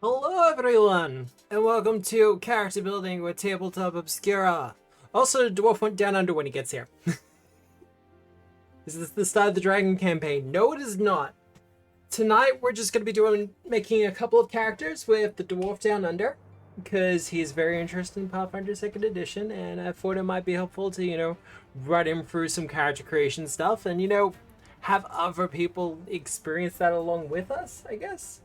Hello everyone, and welcome to Character Building with Tabletop Obscura. Also, the dwarf went down under when he gets here. Is this the start of the dragon campaign? No, it is not. Tonight, we're just going to be making a couple of characters with the Dwarf Downunder, because he's very interested in Pathfinder 2nd Edition, and I thought it might be helpful to, run him through some character creation stuff, and, have other people experience that along with us, I guess.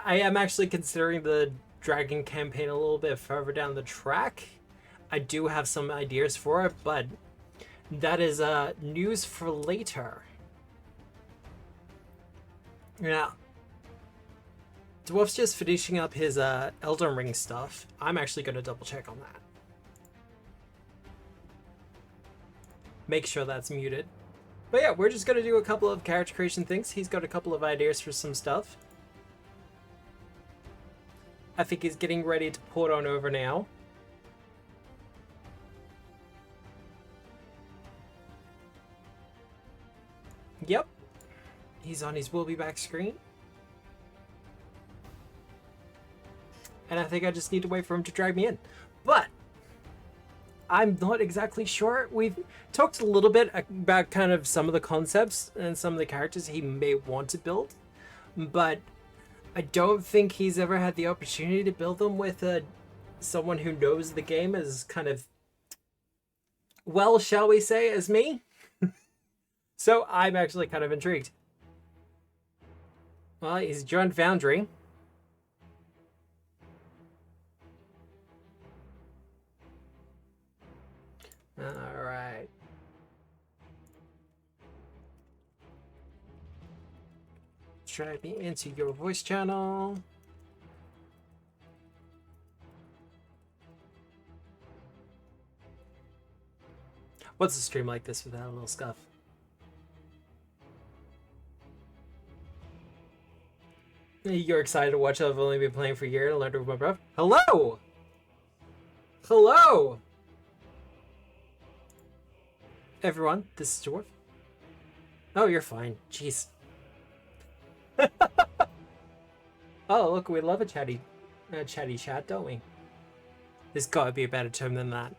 I am actually considering the dragon campaign a little bit further down the track. I do have some ideas for it, but that is news for later. Now, Dwarf's just finishing up his Elden Ring stuff. I'm actually going to double check on that. Make sure that's muted. But yeah, we're just going to do a couple of character creation things. He's got a couple of ideas for some stuff. I think he's getting ready to port on over now. Yep. He's on his will be back screen. And I think I just need to wait for him to drag me in. But I'm not exactly sure. We've talked a little bit about kind of some of the concepts and some of the characters he may want to build. But I don't think he's ever had the opportunity to build them with someone who knows the game as kind of, well, shall we say, as me. So I'm actually kind of intrigued. Well, he's joined Foundry. All right. Drag me into your voice channel. What's a stream like this without a little scuff? You're excited to watch. I've only been playing for a year and learned with my breath. Hello! Hello! Everyone, this is Dwarf. Oh, you're fine. Jeez. Oh, look, we love a chatty chat, don't we? There's gotta be a better term than that.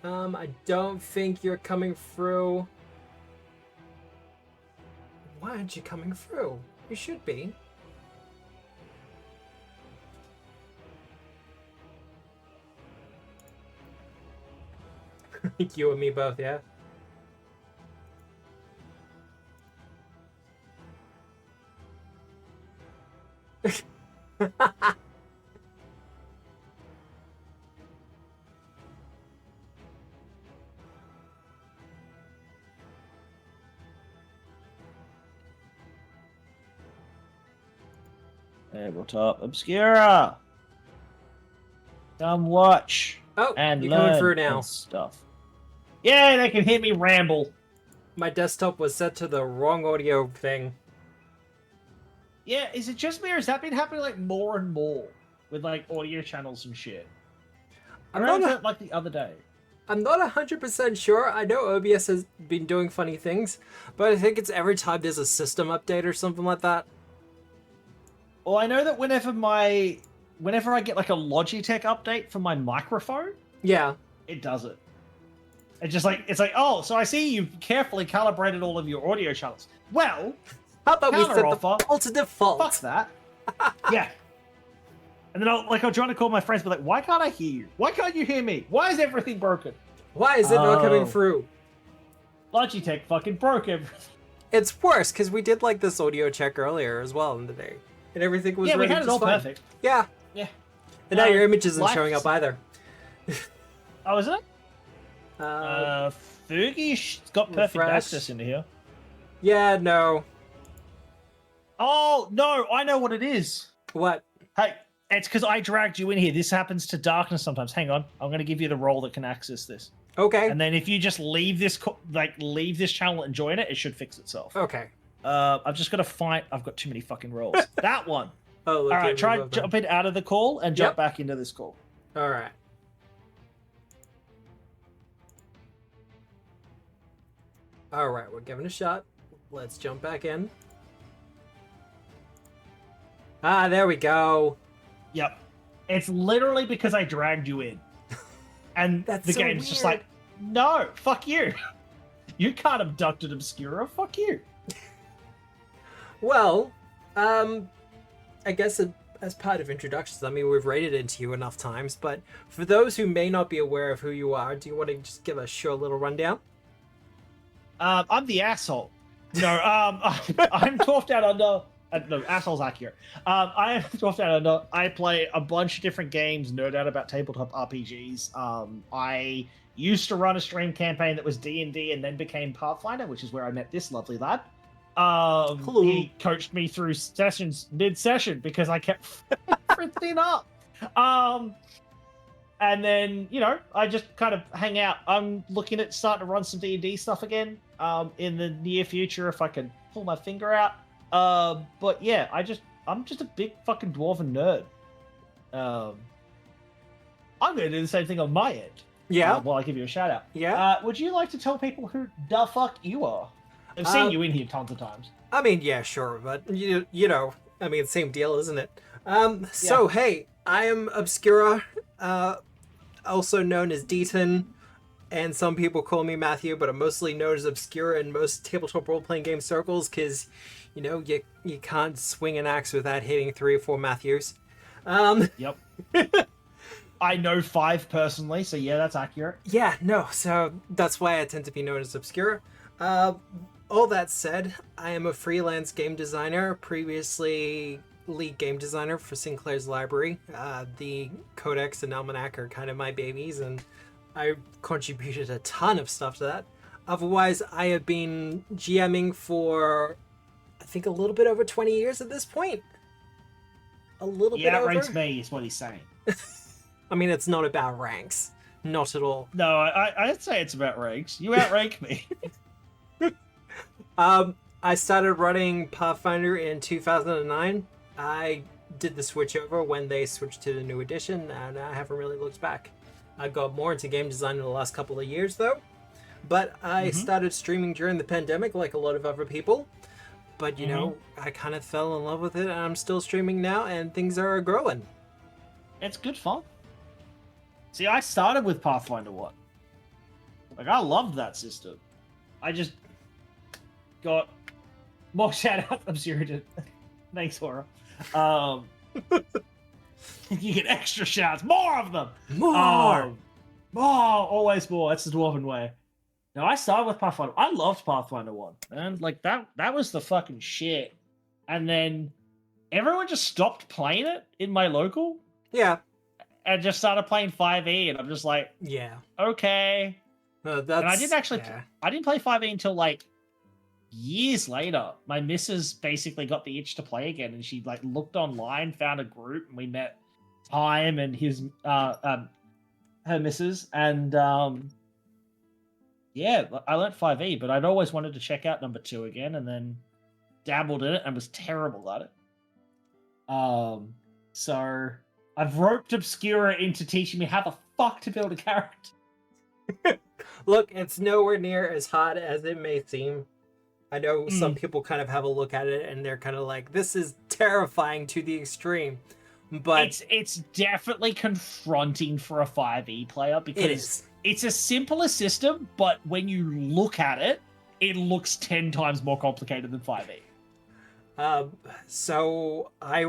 I don't think you're coming through. Why aren't you coming through? You should be. You and me both, yeah? Tabletop Obscura. Come watch and you're learn coming through now. Stuff. Yeah, they can hear me ramble. My desktop was set to the wrong audio thing. Yeah, is it just me or has that been happening like more and more with like audio channels and shit? I remember it like the other day. I'm not 100% sure. I know OBS has been doing funny things, but I think it's every time there's a system update or something like that. Well, I know that whenever I get like a Logitech update for my microphone, yeah, it does it. It's like, oh, so I see you've carefully calibrated all of your audio channels. Well, how about we set the default to default? Fuck that. Yeah. And then I'm trying to call my friends, but like, why can't I hear you? Why can't you hear me? Why is everything broken? Why is it not coming through? Logitech fucking broke everything. It's worse because we did like this audio check earlier as well in the day, and everything was we had it all perfect. Yeah. Yeah. And now your image isn't showing up either. Oh, is it? Fugi's got perfect access into here. Yeah, no. Oh, no, I know what it is. What? Hey, it's because I dragged you in here. This happens to Darkness sometimes. Hang on. I'm going to give you the role that can access this. Okay. And then if you just leave this channel and join it, it should fix itself. Okay. I've just got to find... I've got too many fucking roles. That one. Oh, look. All right, try jumping out of the call and jump back into this call. All right. All right, we're giving it a shot. Let's jump back in. Ah, there we go. Yep. It's literally because I dragged you in. And That's the so game's weird. just like, no, fuck you. You can't abduct an Obscura, fuck you. Well, I guess as part of introductions, I mean, we've rated into you enough times, but for those who may not be aware of who you are, do you want to just give a short little rundown? I'm the asshole. No, I'm Dwarf Downunder. No, asshole's accurate. I am Dwarf Downunder. I play a bunch of different games, nerd out about tabletop RPGs. I used to run a stream campaign that was D&D and then became Pathfinder, which is where I met this lovely lad. Hello. He coached me through sessions mid-session because I kept freaking up. And then, you know, I just kind of hang out. I'm looking at starting to run some D&D stuff again in the near future if I can pull my finger out. But yeah, I'm just a big fucking dwarven nerd. I'm going to do the same thing on my end. Yeah. While I give you a shout out. Yeah. Would you like to tell people who the fuck you are? I've seen you in here tons of times. I mean, yeah, sure, but you know, I mean, same deal, isn't it? So hey, I am Obscura, also known as Deaton, and some people call me Matthew, but I'm mostly known as Obscura in most tabletop role-playing game circles, because, you know, you can't swing an axe without hitting 3 or 4 Matthews. Yep. I know 5 personally, so yeah, that's accurate. Yeah, no, so that's why I tend to be known as Obscura. All that said, I am a freelance game designer, previously lead game designer for Sinclair's Library. The Codex and Almanac are kind of my babies, and I contributed a ton of stuff to that. Otherwise, I have been GMing for, I think, a little bit over 20 years at this point. A little bit over. Yeah, ranks me is what he's saying. I mean, it's not about ranks. Not at all. No, I'd say it's about ranks. You outrank me. I started running Pathfinder in 2009. I did the switch over when they switched to the new edition, and I haven't really looked back. I got more into game design in the last couple of years, though. But I started streaming during the pandemic, like a lot of other people. But, you know, I kind of fell in love with it, and I'm still streaming now, and things are growing. It's good fun. See, I started with Pathfinder 1. Like, I loved that system. I just got more shout-outs. I'm serious. Thanks, Hora. You get extra shouts. More of them! More! More! Always more. That's the Dwarven way. Now, I started with Pathfinder. I loved Pathfinder 1. And, like, that was the fucking shit. And then everyone just stopped playing it in my local. Yeah. And just started playing 5e, and I'm just like, Yeah. okay. That's, And I didn't actually, yeah. I didn't play 5e until like years later. My missus basically got the itch to play again, and she like looked online, found a group, and we met Time and his her missus, and yeah, I learned 5e, but I'd always wanted to check out number 2 again, and then dabbled in it and was terrible at it. So I've roped Obscura into teaching me how the fuck to build a character. Look, it's nowhere near as hard as it may seem. I know some people kind of have a look at it and they're kind of like, this is terrifying to the extreme. But it's definitely confronting for a 5e player because it's a simpler system, but when you look at it, it looks 10 times more complicated than 5e. So I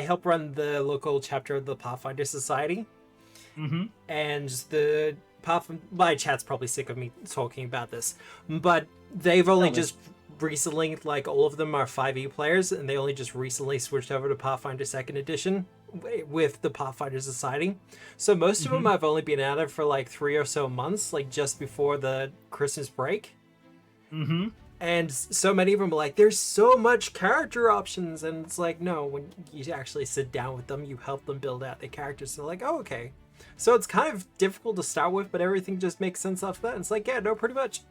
help run the local chapter of the Pathfinder Society. And my chat's probably sick of me talking about this, but they've only just recently, like all of them are 5e players, and they only just recently switched over to Pathfinder 2nd Edition with the Pathfinder Society. So most of them I've only been at it for like 3 or so months, like just before the Christmas break. And so many of them are like, there's so much character options, and it's like, no, when you actually sit down with them, you help them build out their characters. They're like, oh, okay. So it's kind of difficult to start with, but everything just makes sense after that. And it's like, yeah, no, pretty much.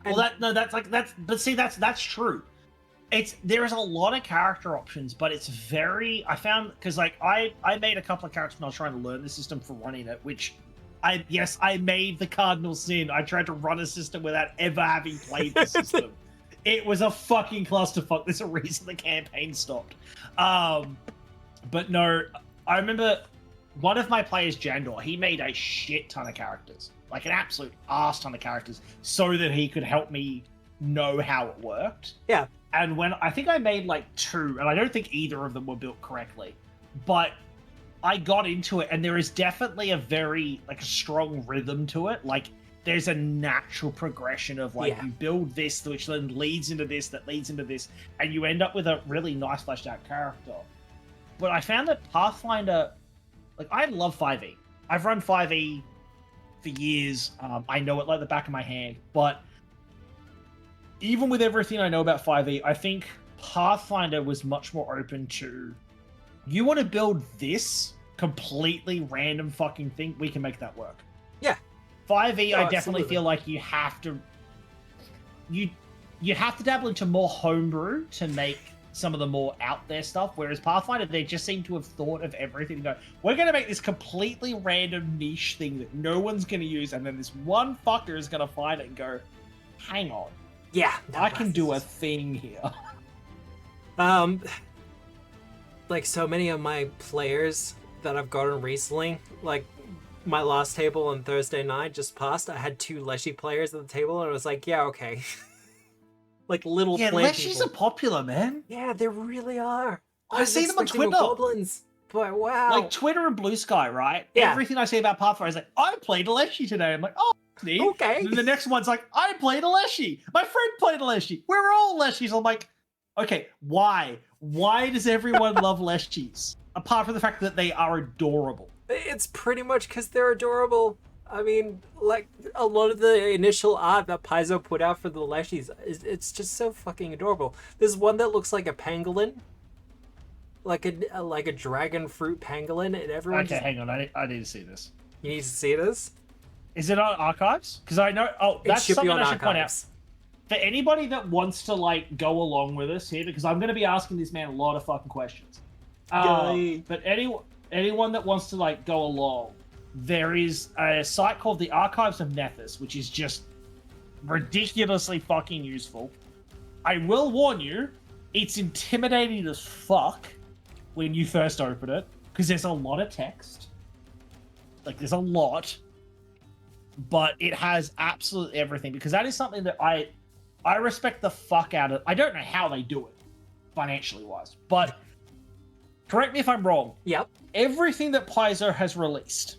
Well, that's true. There's a lot of character options, but it's very, I found, because like I made a couple of characters when I was trying to learn the system for running it, which I made the cardinal sin. I tried to run a system without ever having played the system. It was a fucking clusterfuck. There's a reason the campaign stopped. But no, I remember one of my players, Jandor, he made a shit ton of characters. Like an absolute ass ton of characters, so that he could help me know how it worked. Yeah. And when I think I made like 2, and I don't think either of them were built correctly, but I got into it, and there is definitely a very like a strong rhythm to it. Like there's a natural progression of like you build this, which then leads into this, that leads into this, and you end up with a really nice fleshed out character. But I found that Pathfinder, like I love 5e. I've run 5e for years. I know it like the back of my hand, but even with everything I know about 5e, I think Pathfinder was much more open to, you want to build this completely random fucking thing, we can make that work. Yeah. 5e, I definitely feel like you have to dabble into more homebrew to make some of the more out there stuff, whereas Pathfinder, they just seem to have thought of everything and go, we're going to make this completely random niche thing that no one's going to use, and then this one fucker is going to find it and go, hang on. Yeah. I can do a thing here. Like so many of my players that I've gotten recently, like my last table on Thursday night just passed, I had 2 Leshy players at the table, and I was like, yeah, okay. Like little Leshies are popular, man. Yeah, they really are. I see them on Twitter. Goblins, but wow. Like Twitter and Blue Sky, right? Yeah. Everything I see about Pathfinder is like, I played a Leshy today. I'm like, oh, neat. Okay. And then the next one's like, I played a Leshy. My friend played a Leshy. We're all Leshies. I'm like, okay, why? Why does everyone love Leshies? Apart from the fact that they are adorable. It's pretty much because they're adorable. I mean, like, a lot of the initial art that Paizo put out for the Leshies, it's just so fucking adorable. There's one that looks like a pangolin. Like a dragon fruit pangolin, and everyone hang on, I need to see this. You need to see this? Is it on Archives? Because I know... Oh, that's something I should point out. For anybody that wants to, like, go along with us here, because I'm going to be asking this man a lot of fucking questions. But anyone that wants to, like, go along, there is a site called the Archives of Nethys, which is just ridiculously fucking useful. I will warn you, it's intimidating as fuck when you first open it, because there's a lot of text. Like, there's a lot. But it has absolutely everything, because that is something that I respect the fuck out of. I don't know how they do it, financially wise, but correct me if I'm wrong. Yep. Everything that Paizo has released,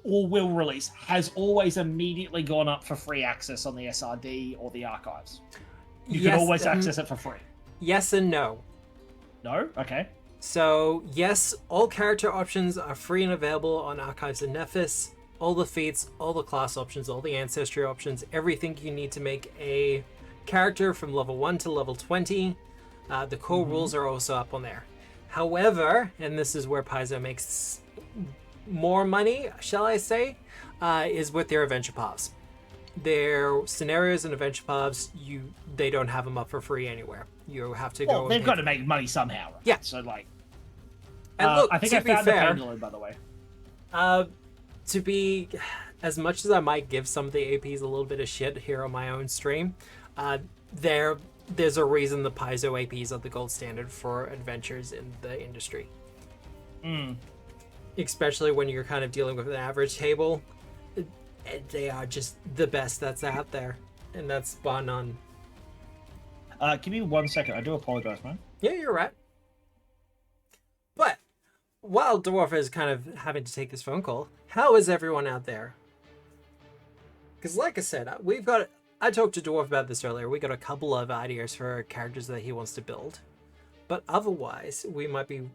or will release, has always immediately gone up for free access on the SRD or the archives. You can always access it for free. Yes and no. No? Okay. So, yes, all character options are free and available on Archives of Nethys. All the feats, all the class options, all the ancestry options, everything you need to make a character from level 1 to level 20. The core rules are also up on there. However, and this is where Paizo makes more money, shall I say, is with their adventure paths. Their scenarios and adventure paths, they don't have them up for free anywhere. You have to go. Well, they've got to make money somehow. Right? Yeah. So like, and look, I think to I be found fair, the payload, by the way. To be, as much as I might give some of the APs a little bit of shit here on my own stream, there's a reason the Paizo APs are the gold standard for adventures in the industry. Especially when you're kind of dealing with an average table, they are just the best that's out there, and that's bar none. Give me 1 second. I do apologize, man. Yeah, you're right. But while Dwarf is kind of having to take this phone call, how is everyone out there? Because like I said, I talked to Dwarf about this earlier. We got a couple of ideas for characters that he wants to build. But otherwise, we might be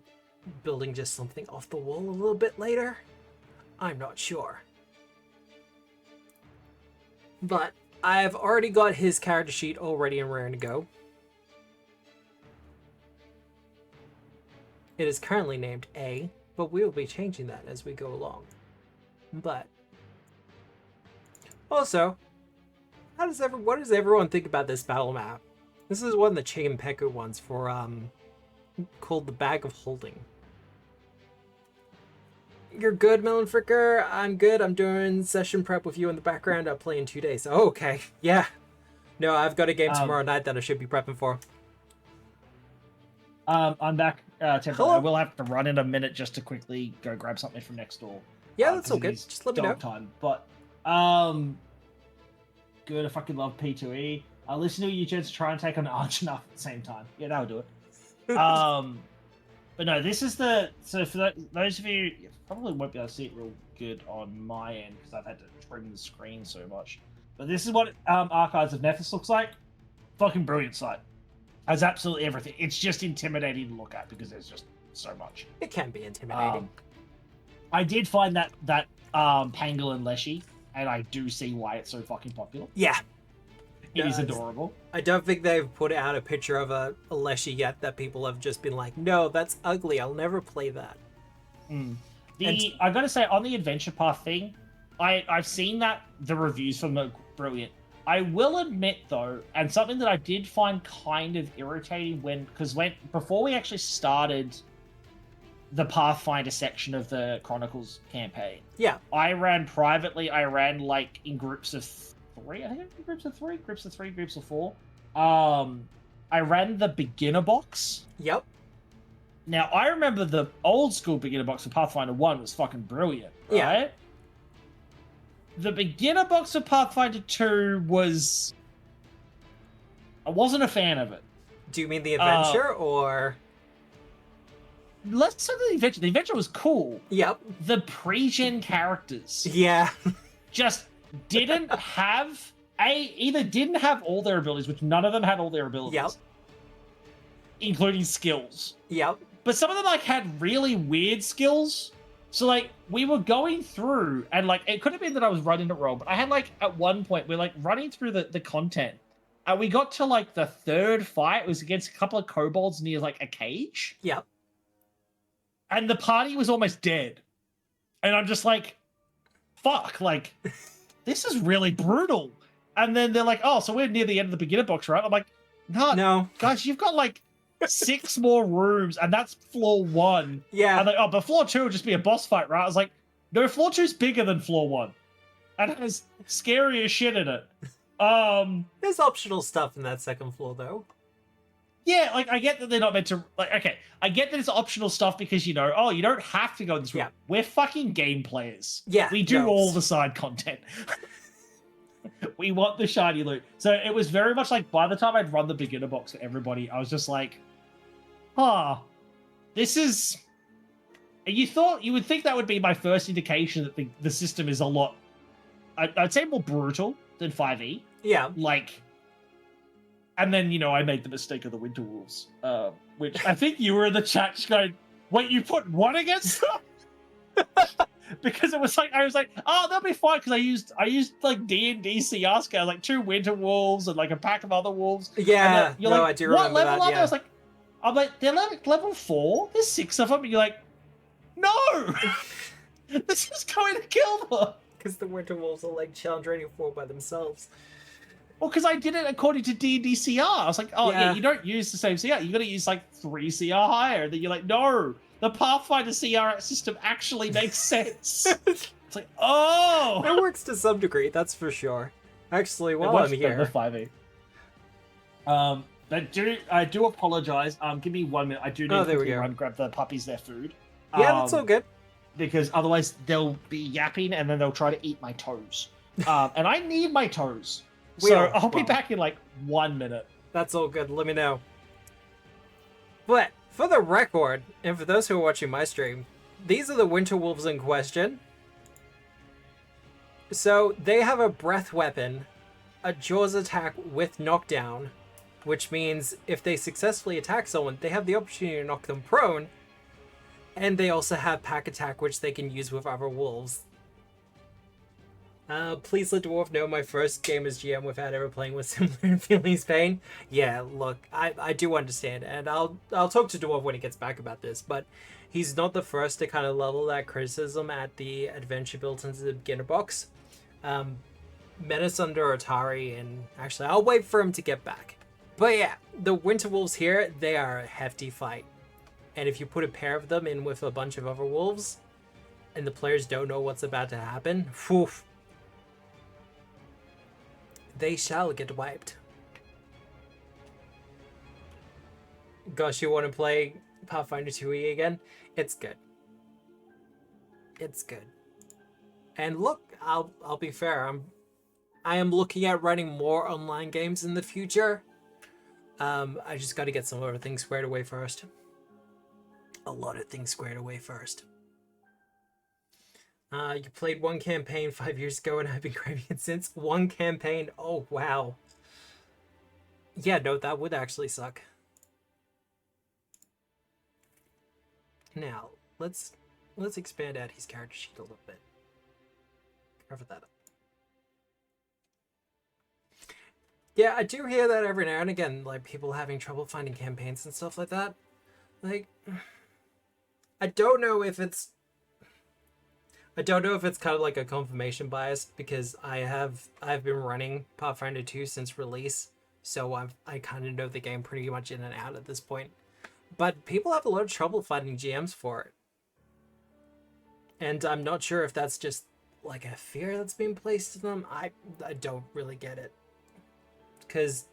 building just something off the wall a little bit later. I'm not sure. But I've already got his character sheet all ready and raring to go. It is currently named A, but we will be changing that as we go along. But also, what does everyone think about this battle map? This is one of the Chicken ones for called the Bag of Holding. You're good, Melon Fricker. I'm good. I'm doing session prep with you in the background. I'll play in 2 days. Oh, okay. Yeah. No, I've got a game tomorrow night that I should be prepping for. I'm back temporarily. Hello. I will have to run in a minute just to quickly go grab something from next door. Yeah, that's all good. It is Just let me know. dog time. But good. I fucking love P2E. I listen to you gents try and take on Arjuna at the same time. Yeah, that'll do it. But no, this is the so for those of you probably won't be able to see it real good on my end because I've had to trim the screen so much. But this is what Archives of Nephis looks like. Fucking brilliant site. Has absolutely everything. It's just intimidating to look at because there's just so much. It can be intimidating. I did find that Pangolin Leshy, and I do see why it's so fucking popular. Yeah. It is adorable. I don't think they've put out a picture of a Leshy yet that people have just been like, no, that's ugly. I'll never play that. I gotta say, on the Adventure Path thing, I've seen that the reviews from them are brilliant. I will admit though, and something that I did find kind of irritating before we actually started the Pathfinder section of the Chronicles campaign. Yeah. I ran privately. I ran like in groups of 3. I think groups of 3, groups of 4. I ran the beginner box. Yep. Now I remember the old school beginner box for Pathfinder 1 was fucking brilliant, right? Yeah. The beginner box of Pathfinder 2 was... I wasn't a fan of it. Do you mean the adventure, or...? Let's say the adventure. The adventure was cool. Yep. The pre-gen characters... Yeah. just didn't have... either didn't have all their abilities, which none of them had all their abilities. Yep. Including skills. Yep. But some of them, like, had really weird skills. So, like, we were going through, and, like, it could have been that I was running it wrong, but I had, like, at one point, we're, like, running through the content, and we got to, like, the third fight. It was against a couple of kobolds near, like, a cage. Yep. And the party was almost dead. And I'm just like, fuck, like, this is really brutal. And then they're like, oh, so we're near the end of the beginner box, right? I'm like, no. Guys, you've got, like, 6 more rooms, and that's floor 1. Yeah. And like, oh, but floor 2 will just be a boss fight, right? I was like, no, floor 2's bigger than floor 1. And it has scary as shit in it. There's optional stuff in that second floor, though. Yeah, like, I get that they're not meant to... Like, okay, I get that it's optional stuff because, you know, oh, you don't have to go in this room. Yeah. We're fucking game players. Yeah. We do all the side content. We want the shiny loot. So it was very much like, by the time I'd run the beginner box for everybody, I was just like, this is... You would think that would be my first indication that the system is a lot... I'd say more brutal than 5e. Yeah. Like... And then, you know, I made the mistake of the Winter Wolves, which I think you were in the chat just going, wait, you put one against them? Because it was like, I was like, oh, they'll be fine, because I used like D&D CR scale, like 2 Winter Wolves and like a pack of other wolves. Yeah, you're like, I do remember what level that, are they? I was like, they're level 4? There's 6 of them? And you're like, no! This is going to kill them! Because the Winter Wolves are like challenge rating 4 by themselves. Well, because I did it according to D&D CR. I was like, yeah, you don't use the same CR. You got to use like 3 CR higher. And then you're like, no, the Pathfinder CR system actually makes sense. It's like, oh! It works to some degree, that's for sure. Actually, while I'm here... The 5e. I do apologize. Give me 1 minute. I do need to quickly run grab the puppies their food. Yeah, that's all good. Because otherwise they'll be yapping and then they'll try to eat my toes. And I need my toes. So I'll be back in like 1 minute. That's all good. Let me know. But for the record, and for those who are watching my stream, these are the Winter Wolves in question. So they have a breath weapon, a jaws attack with knockdown, which means if they successfully attack someone, they have the opportunity to knock them prone. And they also have pack attack, which they can use with other wolves. Please let Dwarf know my first game as GM without ever playing was similar in Feelings Pain. Yeah, look, I do understand, and I'll talk to Dwarf when he gets back about this, but he's not the first to kind of level that criticism at the adventure built into the beginner box. Menace under Atari, and actually, I'll wait for him to get back. But yeah, the Winter Wolves here, they are a hefty fight. And if you put a pair of them in with a bunch of other wolves, and the players don't know what's about to happen, whew, they shall get wiped. Gosh, you want to play Pathfinder 2e again? It's good. It's good. And look, I'll be fair. I am looking at running more online games in the future. I just got to get some other things squared away first. A lot of things squared away first. You played one campaign 5 years ago and I've been craving it since. One campaign? Oh, wow. Yeah, no, that would actually suck. Now, let's expand out his character sheet a little bit. Cover that up. Yeah, I do hear that every now and again, like, people having trouble finding campaigns and stuff like that. Like, I don't know if it's kind of like a confirmation bias, because I've been running Pathfinder 2 since release, so I kind of know the game pretty much in and out at this point. But people have a lot of trouble finding GMs for it. And I'm not sure if that's just like a fear that's being placed in them. I don't really get it. Because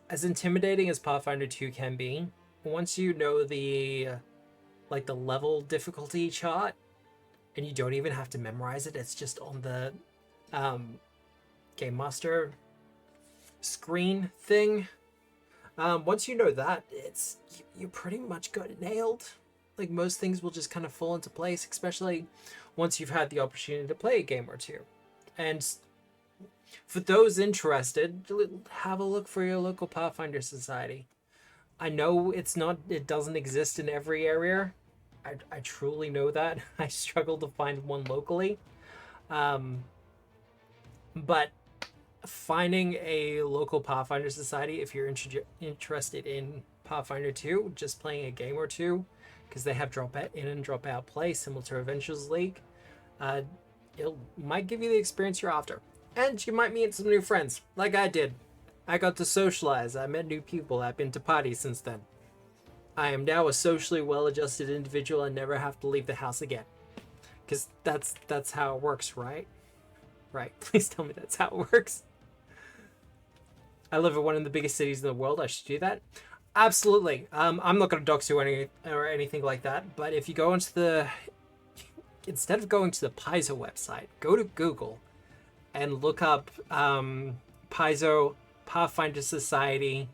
as intimidating as Pathfinder 2 can be, once you know the level difficulty chart, and you don't even have to memorize it, it's just on the Game Master screen thing. Once you know that, you pretty much got it nailed. Like, most things will just kind of fall into place, especially once you've had the opportunity to play a game or two. And for those interested, have a look for your local Pathfinder Society. I know it doesn't exist in every area. I truly know that. I struggle to find one locally. But finding a local Pathfinder Society, if you're interested in Pathfinder 2, just playing a game or two, because they have drop in and drop out play similar to Adventures League, it might give you the experience you're after. And you might meet some new friends, like I did. I got to socialize, I met new people, I've been to parties since then. I am now a socially well-adjusted individual and never have to leave the house again. Because that's how it works, right? Right, please tell me that's how it works. I live in one of the biggest cities in the world, I should do that. Absolutely. I'm not going to dox you or anything like that, but if you go into instead of going to the Paizo website, go to Google and look up Paizo Pathfinder Society,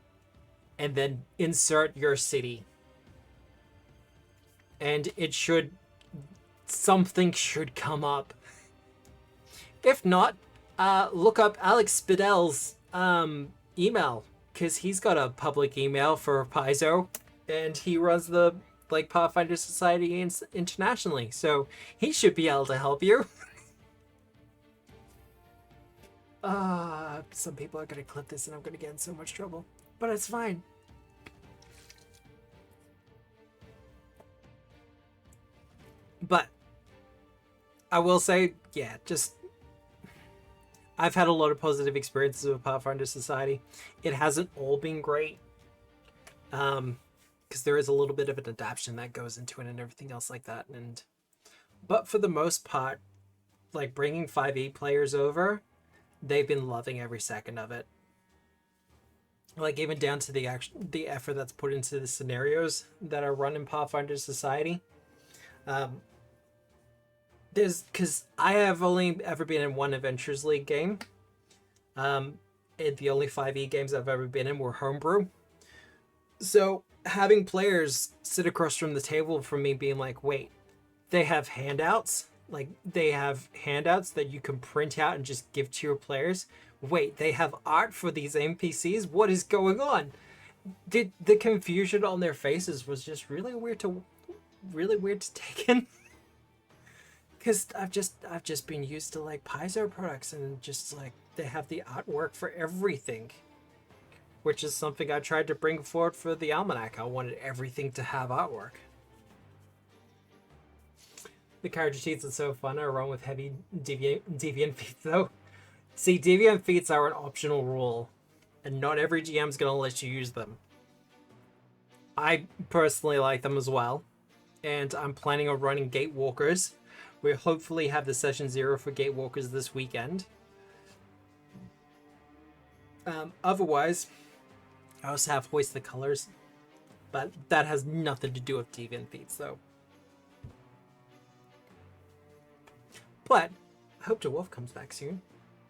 and then insert your city. And something should come up. If not, look up Alex Spidel's email, because he's got a public email for Paizo, and he runs the Pathfinder Society internationally, so he should be able to help you. Some people are gonna clip this and I'm gonna get in so much trouble, but it's fine. But I will say, yeah, I've had a lot of positive experiences with Pathfinder Society. It hasn't all been great, because there is a little bit of an adaptation that goes into it and everything else like that. But for the most part, like, bringing 5e players over, they've been loving every second of it. Like, even down to the effort that's put into the scenarios that are run in Pathfinder Society. Because I have only ever been in one Adventures League game. And the only 5e games I've ever been in were homebrew. So having players sit across from the table from me being like, wait, they have handouts? Like, they have handouts that you can print out and just give to your players? Wait, they have art for these NPCs? What is going on? The confusion on their faces was just really weird to take in. Because I've just been used to, like, Paizo products, and just, like, they have the artwork for everything, which is something I tried to bring forward for the Almanac. I wanted everything to have artwork. The character sheets are so fun, are wrong with heavy deviant feats, though. See, deviant feats are an optional rule, and not every GM's gonna let you use them. I personally like them as well, and I'm planning on running Gatewalkers, We hopefully have the session 0 for Gatewalkers this weekend. Otherwise, I also have Hoist the Colors, but that has nothing to do with Deviant Feats, though. But I hope Dwarf comes back soon.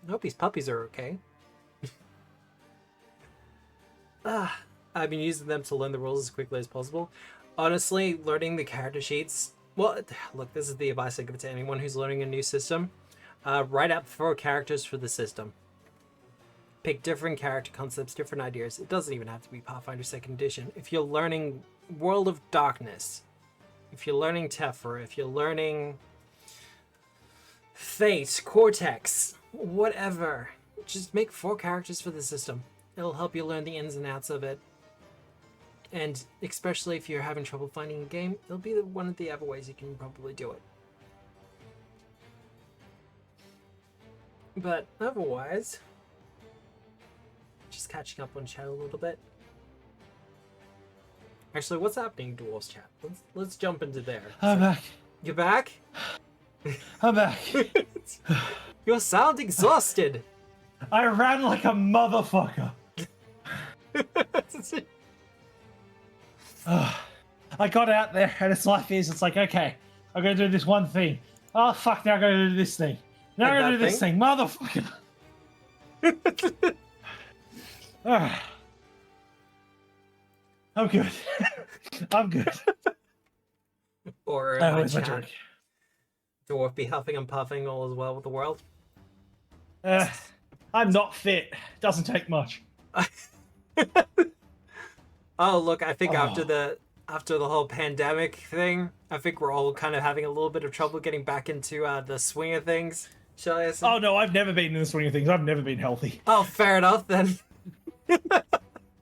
I hope his puppies are okay. I've been using them to learn the rules as quickly as possible. Honestly, learning the character sheets... Well, look, this is the advice I give to anyone who's learning a new system. Write out 4 characters for the system. Pick different character concepts, different ideas. It doesn't even have to be Pathfinder 2nd Edition. If you're learning World of Darkness, if you're learning Tephra, if you're learning Fate, Cortex, whatever, just make 4 characters for the system. It'll help you learn the ins and outs of it. And especially if you're having trouble finding a game, it'll be one of the other ways you can probably do it. But otherwise, just catching up on chat a little bit. Actually, what's happening, Dwarf's chat? Let's jump into there. I'm back. You're back? I'm back. You sound exhausted. I ran like a motherfucker. I got out there, and it's like this. It's like, okay, I'm gonna do this one thing. Oh fuck! Now I'm gonna do this thing. Now I'm gonna do this thing, motherfucker. I'm good. I'm good. Or Where's my drink? Dwarf be huffing and puffing all as well with the world. I'm not fit. Doesn't take much. Oh look, I think after the whole pandemic thing, I think we're all kind of having a little bit of trouble getting back into the swing of things. Shall I say? Oh no, I've never been in the swing of things. I've never been healthy. Oh, fair enough then.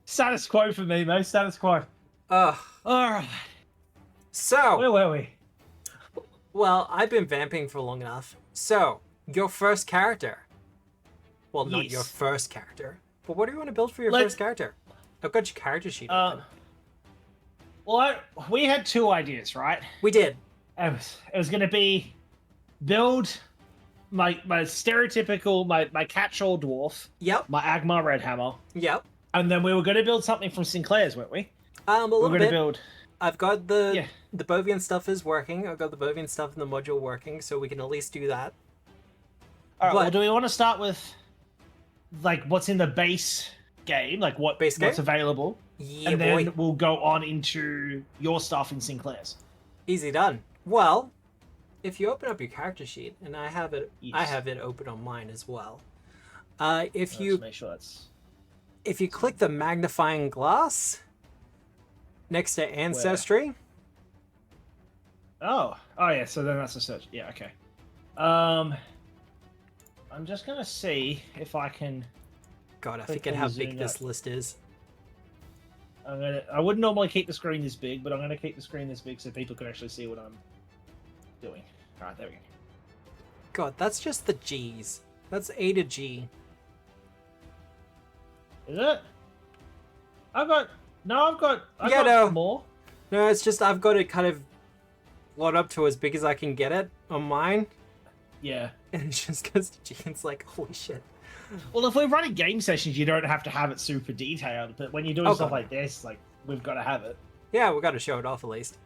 Status quo for me, mate. Status quo. All right. So where were we? Well, I've been vamping for long enough. So your first character. Well, not Yes. your first character, but what do you want to build for your first character? I've got your character sheet open. Well, we had 2 ideas, right? We did. It was going to be build my stereotypical, my catch-all dwarf. Yep. My Agmar Redhammer. Yep. And then we were going to build something from Sinclair's, weren't we? A little bit. Build. I've got the Bovian stuff is working. I've got the Bovian stuff in the module working, so we can at least do that. All right. Well, do we want to start with like what's in the base game, like what's available? Yeah, and then we'll go on into your stuff in Sinclair's. Easy done. Well, if you open up your character sheet, and I have it, Yes. I have it open on mine as well. Let's make sure that's... If you click the magnifying glass next to Ancestry. Oh yeah. So then that's a search. Yeah. Okay. I'm just gonna see if I can. God, I forget how big this list is. I wouldn't normally keep the screen this big, but I'm gonna keep the screen this big so people can actually see what I'm doing. All right, there we go. God, that's just the G's. That's A to G. Is it? I've got more. No, it's just I've got it kind of blown up to as big as I can get it on mine. Yeah. And it just goes to G. It's like, holy shit. Well, if we're running game sessions, you don't have to have it super detailed. But when you're doing stuff like this, like we've got to have it. Yeah, we've got to show it off at least.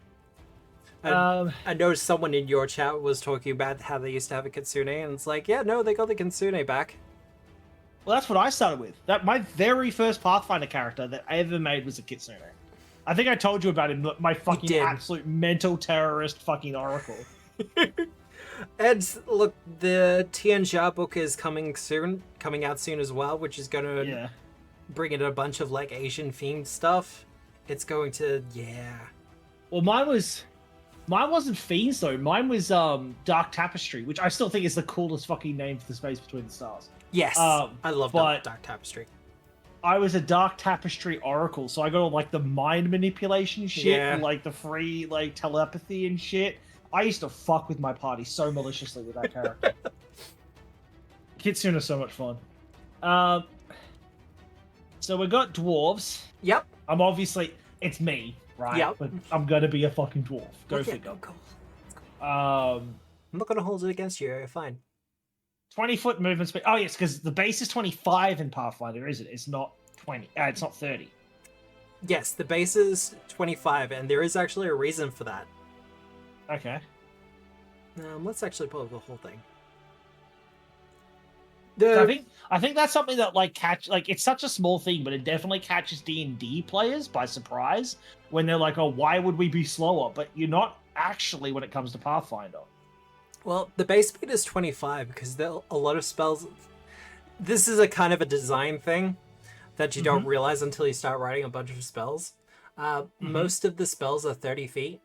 I noticed someone in your chat was talking about how they used to have a Kitsune, and it's like, yeah, no, they got the Kitsune back. Well, that's what I started with. That my very first Pathfinder character that I ever made was a Kitsune. I think I told you about him. My fucking absolute mental terrorist fucking oracle. And look, the Tianjia book is coming out soon as well, which is going to bring in a bunch of like Asian themed stuff. It's going to, Well, mine wasn't Fiends though. Mine was Dark Tapestry, which I still think is the coolest fucking name for the Space Between the Stars. Yes, I love Dark Tapestry. I was a Dark Tapestry Oracle, so I got all like the mind manipulation shit and like the free like telepathy and shit. I used to fuck with my party so maliciously with that character. Kitsune is so much fun. So we got dwarves. Yep. I'm obviously it's me, right? Yep. But I'm gonna be a fucking dwarf. Go figure. Cool. I'm not going to hold it against you. You're fine. 20-foot movement speed. Oh, yes, because the base is 25 in Pathfinder, isn't it? It's not 20. It's not 30. Yes, the base is 25, and there is actually a reason for that. Okay. Let's actually pull up the whole thing. So I think that's something that it's such a small thing, but it definitely catches D&D players by surprise when they're like, "Oh, why would we be slower?" But you're not actually when it comes to Pathfinder. Well, the base speed is 25 because a lot of spells. This is a kind of a design thing that you don't realize until you start writing a bunch of spells. Most of the spells are 30 feet.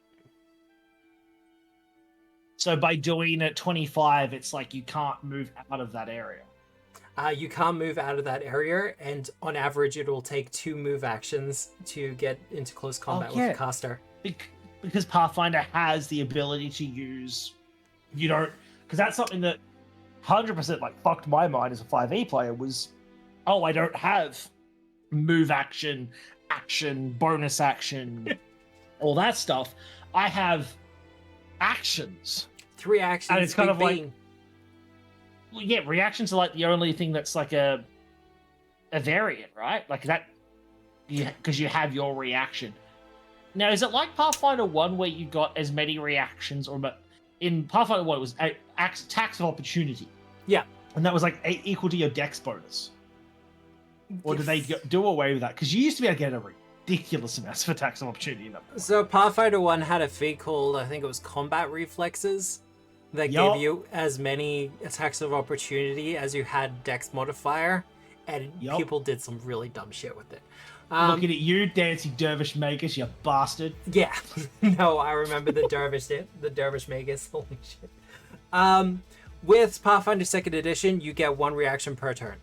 So by doing it 25, it's like you can't move out of that area. You can't move out of that area, and on average, it will take 2 move actions to get into close combat with the caster. Because Pathfinder has the ability to use, because that's something that 100% fucked my mind as a 5e player was, oh, I don't have move action, bonus action, all that stuff. I have actions. 3 actions. And it's kind of like, yeah, reactions are the only thing that's a variant, right? Like that, because you have your reaction. Now, is it like Pathfinder 1 where you got as many reactions, or in Pathfinder 1 it was attacks of opportunity? Yeah. And that was equal to your dex bonus. Or did they do away with that? Because you used to be able to get a ridiculous amount of attacks of opportunity in that. So Pathfinder 1 had a feat called, I think it was combat reflexes, that gave you as many attacks of opportunity as you had dex modifier, and people did some really dumb shit with it. Looking at you, dancing dervish magus, you bastard. Yeah. No, I remember the dervish magus. Holy shit. With Pathfinder 2nd Edition, you get 1 reaction per turn.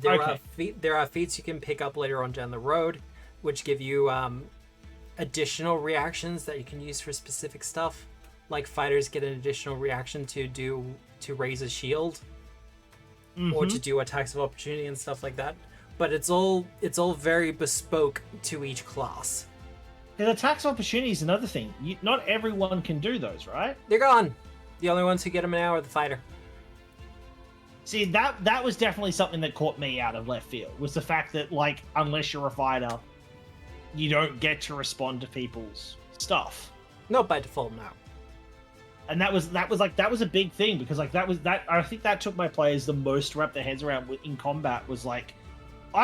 There are feats you can pick up later on down the road, which give you additional reactions that you can use for specific stuff. Like fighters get an additional reaction to raise a shield, or to do attacks of opportunity and stuff like that. But it's all very bespoke to each class. And attacks of opportunity is another thing. Not everyone can do those, right? They're gone. The only ones who get them now are the fighter. See, that was definitely something that caught me out of left field, was the fact that, unless you're a fighter, you don't get to respond to people's stuff. Not by default, no. And that was a big thing, because I think that took my players the most to wrap their heads around in combat, was I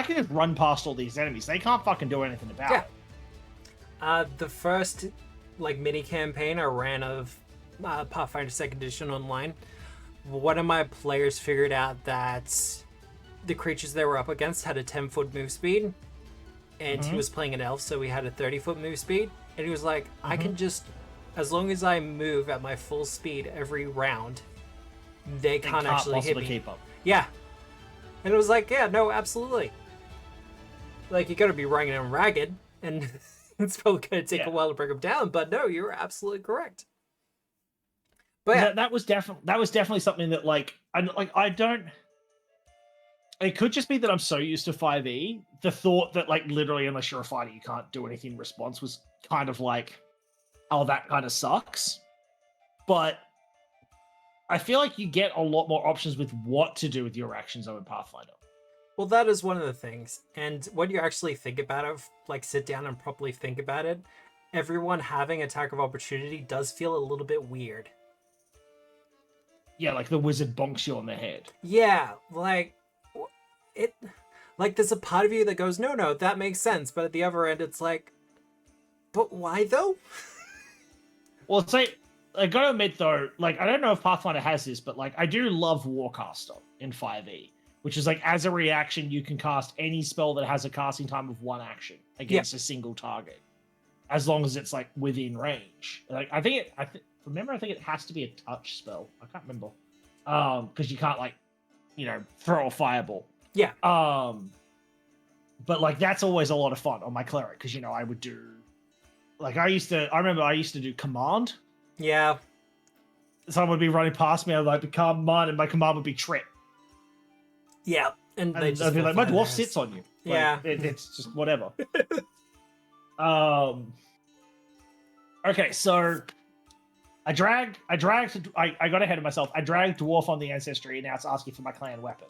can just run past all these enemies. They can't fucking do anything about it. The first mini campaign I ran of Pathfinder 2nd Edition online, one of my players figured out that the creatures they were up against had a 10-foot move speed, and he was playing an elf, so he had a 30-foot move speed, and he was like, I can just, as long as I move at my full speed every round, they can't actually hit me. Keep up. Yeah. And it was like, yeah, no, absolutely. You gotta be running them ragged, and it's probably gonna take a while to bring them down, but no, you're absolutely correct. But yeah. that was definitely something that I don't. It could just be that I'm so used to 5e. The thought that literally, unless you're a fighter, you can't do anything in response was kind of oh, that kind of sucks. But I feel like you get a lot more options with what to do with your actions over Pathfinder. Well, that is one of the things. And when you actually think about it, sit down and properly think about it, everyone having attack of opportunity does feel a little bit weird. Yeah, the wizard bonks you on the head. Yeah, there's a part of you that goes, no, that makes sense. But at the other end, it's but why though? Well, I gotta admit though, I don't know if Pathfinder has this, but I do love Warcaster in 5e, which is as a reaction, you can cast any spell that has a casting time of 1 action against a single target, as long as it's within range. I think it has to be a touch spell. I can't remember, because you can't throw a fireball. Yeah. But that's always a lot of fun on my cleric, because I would do I remember I used to do command. Yeah. Someone would be running past me, I'd be command, and my command would be trip. Yeah. And I'd be my dwarf sits on you. Yeah. It's just whatever. Okay, so I got ahead of myself. I dragged Dwarf on the Ancestry, and now it's asking for my clan weapon.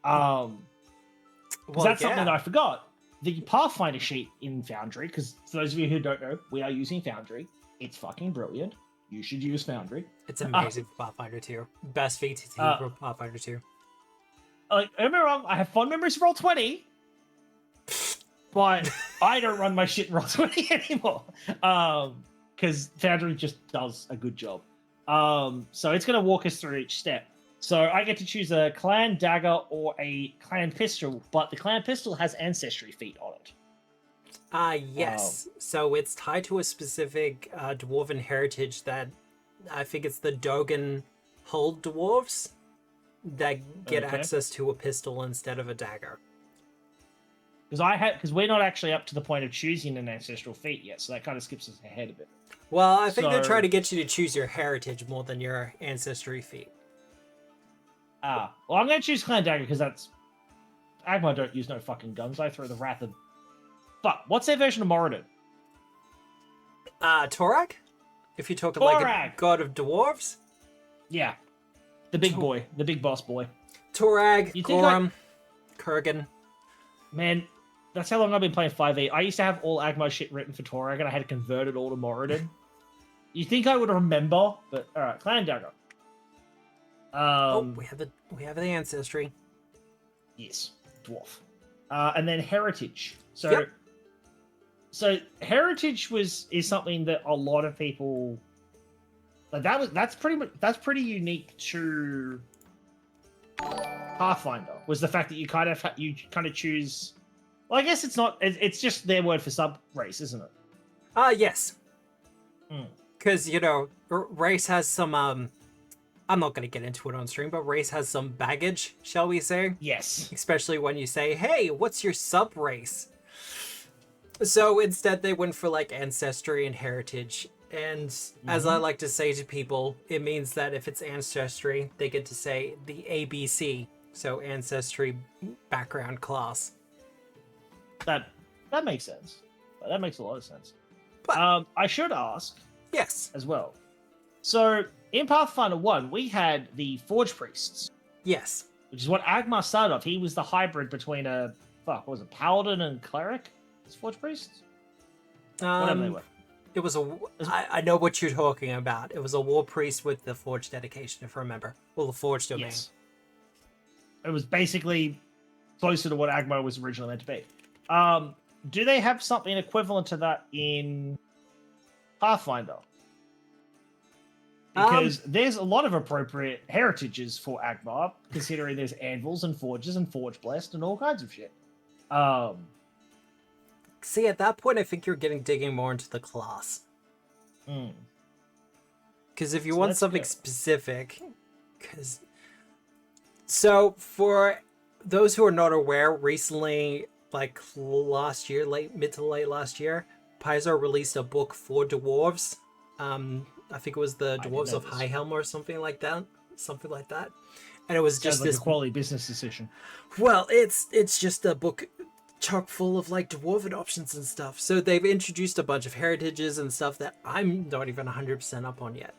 Because that's something that I forgot. The Pathfinder sheet in Foundry, because for those of you who don't know, we are using Foundry. It's fucking brilliant. You should use Foundry. It's amazing for Pathfinder 2. Best VTT for Pathfinder 2. Don't get me wrong, I have fond memories of Roll20, but I don't run my shit in Roll20 anymore. Because Foundry just does a good job. So it's going to walk us through each step. So I get to choose a clan dagger or a clan pistol, but the clan pistol has ancestry feat on it. Yes. So it's tied to a specific dwarven heritage that I think it's the Dogan Hold dwarves that get access to a pistol instead of a dagger. Because we're not actually up to the point of choosing an ancestral feat yet, so that kind of skips us ahead a bit. Well, I think they're trying to get you to choose your heritage more than your ancestry feat. Well, I'm going to choose clan dagger because that's... Agma don't use no fucking guns. I throw the wrath of... Fuck, what's their version of Moradin? Torag? If you talk like a god of dwarves? Yeah. The big boy. The big boss boy. Torag, Gorum, Kurgan. Man, that's how long I've been playing 5e. I used to have all Agma shit written for Torag, and I had to convert it all to Moradin. You think I would remember, but alright, clan dagger. We have the ancestry. Yes, dwarf. And then heritage. So heritage is something that a lot of people like. That's pretty unique to Pathfinder. Was the fact that you kind of choose. Well, I guess it's not. It's just their word for sub race, isn't it? Yes. Because race has some I'm not going to get into it on stream, but race has some baggage, shall we say? Yes. Especially when you say, hey, what's your sub-race? So instead they went for like ancestry and heritage. And as I like to say to people, it means that if it's ancestry, they get to say the ABC. So ancestry background class. That makes sense. That makes a lot of sense. But, I should ask. Yes. As well. So in Pathfinder 1, we had the Forge Priests. Yes. Which is what Agmar started off. He was the hybrid between a Paladin and Cleric? Forge Priests? Whatever they were. It was I know what you're talking about. It was a war priest with the Forge dedication, if I remember. Well, the Forge domain. Yes. It was basically closer to what Agmar was originally meant to be. Do they have something equivalent to that in Pathfinder? Because there's a lot of appropriate heritages for Agmar, considering there's anvils and forges and forge blessed and all kinds of shit. See, at that point, I think you're digging more into the class. Because if you want something specific, so for those who are not aware, recently, like last year, mid to late last year, Paizo released a book for dwarves. I think it was the Dwarves of High Helm or something like that. And it was just like a quality business decision. Well, it's just a book chock full of like dwarven options and stuff. So they've introduced a bunch of heritages and stuff that I'm not even 100% up on yet.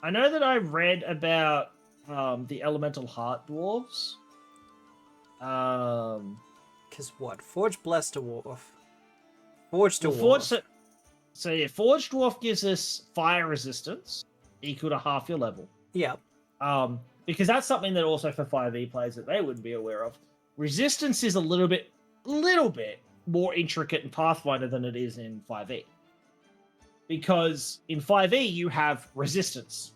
I know that I read about the Elemental Heart dwarves. Because what? Forge Blessed Dwarf. Forged Dwarf. So yeah, Forged Dwarf gives us fire resistance equal to half your level. Yeah. Because that's something that also for 5e players that they wouldn't be aware of. Resistance is a little bit more intricate in Pathfinder than it is in 5e. Because in 5e you have resistance.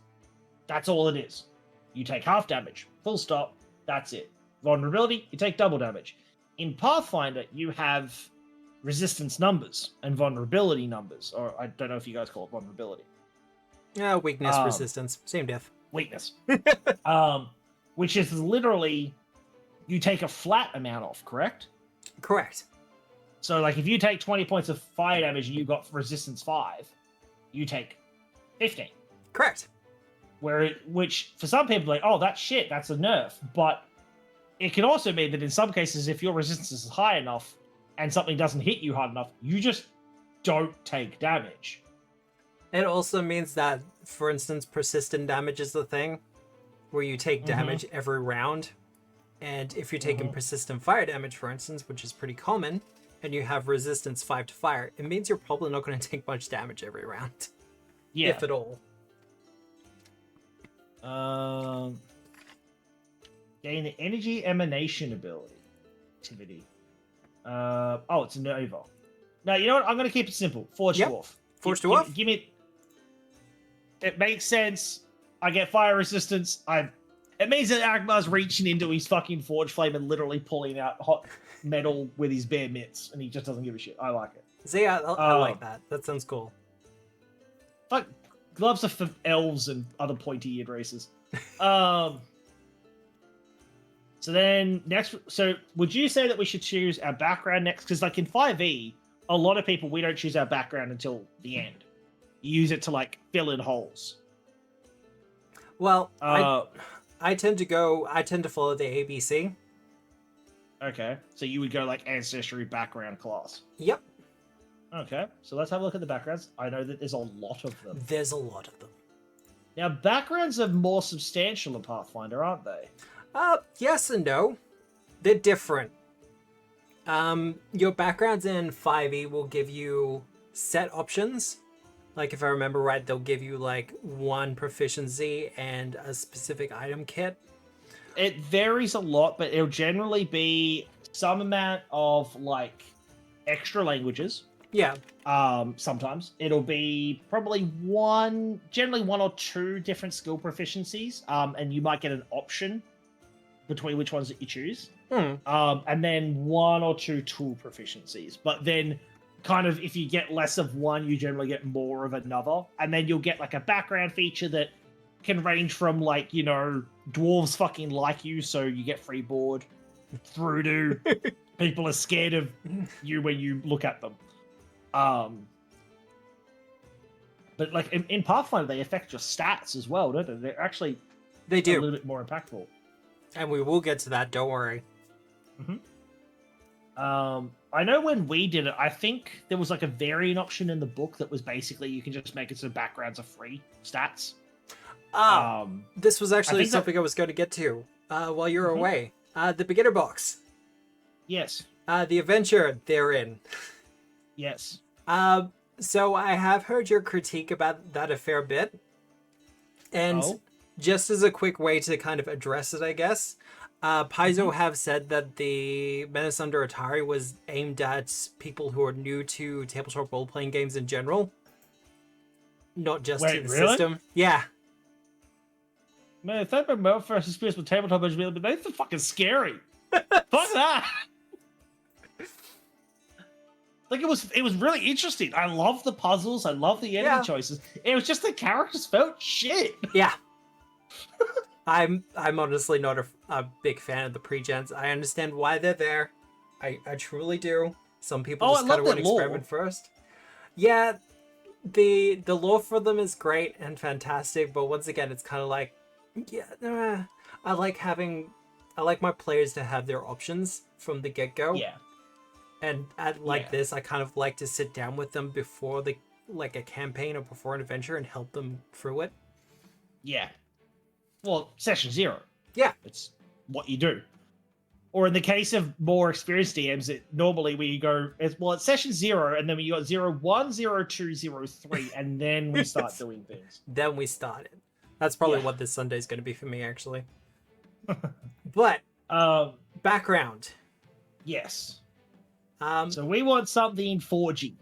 That's all it is. You take half damage. Full stop. That's it. Vulnerability, you take double damage. In Pathfinder, you have resistance numbers and vulnerability numbers, or I don't know if you guys call it vulnerability. Yeah, weakness, resistance, same diff. Weakness. Which is literally, you take a flat amount off, correct? Correct. So, like, if you take 20 points of fire damage and you got resistance 5, you take 15. Correct. Which, for some people, like, oh, that's shit, that's a nerf. But it can also mean that in some cases, if your resistance is high enough, and something doesn't hit you hard enough, you just don't take damage. It also means that, for instance, persistent damage is the thing, where you take damage every round. And if you're taking persistent fire damage, for instance, which is pretty common, and you have resistance 5 to fire, it means you're probably not going to take much damage every round. Yeah. If at all. Gain the energy emanation ability. Activity. It's a Nova. No, you know what? I'm going to keep it simple. Forge Dwarf. Forge Dwarf? Give me... It makes sense. I get fire resistance. It means that Agmar's reaching into his fucking Forge Flame and literally pulling out hot metal with his bare mitts, and he just doesn't give a shit. I like it. See, I like that. That sounds cool. Fuck, gloves are for elves and other pointy-eared races. So then next, would you say that we should choose our background next? Because like in 5e, a lot of people, we don't choose our background until the end. You use it to like fill in holes. Well, I tend to follow the ABC. Okay, so you would go like ancestry background class. Yep. Okay, so let's have a look at the backgrounds. I know that there's a lot of them. There's a lot of them. Now, backgrounds are more substantial in Pathfinder, aren't they? Yes and no. They're different. Your backgrounds in 5e will give you set options. Like, if I remember right, they'll give you, like, 1 proficiency and a specific item kit. It varies a lot, but it'll generally be some amount of, like, extra languages. Yeah. Sometimes. It'll be probably generally 1 or 2 different skill proficiencies, and you might get an option between which ones that you choose. And then 1 or 2 tool proficiencies. But then... kind of, if you get less of one, you generally get more of another. And then you'll get, like, a background feature that can range from, like, you know, dwarves fucking like you, so you get free board, through to people are scared of you when you look at them. But, like, in Pathfinder, they affect your stats as well, don't they? They're actually they do. a little bit more impactful. And we will get to that, don't worry. I know when we did it, I think there was like a variant option in the book that was basically you can just make it so backgrounds are free stats. This was actually something I was going to get to while you're away. The beginner box. Yes. The adventure therein. Yes. So I have heard your critique about that a fair bit. And just as a quick way to kind of address it, I guess, Paizo have said that the Menace Under Atari was aimed at people who are new to tabletop role-playing games in general. Not just to the system. Yeah. Man, if they've been my first experience with tabletop games, but they're fucking scary. Fuck that! Like, it was really interesting. I love the puzzles. I love the enemy choices. It was just the characters felt shit. Yeah. I'm honestly not a big fan of the pre-gens. I understand why they're there. I truly do. Some people just kind of want to experiment first. Yeah, the lore for them is great and fantastic, but once again, it's kind of like, I like my players to have their options from the get-go. Yeah. And this, I kind of like to sit down with them before a campaign or before an adventure and help them through it. Yeah. Well, session 0. Yeah. It's what you do. Or in the case of more experienced DMs, normally we go, it's session 0, and then we got 0, 1, 0, 2, 0, 3, and then we start doing things. Then we started. That's probably what this Sunday is going to be for me, actually. But, background. Yes. So we want something forgy.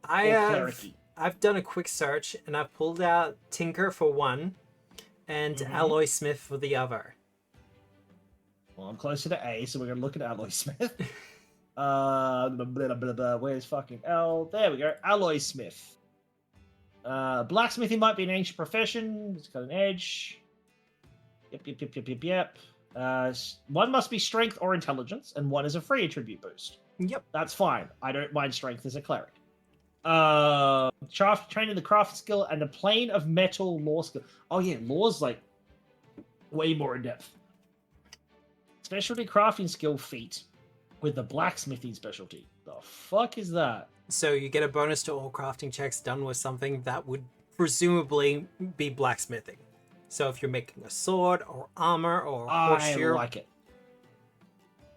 I've done a quick search, and I've pulled out Tinker for one, and Alloy Smith for the other. Well, I'm closer to A, so we're going to look at Alloy Smith. Where's fucking L? There we go. Alloy Smith. Blacksmithing might be an ancient profession. It's got an edge. Yep. One must be strength or intelligence, and one is a free attribute boost. Yep. That's fine. I don't mind strength as a cleric. Training the craft skill and the plane of metal lore skill. Oh yeah, lore's like way more in depth. Specialty crafting skill feat with the blacksmithing specialty. The fuck is that? So you get a bonus to all crafting checks done with something that would presumably be blacksmithing. So if you're making a sword or armor or a I horseshoe, like it.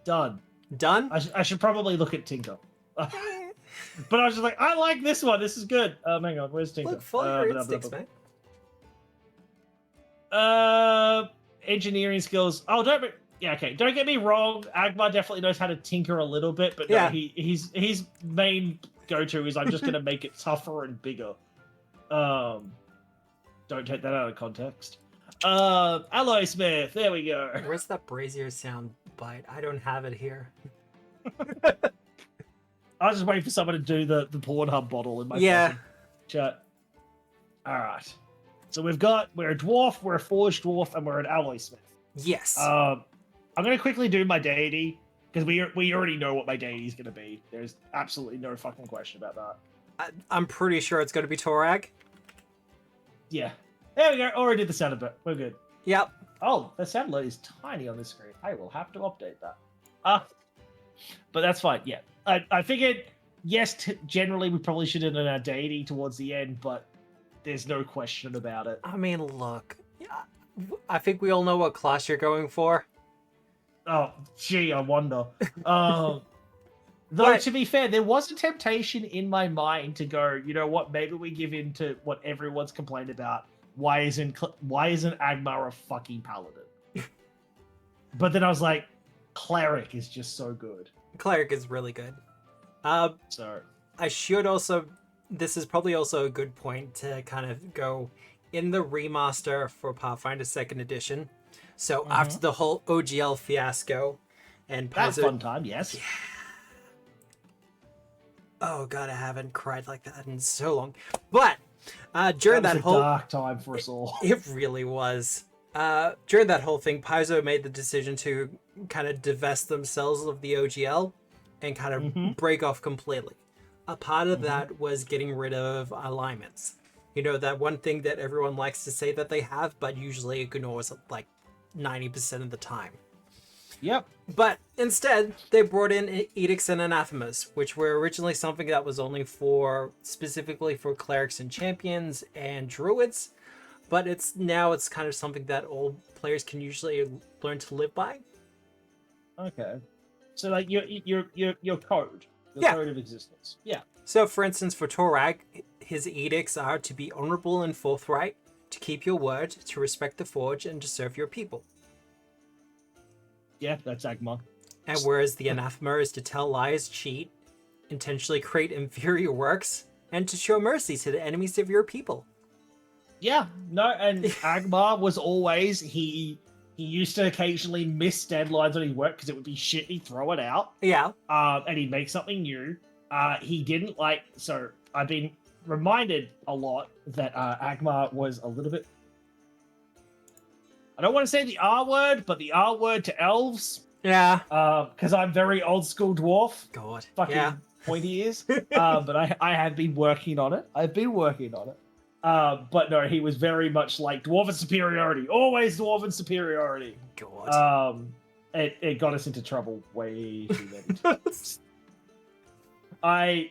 Done. done. I should probably look at Tinker. But I was just like, I like this one. This is good. Hang on, where's Tinker? Look, follow your instincts, man. Engineering skills. Oh, okay. Don't get me wrong. Agmar definitely knows how to tinker a little bit, but Yeah. no, his main go-to is I'm just gonna make it tougher and bigger. Don't take that out of context. Alloy Smith. There we go. Where's that brazier sound bite? I don't have it here. I was just waiting for someone to do the Pornhub bottle in my fucking chat. All right. So we're a dwarf, we're a forged dwarf, and we're an alloy smith. Yes. I'm gonna quickly do my deity because we already know what my deity is gonna be. There's absolutely no fucking question about that. I'm pretty sure it's going to be Torag. Yeah. There we go. Already did the sound bit. We're good. Yep. Oh, the sound load is tiny on the screen. I will have to update that. But that's fine. Yeah. I figured, yes, generally we probably should have done our deity towards the end, but there's no question about it. I mean, look. I think we all know what class you're going for. Oh, gee, I wonder. Though, But- to be fair, there was a temptation in my mind to go, you know what, maybe we give in to what everyone's complained about. Why isn't Agmar a fucking paladin? But then I was like, cleric is just so good. Cleric is really good. So I should also... This is probably also a good point to kind of go in the remaster for Pathfinder 2nd Edition. So after the whole OGL fiasco and that's fun time, yes. Yeah. Oh god, I haven't cried like that in so long. But during that was a whole dark time for us all. it really was. During that whole thing, Paizo made the decision to kind of divest themselves of the OGL and kind of break off completely. A part of that was getting rid of alignments. You know, that one thing that everyone likes to say that they have, but usually ignores like 90% of the time. Yep. But instead, they brought in edicts and anathemas, which were originally something that was only specifically for clerics and champions and druids. But it's kind of something that all players can usually learn to live by. Okay. So like your code. Yeah. Code of existence. Yeah. So, for instance, for Torag, his edicts are to be honorable and forthright, to keep your word, to respect the forge, and to serve your people. Yeah, that's Agmar. And whereas the anathema is to tell lies, cheat, intentionally create inferior works, and to show mercy to the enemies of your people. Yeah, no, and Agmar was always he used to occasionally miss deadlines on his work because it would be shit. He'd throw it out. Yeah. And he'd make something new. He didn't so I've been reminded a lot that Agmar was a little bit, I don't want to say the R word, but the R word to elves. Yeah. Because I'm very old school dwarf. God. Fucking pointy ears. But I have been working on it. I've been working on it. But no, he was very much like dwarven superiority. Always dwarven superiority. God. It got us into trouble way too many times.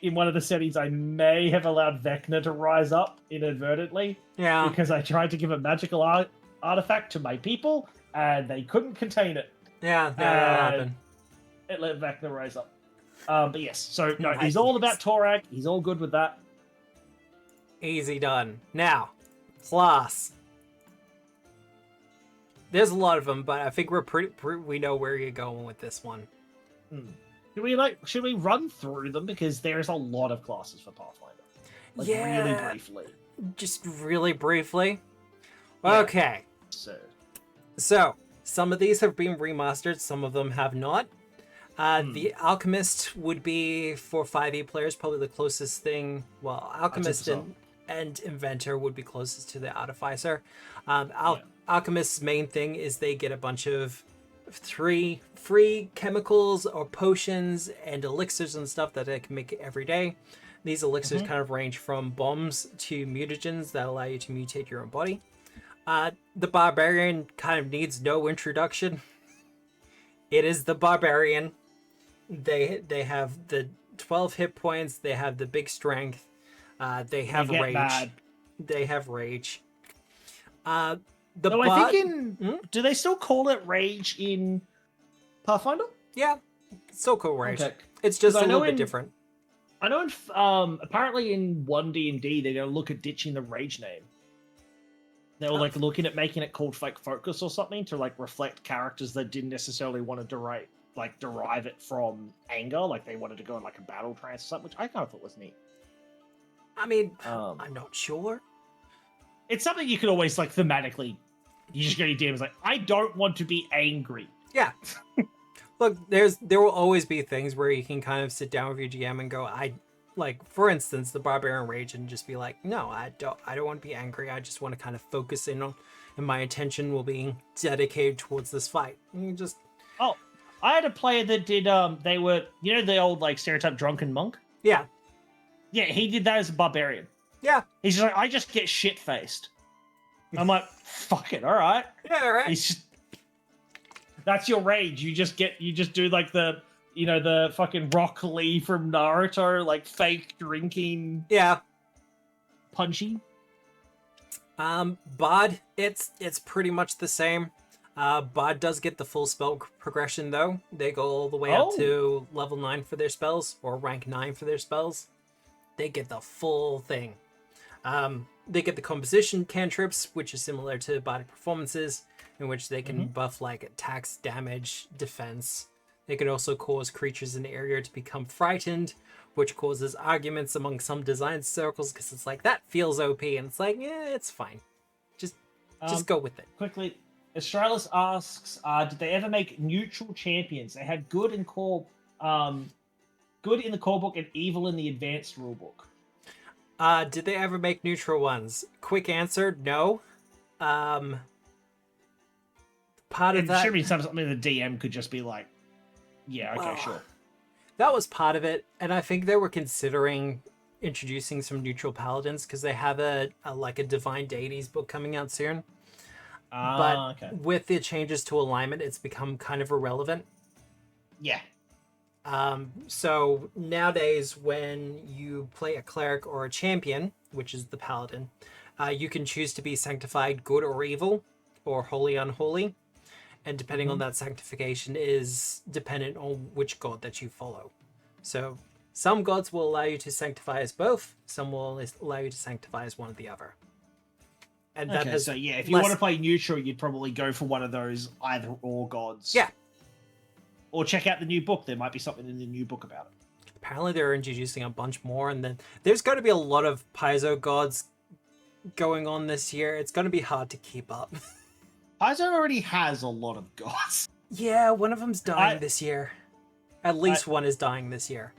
In one of the settings, I may have allowed Vecna to rise up inadvertently. Yeah. Because I tried to give a magical artifact to my people, and they couldn't contain it. Yeah, that happened. It let Vecna rise up. But yes, so no, he's all about Torag. He's all good with that. Easy done. Now, class. There's a lot of them, but I think we know where you're going with this one. Should we run through them, because there's a lot of classes for Pathfinder? Really briefly. Just really briefly. Yeah. Okay. So some of these have been remastered, some of them have not. The Alchemist would be, for 5e players, probably the closest thing. Well, Alchemist and Inventor would be closest to the Artificer. Alchemist's main thing is they get a bunch of 3 free chemicals or potions and elixirs and stuff that they can make every day. These elixirs kind of range from bombs to mutagens that allow you to mutate your own body. The Barbarian kind of needs no introduction. It is the Barbarian. They have the 12 hit points. They have the big strength. They have rage. They have rage. The No, I bot, think do they still call it rage in Pathfinder? yeah, it's still cool rage. Okay. It's just 'Cause a I know little bit in- different. I know in apparently in 1D&D they're gonna look at ditching the rage name. They were like looking at making it called like Focus or something to like reflect characters that didn't necessarily want to derive it from anger, like they wanted to go in like a battle trance or something, which I kind of thought was neat. I mean, I'm not sure. It's something you could always like thematically. You just go to your DMs like, I don't want to be angry. Yeah. Look, there will always be things where you can kind of sit down with your GM and go, like, for instance, the Barbarian Rage, and just be like, no, I don't want to be angry. I just want to kind of focus in on, and my attention will be dedicated towards this fight. And you just... Oh, I had a player that did, they were, you know, the old, like, stereotype drunken monk? Yeah. Yeah, he did that as a barbarian. Yeah. He's just like, I just get shit-faced. I'm like, fuck it, alright. Yeah, alright. He's just... That's your rage. You just do, like, the, you know, the fucking Rock Lee from Naruto, like, fake drinking... Yeah. Punchy. Bod, it's pretty much the same. Bod does get the full spell progression, though. They go all the way up to level 9 for their spells, or rank 9 for their spells. They get the full thing. They get the composition cantrips, which is similar to body performances, in which they can buff like attacks, damage, defense. They can also cause creatures in the area to become frightened, which causes arguments among some design circles, because it's like, that feels OP, and it's like, yeah, it's fine. Just go with it. Quickly, Australis asks, did they ever make neutral champions? They had good in the core book and evil in the advanced rulebook. Did they ever make neutral ones? Quick answer, no. Part of that should be something the DM could just be like, yeah, okay, sure. That was part of it, and I think they were considering introducing some neutral paladins because they have a Divine Deities book coming out soon. But with the changes to alignment, it's become kind of irrelevant. Yeah. So nowadays, when you play a cleric or a champion, which is the paladin, you can choose to be sanctified good or evil, or holy unholy. And depending on that sanctification is dependent on which god that you follow. So some gods will allow you to sanctify as both, some will allow you to sanctify as one or the other. And that has so yeah, if you want to play neutral, you'd probably go for one of those either or gods. Yeah. Or check out the new book. There might be something in the new book about it. Apparently they're introducing a bunch more, and then there's going to be a lot of Paizo gods going on this year. It's going to be hard to keep up. Paizo already has a lot of gods. Yeah, one of them's dying this year. At least one is dying this year.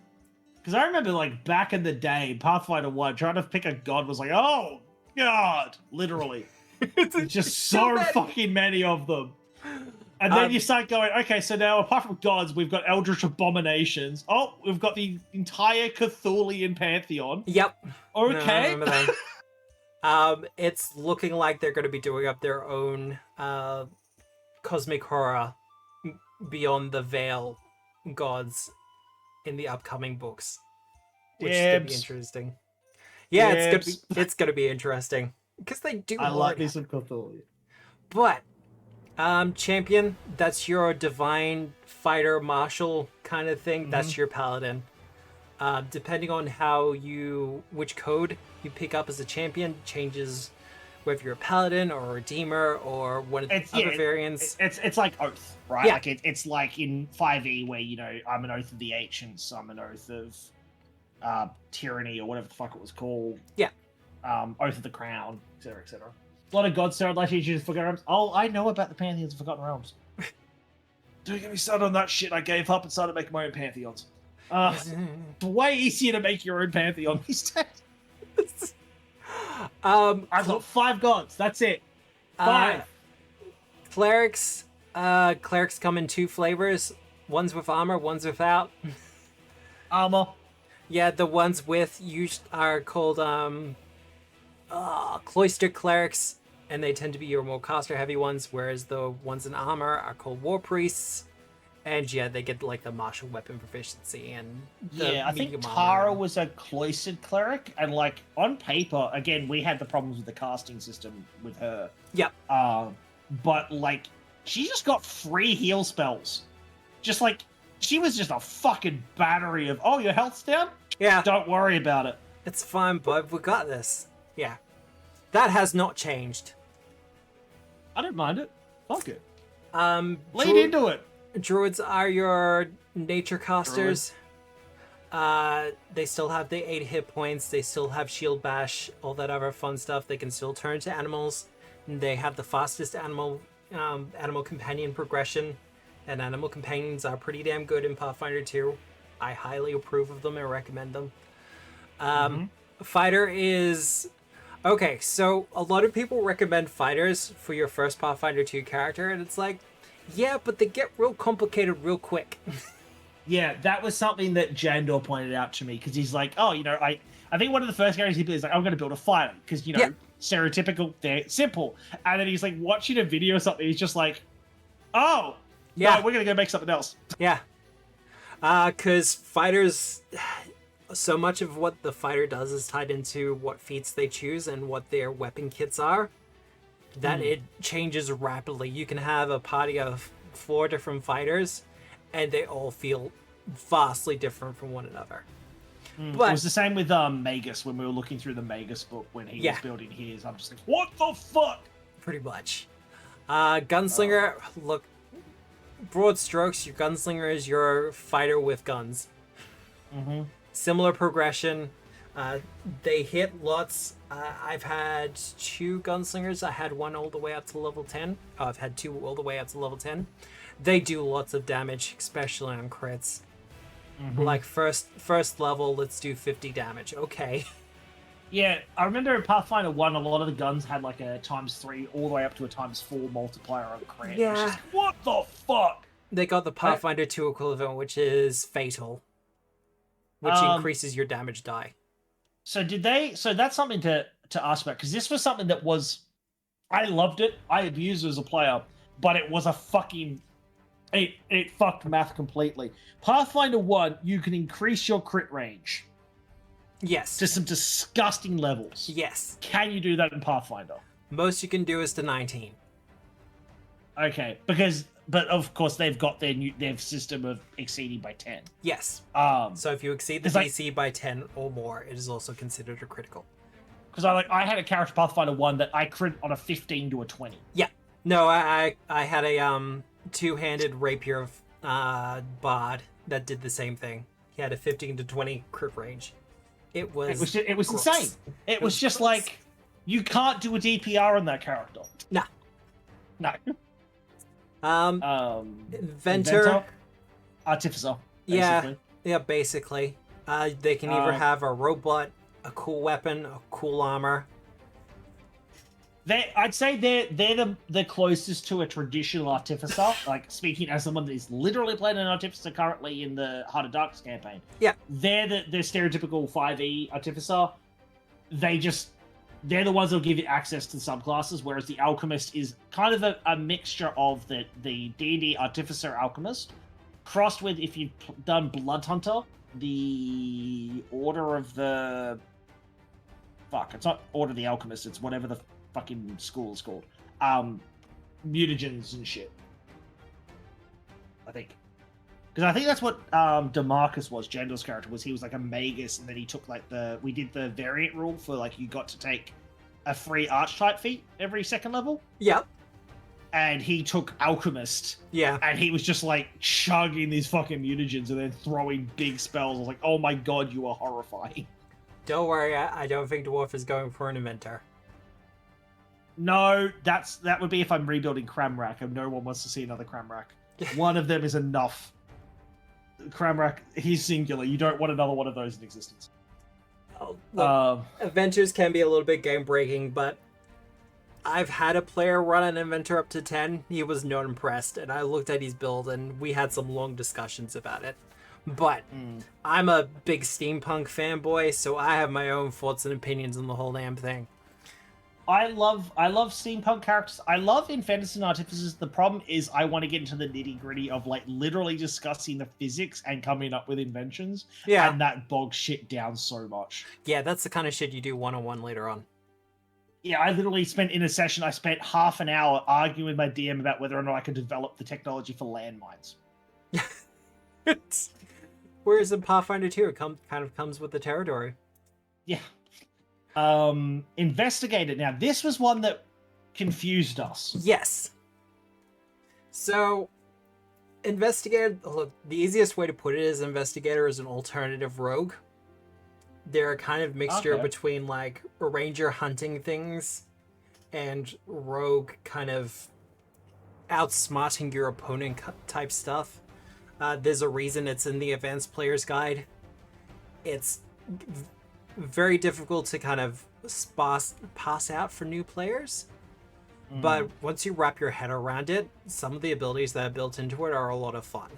Because I remember, like, back in the day, Pathfinder 1, trying to pick a god was like, oh, God! Literally. It's just so fucking many of them. And then you start going, okay, so now apart from gods, we've got Eldritch Abominations. Oh, we've got the entire Cthulian Pantheon. Yep. Okay. It's looking like they're going to be doing up their own cosmic horror beyond the veil gods in the upcoming books, which is going to be interesting. Yeah, it's going to be interesting because they do. I like me some Cthulhu. But champion, that's your divine fighter martial kind of thing. That's your paladin. Depending on which code you pick up as a champion, changes whether you're a paladin or a redeemer or one of the other variants. It's like Oath, right? Yeah. Like it's like in 5e where, you know, I'm an Oath of the Ancients, I'm an Oath of Tyranny or whatever the fuck it was called. Yeah. Oath of the Crown, etc., etc. A lot of gods started like you choose Forgotten Realms. Oh, I know about the Pantheons of Forgotten Realms. Don't get me started on that shit. I gave up and started making my own Pantheons. It's way easier to make your own Pantheon these days. I've got 5 gods. That's it. 5. Clerics. Clerics come in 2 flavors. One's with armor, one's without. Armor. Yeah, the ones with are called cloister clerics, and they tend to be your more caster heavy ones, whereas the ones in armor are called war priests, And yeah, they get like the martial weapon proficiency and the Yeah, I think medium Tara armor. was a cloistered cleric, and like on paper, again, we had the problems with the casting system with her. Yep. But like, she just got free heal spells. Just like, she was just a fucking battery of, oh, your health's down? Yeah. Don't worry about it. It's fine, bud. We got this. Yeah. That has not changed. I don't mind it. Fuck it. Lead into it. Druids are your nature casters. They still have the 8 hit points. They still have shield bash, all that other fun stuff. They can still turn to animals. They have the fastest animal companion progression, and animal companions are pretty damn good in Pathfinder 2. I highly approve of them and recommend them. Fighter is okay. So a lot of people recommend fighters for your first Pathfinder 2 character, and it's like, yeah, but they get real complicated real quick. Yeah, that was something that Jandor pointed out to me, because he's like, oh, you know, I think one of the first characters he built is like, I'm going to build a fighter, because, you know, Yeah. stereotypical, they're simple. And then he's like watching a video or something, he's just like, oh, Yeah. no, we're going to go make something else. Yeah. Because fighters, so much of what the fighter does is tied into what feats they choose and what their weapon kits are, that it changes rapidly. You can have a party of 4 different fighters, and they all feel vastly different from one another. But It was the same with Magus when we were looking through the Magus book when he was building his. I'm just like, what the fuck? pretty much. Gunslinger, look, broad strokes, your gunslinger is your fighter with guns. Similar progression. They hit lots. I've had 2 gunslingers. I had one all the way up to level 10. I've had 2 all the way up to level 10. They do lots of damage, especially on crits. Like first level, let's do 50 damage. Okay. Yeah, I remember in Pathfinder 1, a lot of the guns had like a ×3 all the way up to a ×4 multiplier on crit. Yeah. It's just, what the fuck? They got the Pathfinder 2 equivalent, which is fatal, which increases your damage die. So did they? So that's something to ask about, because this was something that was, I loved it. I abused it as a player, but it was a fucking, it fucked math completely. Pathfinder 1, you can increase your crit range Yes. to some disgusting levels. Yes. Can you do that in Pathfinder? Most you can do is to 19. Okay, but of course they've got their system of exceeding by 10. Yes. So So if you exceed the DC by 10 or more, it is also considered a critical. because I had a character Pathfinder 1 that I crit on a 15 to a 20. Yeah. No, I had a 2-handed rapier bard that did the same thing. He had a 15 to 20 crit range. It was It was gross. insane. It was just gross. like, you can't do a DPR on that character. Nah. No. Inventor. Artificer. Yeah. Basically. Yeah, basically. They can either have a robot, a cool weapon, a cool armor. I'd say they're the closest to a traditional artificer. Like, speaking as someone that is literally playing an artificer currently in the Heart of Darkness campaign. Yeah. They're the stereotypical 5e artificer. They're the ones that'll give you access to the subclasses, whereas the alchemist is kind of a mixture of the D&D artificer alchemist, crossed with, if you've done Blood Hunter, the Order of the... Fuck, it's not Order of the Alchemist, it's whatever the fucking school is called. Mutagens and shit. I think. Because I think that's what Demarcus was, Jandor's character, was he was like a magus, and then he took like we did the variant rule for like you got to take a free archetype feat every second level. Yep. And he took alchemist. Yeah. And he was just like chugging these fucking mutagens and then throwing big spells. I was like, oh my god, you are horrifying. Don't worry, I don't think Dwarf is going for an inventor. No, that would be if I'm rebuilding Cramrack, and no one wants to see another Cramrack. One of them is enough. Cramrack, he's singular. You don't want another one of those in existence. Oh, look, inventors can be a little bit game breaking, but I've had a player run an inventor up to 10. He was not impressed, and I looked at his build, and we had some long discussions about it. But I'm a big steampunk fanboy, so I have my own thoughts and opinions on the whole damn thing. I love steampunk characters. I love inventors and artificers. The problem is I want to get into the nitty gritty of like literally discussing the physics and coming up with inventions. Yeah. And that bogs shit down so much. Yeah, that's the kind of shit you do one-on-one later on. Yeah, I literally spent in a session, I spent half an hour arguing with my DM about whether or not I could develop the technology for landmines. Whereas in Pathfinder 2, it kind of comes with the territory. Yeah. Investigator. Now, this was one that confused us. Yes. So, Investigator, look, the easiest way to put it is Investigator is an alternative rogue. They're a kind of mixture between, like, ranger hunting things and rogue kind of outsmarting your opponent type stuff. There's a reason it's in the Advanced Player's Guide. It's very difficult to kind of pass out for new players. But once you wrap your head around it, some of the abilities that are built into it are a lot of fun.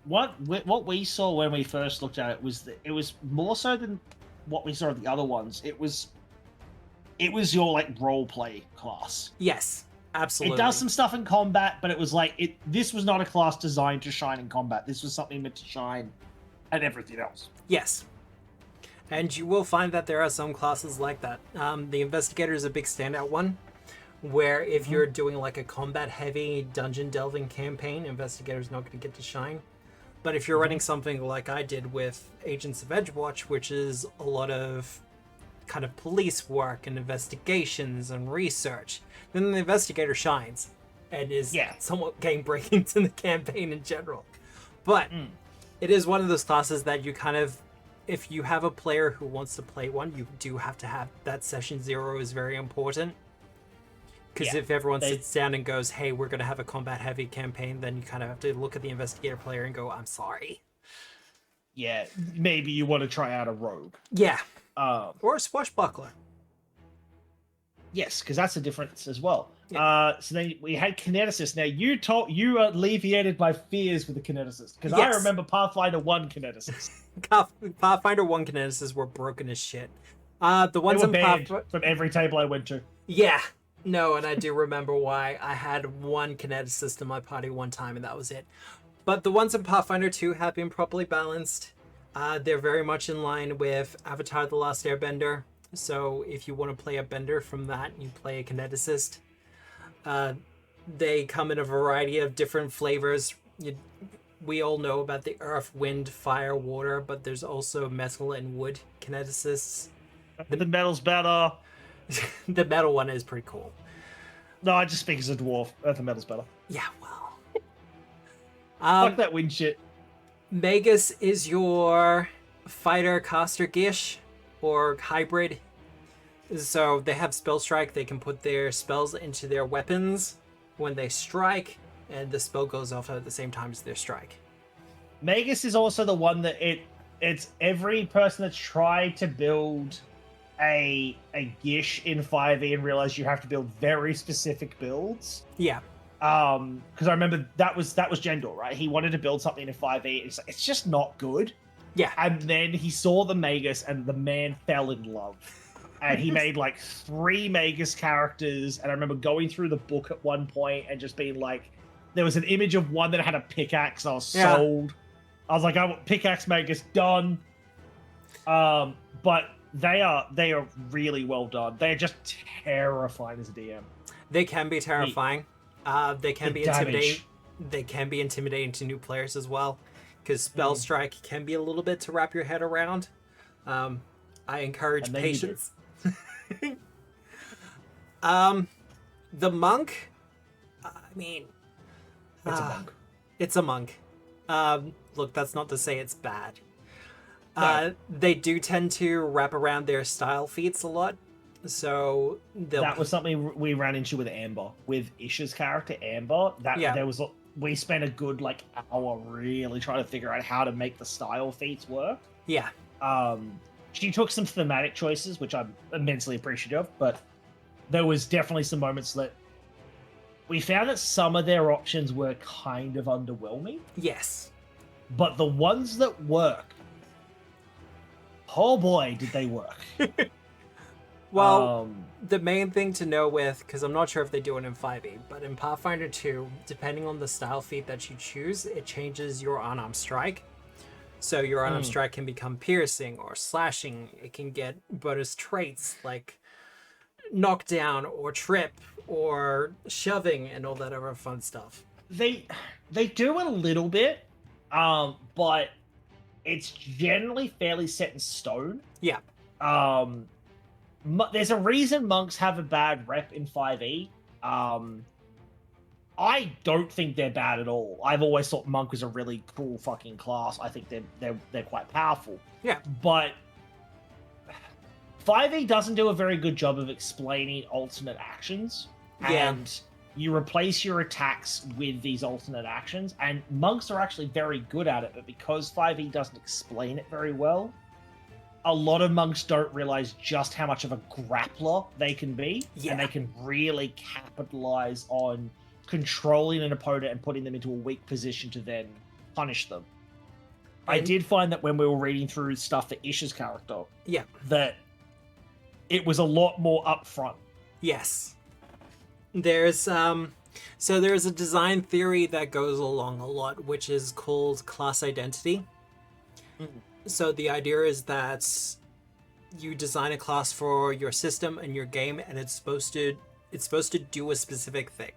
What we saw when we first looked at it was that it was more so than what we saw of the other ones. It was your like role play class. Yes, absolutely. It does some stuff in combat, but it was like this was not a class designed to shine in combat. This was something meant to shine at everything else. Yes. And you will find that there are some classes like that. The Investigator is a big standout one, where if you're doing like a combat-heavy dungeon delving campaign, Investigator is not going to get to shine. But if you're running something like I did with Agents of Edgewatch, which is a lot of kind of police work and investigations and research, then the Investigator shines and is somewhat game-breaking to the campaign in general. But it is one of those classes that you kind of, if you have a player who wants to play one, you do have to have that session 0 is very important. Because if everyone sits down and goes, hey, we're going to have a combat-heavy campaign, then you kind of have to look at the Investigator player and go, I'm sorry. Yeah, maybe you want to try out a rogue. Yeah. Or a swashbuckler. Yes, because that's a difference as well. Yeah. So then we had kineticists. Now, you alleviated my fears with the kineticists, because I remember Pathfinder 1 kineticists. Pathfinder 1 kineticists were broken as shit. The ones they were banned from every table I went to. Yeah. No, and I do remember why. I had one kineticist in my party one time, and that was it. But the ones in Pathfinder 2 have been properly balanced. They're very much in line with Avatar: The Last Airbender. So if you want to play a bender from that, you play a kineticist. They come in a variety of different flavors. We all know about the earth, wind, fire, water, but there's also metal and wood kineticists. The metal's better. The metal one is pretty cool. No, I just speak as a dwarf. The metal's better. Yeah, well. Fuck that wind shit. Magus is your fighter caster gish, or hybrid. So they have spell strike. They can put their spells into their weapons when they strike, and the spell goes off at the same time as their strike. Magus is also the one that it's every person that's tried to build a gish in 5e and realize you have to build very specific builds. Yeah. Because I remember that was Jendor, right? He wanted to build something in 5e. It's just not good. Yeah. And then he saw the Magus and the man fell in love. And he made like 3 Magus characters. And I remember going through the book at one point and just being like, there was an image of one that had a pickaxe. I was sold. I was like, I want pickaxe Magus done. But they are really well done. They're just terrifying as a DM. They can be terrifying. They can be intimidating. They can be intimidating to new players as well, because spell strike can be a little bit to wrap your head around. I encourage patience. The monk. I mean, it's a monk. It's a monk. Look, that's not to say it's bad. No. They do tend to wrap around their style feats a lot. So that was something we ran into with Amber, with Isha's character Amber. We spent a good like hour really trying to figure out how to make the style feats work. Yeah. She took some thematic choices, which I'm immensely appreciative, but there was definitely some moments that we found that some of their options were kind of underwhelming. Yes. But the ones that work, oh boy, did they work. Well, Um, the main thing to know with, because I'm not sure if they do it in 5e, but in Pathfinder 2, depending on the style feat that you choose, it changes your unarmed strike. So your unarmed strike can become piercing or slashing. It can get bonus traits like knockdown or trip or shoving and all that other fun stuff. they do a little bit, but it's generally fairly set in stone. Yeah. There's a reason monks have a bad rep in 5e. I don't think they're bad at all. I've always thought monk was a really cool fucking class. I think they're quite powerful. Yeah. But 5e doesn't do a very good job of explaining alternate actions. Yeah. And you replace your attacks with these alternate actions, and monks are actually very good at it, but because 5e doesn't explain it very well, a lot of monks don't realize just how much of a grappler they can be, Yeah. and they can really capitalize on controlling an opponent and putting them into a weak position to then punish them. I did find that when we were reading through stuff for Ish's character, Yeah. that it was a lot more upfront. Yes. There's there's a design theory that goes along a lot, which is called class identity. So the idea is that you design a class for your system and your game, and it's supposed to do a specific thing.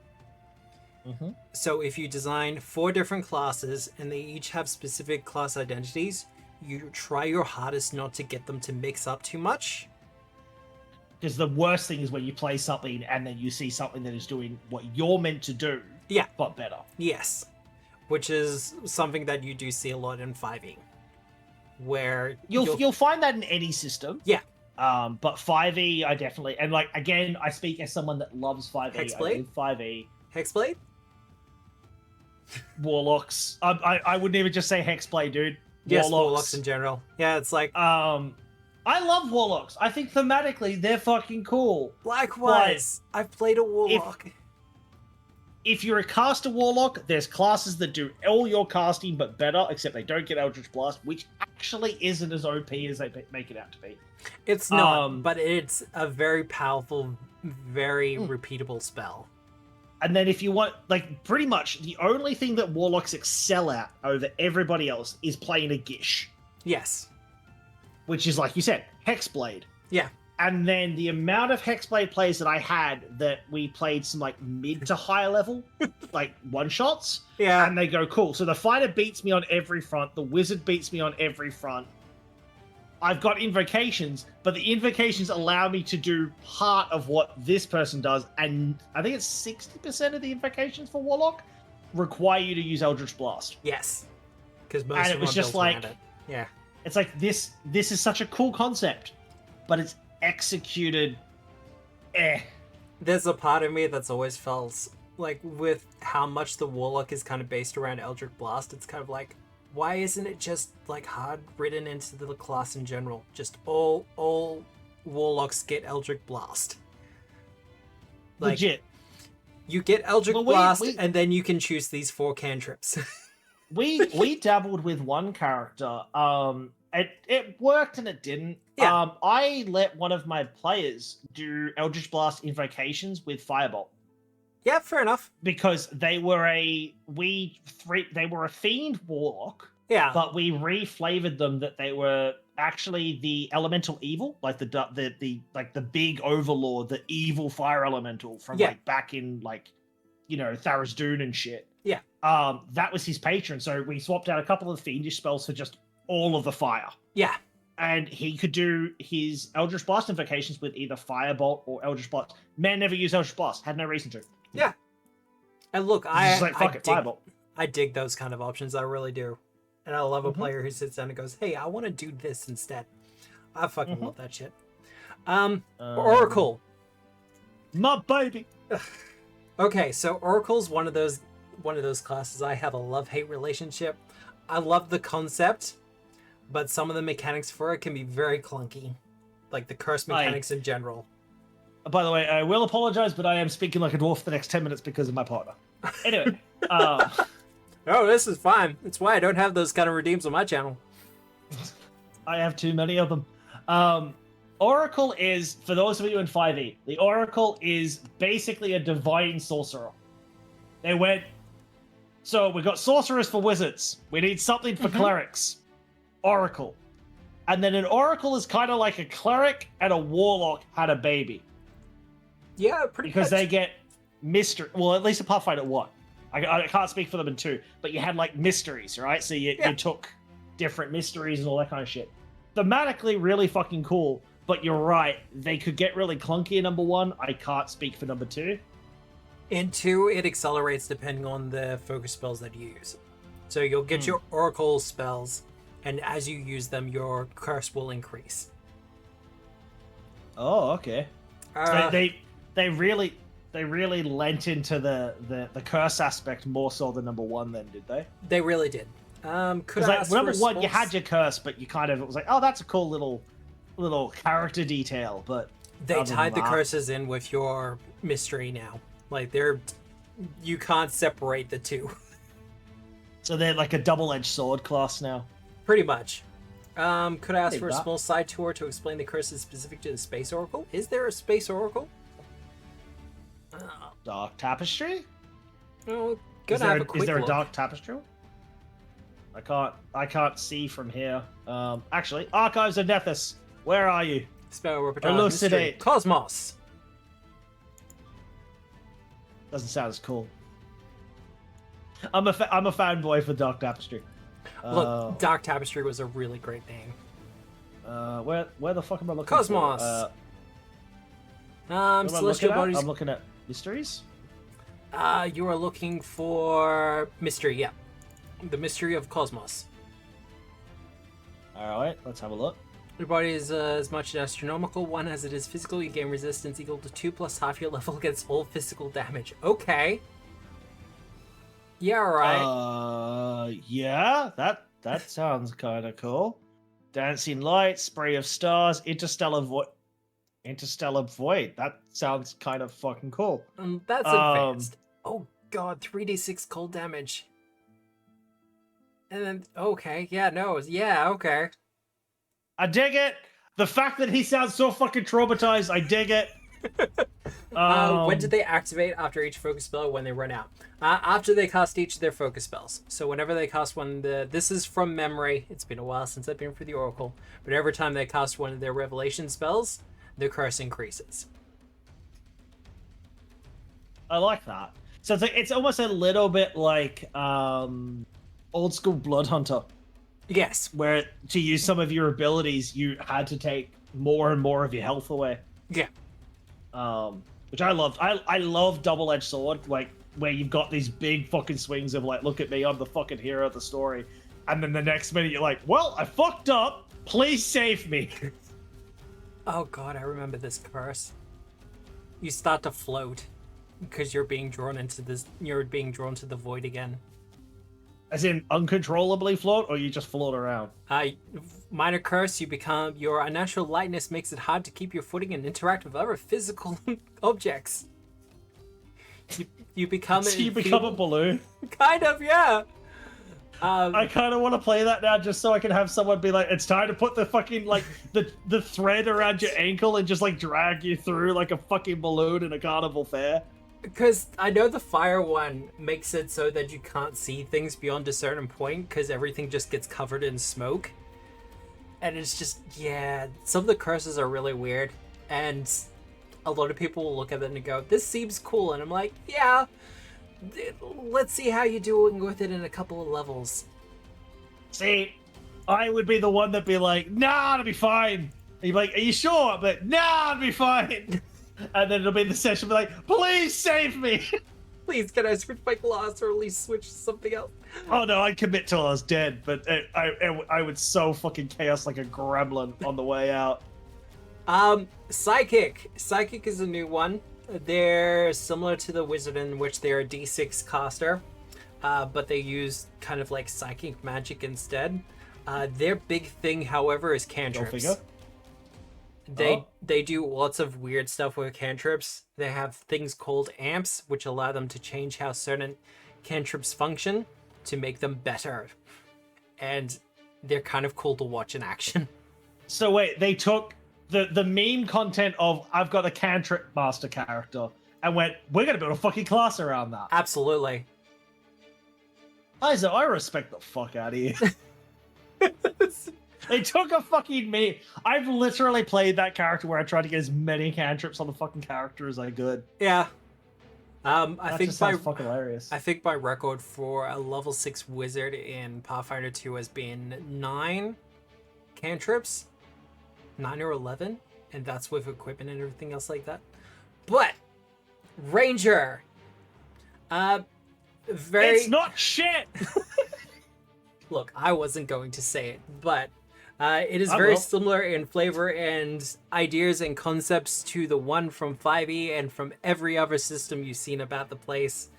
So if you design 4 different classes and they each have specific class identities, you try your hardest not to get them to mix up too much. Because the worst thing is when you play something and then you see something that is doing what you're meant to do, Yeah. but better. Yes. Which is something that you do see a lot in 5e. Where You'll find that in any system. Yeah. But 5e, I definitely, and like again, I speak as someone that loves 5e. Hexblade? I live 5e. Hexblade? Warlocks. I wouldn't even just say Hexblade, dude. Yes, warlocks in general. Yeah, it's like I love warlocks. I think thematically they're fucking cool. likewise. I've played a warlock. If you're a caster warlock, there's classes that do all your casting but better, except they don't get Eldritch Blast, which actually isn't as OP as they make it out to be. It's not, but it's a very powerful, very repeatable spell. And then if you want, like, pretty much the only thing that warlocks excel at over everybody else is playing a Gish. Yes. Which is, like you said, Hexblade. Yeah. And then the amount of Hexblade plays that I had that we played some, like, mid to higher level, like, one-shots. Yeah. And they go, cool. So the fighter beats me on every front. The wizard beats me on every front. I've got invocations, but the invocations allow me to do part of what this person does. And I think it's 60% of the invocations for Warlock require you to use Eldritch Blast. Yes. Because most And of it was them are just built around like, it. Yeah. it's like this is such a cool concept, but it's executed There's a part of me that's always felt like with how much the warlock is kind of based around Eldritch Blast, it's kind of like, why isn't it just like hard written into the class in general? Just all warlocks get Eldritch Blast. Like, legit. You get Eldritch Well, Blast, and then you can choose these 4 cantrips. We dabbled with one character. It worked and it didn't. Yeah. I let one of my players do Eldritch Blast invocations with Firebolt. Yeah, fair enough. Because they were a fiend warlock. Yeah. But we reflavored them that they were actually the elemental evil, like the big overlord, the evil fire elemental from like back in like, you know, Tharizdun and shit. Yeah. That was his patron, so we swapped out a couple of fiendish spells for just all of the fire. Yeah. And he could do his Eldritch Blast invocations with either Firebolt or Eldritch Blast. Man never used Eldritch Blast, had no reason to. Yeah. And look, I dig those kind of options, I really do. And I love a player who sits down and goes, hey, I want to do this instead. I fucking love that shit. Oracle. My baby. Okay, so Oracle's one of those classes I have a love-hate relationship. I love the concept, but some of the mechanics for it can be very clunky. Like the curse mechanics in general. By the way, I will apologize, but I am speaking like a dwarf for the next 10 minutes because of my partner. Anyway. Oh, this is fine. That's why I don't have those kind of redeems on my channel. I have too many of them. Oracle is, for those of you in 5e, the Oracle is basically a divine sorcerer. They went, so we got sorcerers for wizards. We need something for clerics. Oracle. And then an Oracle is kind of like a cleric and a warlock had a baby. Yeah, pretty Because much. they get mystery. Well, at least a Pathfinder 1. I can't speak for them in 2. But you had like mysteries, right? So you took different mysteries and all that kind of shit. Thematically, really fucking cool. But you're right. They could get really clunky in number 1. I can't speak for number 2. In 2, it accelerates depending on the focus spells that you use. So you'll get your Oracle spells, and as you use them, your curse will increase. Oh, okay. So they really lent into the curse aspect more so than number 1 then, did they? They really did. Could I like ask number for 1 you small had your curse, but you kind of, it was like, oh, that's a cool little character detail, but They other tied than the that- curses in with your mystery now. Like you can't separate the two. So they're like a double-edged sword class now. Pretty much. Could I ask Hey, for a Doc. small side tour to explain the curses specific to the Space Oracle? Is there a Space Oracle? Dark Tapestry? Oh, gonna have a quick Is there look. a Dark Tapestry? I can't see from here. Actually, Archives of Nethys, where are you? Spell repertoire Elucidate. mystery. Cosmos. Doesn't sound as cool. I'm a fanboy for Dark Tapestry. Look, Dark Tapestry was a really great name. Where the fuck am I looking? Cosmos. For? What am I Celestial looking at? bodies. I'm looking at mysteries. You are looking for mystery. Yeah, the mystery of Cosmos. All right, let's have a look. Your body is as much astronomical one as it is physical. You gain resistance equal to 2 plus half your level against all physical damage. Okay. Yeah, right. Yeah, that sounds kind of cool. Dancing light, spray of stars, interstellar void. That sounds kind of fucking cool. That's advanced. Oh god, 3d6 cold damage. And then, okay, yeah, no, yeah, okay. I dig it. The fact that he sounds so fucking traumatized, I dig it. When did they activate after each focus spell when they run out? After they cast each of their focus spells. So whenever they cast one, this is from memory. It's been a while since I've been for the Oracle. But every time they cast one of their revelation spells, their curse increases. I like that. So it's almost a little bit like old school Blood Hunter, Yes. where to use some of your abilities, you had to take more and more of your health away. Yeah. Which I loved. I love double-edged sword, like where you've got these big fucking swings of like, look at me, I'm the fucking hero of the story, and then the next minute you're like, well, I fucked up. Please save me. Oh god, I remember this curse. You start to float because you're being drawn into this. You're being drawn to the void again. As in uncontrollably float, or you just float around? Minor curse, your unnatural lightness makes it hard to keep your footing and interact with other physical objects. You become So you become a balloon. kind of, yeah. I kind of want to play that now, just so I can have someone be like, "It's time to put the fucking like the thread around your ankle and just like drag you through like a fucking balloon in a carnival fair." Because I know the fire one makes it so that you can't see things beyond a certain point because everything just gets covered in smoke. And it's just, yeah, some of the curses are really weird. And a lot of people will look at it and go, this seems cool. And I'm like, yeah, let's see how you're doing with it in a couple of levels. See, I would be the one that'd be like, "Nah, it'll be fine." And you'd be like, "Are you sure?" But nah, it'll be fine. And then it'll be the session be like, "Please save me." Please, can I switch my class or at least switch to something else? Oh no, I'd commit till I was dead, but I would so fucking chaos like a gremlin on the way out. Psychic. Psychic is a new one. They're similar to the wizard in which they're a D6 caster, but they use kind of like psychic magic instead. Their big thing, however, is Go cantrips. figure. They do lots of weird stuff with cantrips. They have things called amps, which allow them to change how certain cantrips function to make them better. And they're kind of cool to watch in action. So wait, they took the meme content of I've got a cantrip master character and went, we're gonna build a fucking class around that. Absolutely. Isaac, I respect the fuck out of you. They took a fucking me. I've literally played that character where I tried to get as many cantrips on the fucking character as I could. Yeah. I That think just sounds fucking hilarious. I think my record for a level 6 wizard in Pathfinder 2 has been 9 cantrips, 9 or 11, and that's with equipment and everything else like that. But Ranger, It's not shit. Look, I wasn't going to say it, but it is I very will. similar in flavor and ideas and concepts to the one from 5e and from every other system you've seen about the place.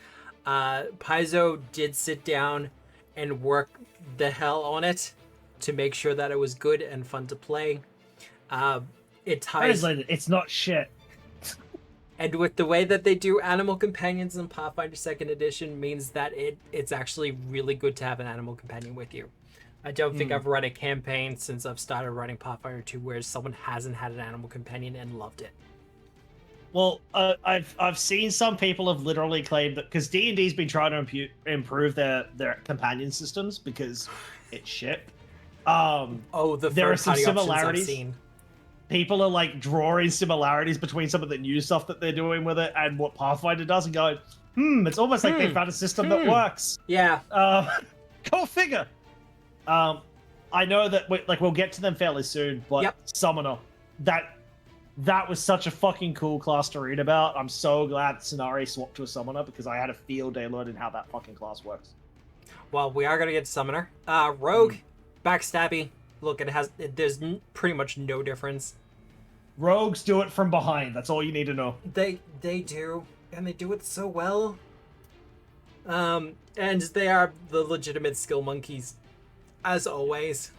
Paizo did sit down and work the hell on it to make sure that it was good and fun to play. It ties... Translated, it's not shit. And with the way that they do animal companions in Pathfinder 2nd Edition means that it's actually really good to have an animal companion with you. I don't think I've run a campaign since I've started running Pathfinder 2 where someone hasn't had an animal companion and loved it. Well, I've seen some people have literally claimed that because D&D's been trying to improve their companion systems because it's shit. The there are some third-party options I've similarities. seen. People are like drawing similarities between some of the new stuff that they're doing with it and what Pathfinder does, and going, it's almost like they found a system that works. Yeah. Go figure. I know that we'll get to them fairly soon, but Summoner, that was such a fucking cool class to read about. I'm so glad Scenari swapped to a Summoner because I had a field day learning how that fucking class works. Well, we are gonna get to Summoner. Rogue, backstabby. Look, there's pretty much no difference. Rogues do it from behind. That's all you need to know. They do, and they do it so well. And they are the legitimate skill monkeys, as always.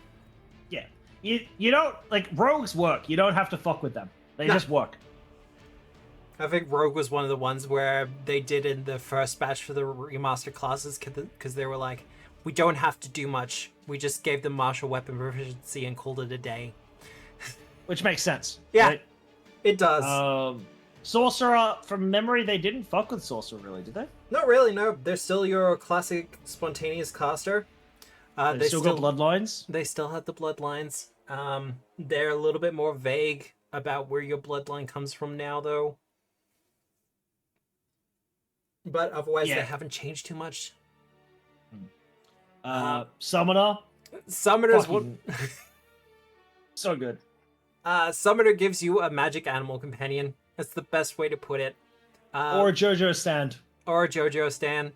Yeah, you don't like rogues work. You don't have to fuck with them. They just work. I think Rogue was one of the ones where they did in the first batch for the remaster classes because they were like, we don't have to do much. We just gave them martial weapon proficiency and called it a day. Which makes sense. Yeah, right? It does. Sorcerer, from memory, they didn't fuck with Sorcerer, really, did they? Not really, no. They're still your classic spontaneous caster. They still got bloodlines? They still have the bloodlines. They're a little bit more vague about where your bloodline comes from now, though. But otherwise, they haven't changed too much. Summoner? Summoner's so good. Summoner gives you a magic animal companion. That's the best way to put it. Or a JoJo stand. Or a JoJo stand.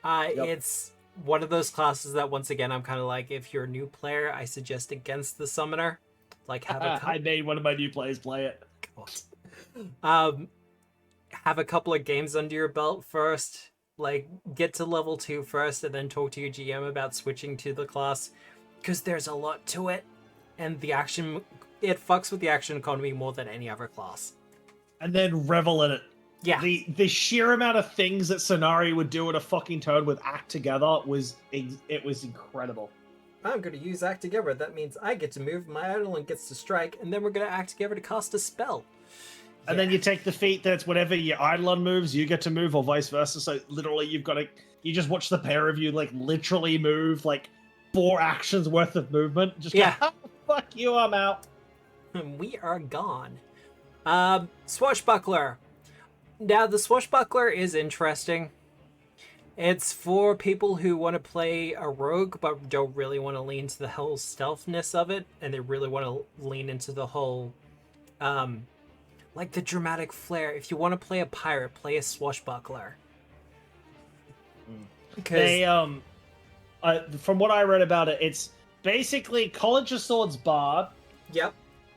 It's one of those classes that, once again, I'm kind of like, if you're a new player, I suggest against the Summoner. Like, I made one of my new players play it. Have a couple of games under your belt first. Like, get to level 2 first, and then talk to your GM about switching to the class. Because there's a lot to it. And it fucks with the action economy more than any other class. And then revel in it. Yeah. The sheer amount of things that Sonari would do in a fucking turn with Act Together was incredible. I'm going to use Act Together. That means I get to move, my Eidolon gets to strike, and then we're going to act together to cast a spell. And then you take the feat that's whatever your Eidolon moves, you get to move, or vice versa. So literally, you just watch the pair of you like literally move like 4 actions worth of movement. Just go, fuck you, I'm out. We are gone. Swashbuckler. Now, the Swashbuckler is interesting. It's for people who want to play a rogue, but don't really want to lean into the whole stealthness of it, and they really want to lean into the whole, like the dramatic flair. If you want to play a pirate, play a Swashbuckler. They, from what I read about it, it's basically College of Swords Bard. Yep.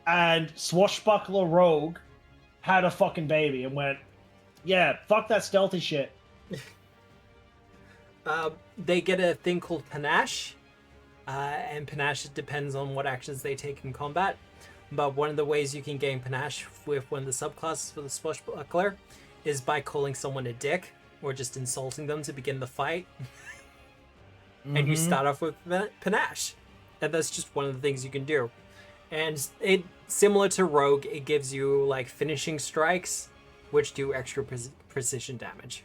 And Swashbuckler Rogue had a fucking baby and went, yeah, fuck that stealthy shit. They get a thing called Panache, and Panache depends on what actions they take in combat. But one of the ways you can gain Panache with one of the subclasses for the Swashbuckler is by calling someone a dick, or just insulting them to begin the fight. And you start off with Panache. And that's just one of the things you can do. And it similar to Rogue, it gives you like finishing strikes, which do extra precision damage.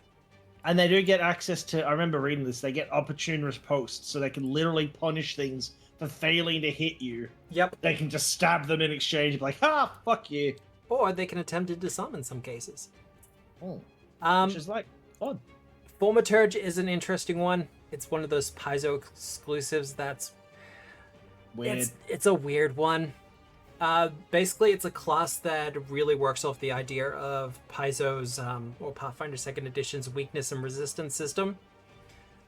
And they do get access to, I remember reading this, they get opportune riposte, so they can literally punish things for failing to hit you. Yep. They can just stab them in exchange, like, ah, fuck you. Or they can attempt to disarm in some cases. Which is like fun. Thaumaturge is an interesting one. It's one of those Paizo exclusives that's Weird. It's a weird one. Basically, it's a class that really works off the idea of Paizo's or Pathfinder 2nd Edition's weakness and resistance system.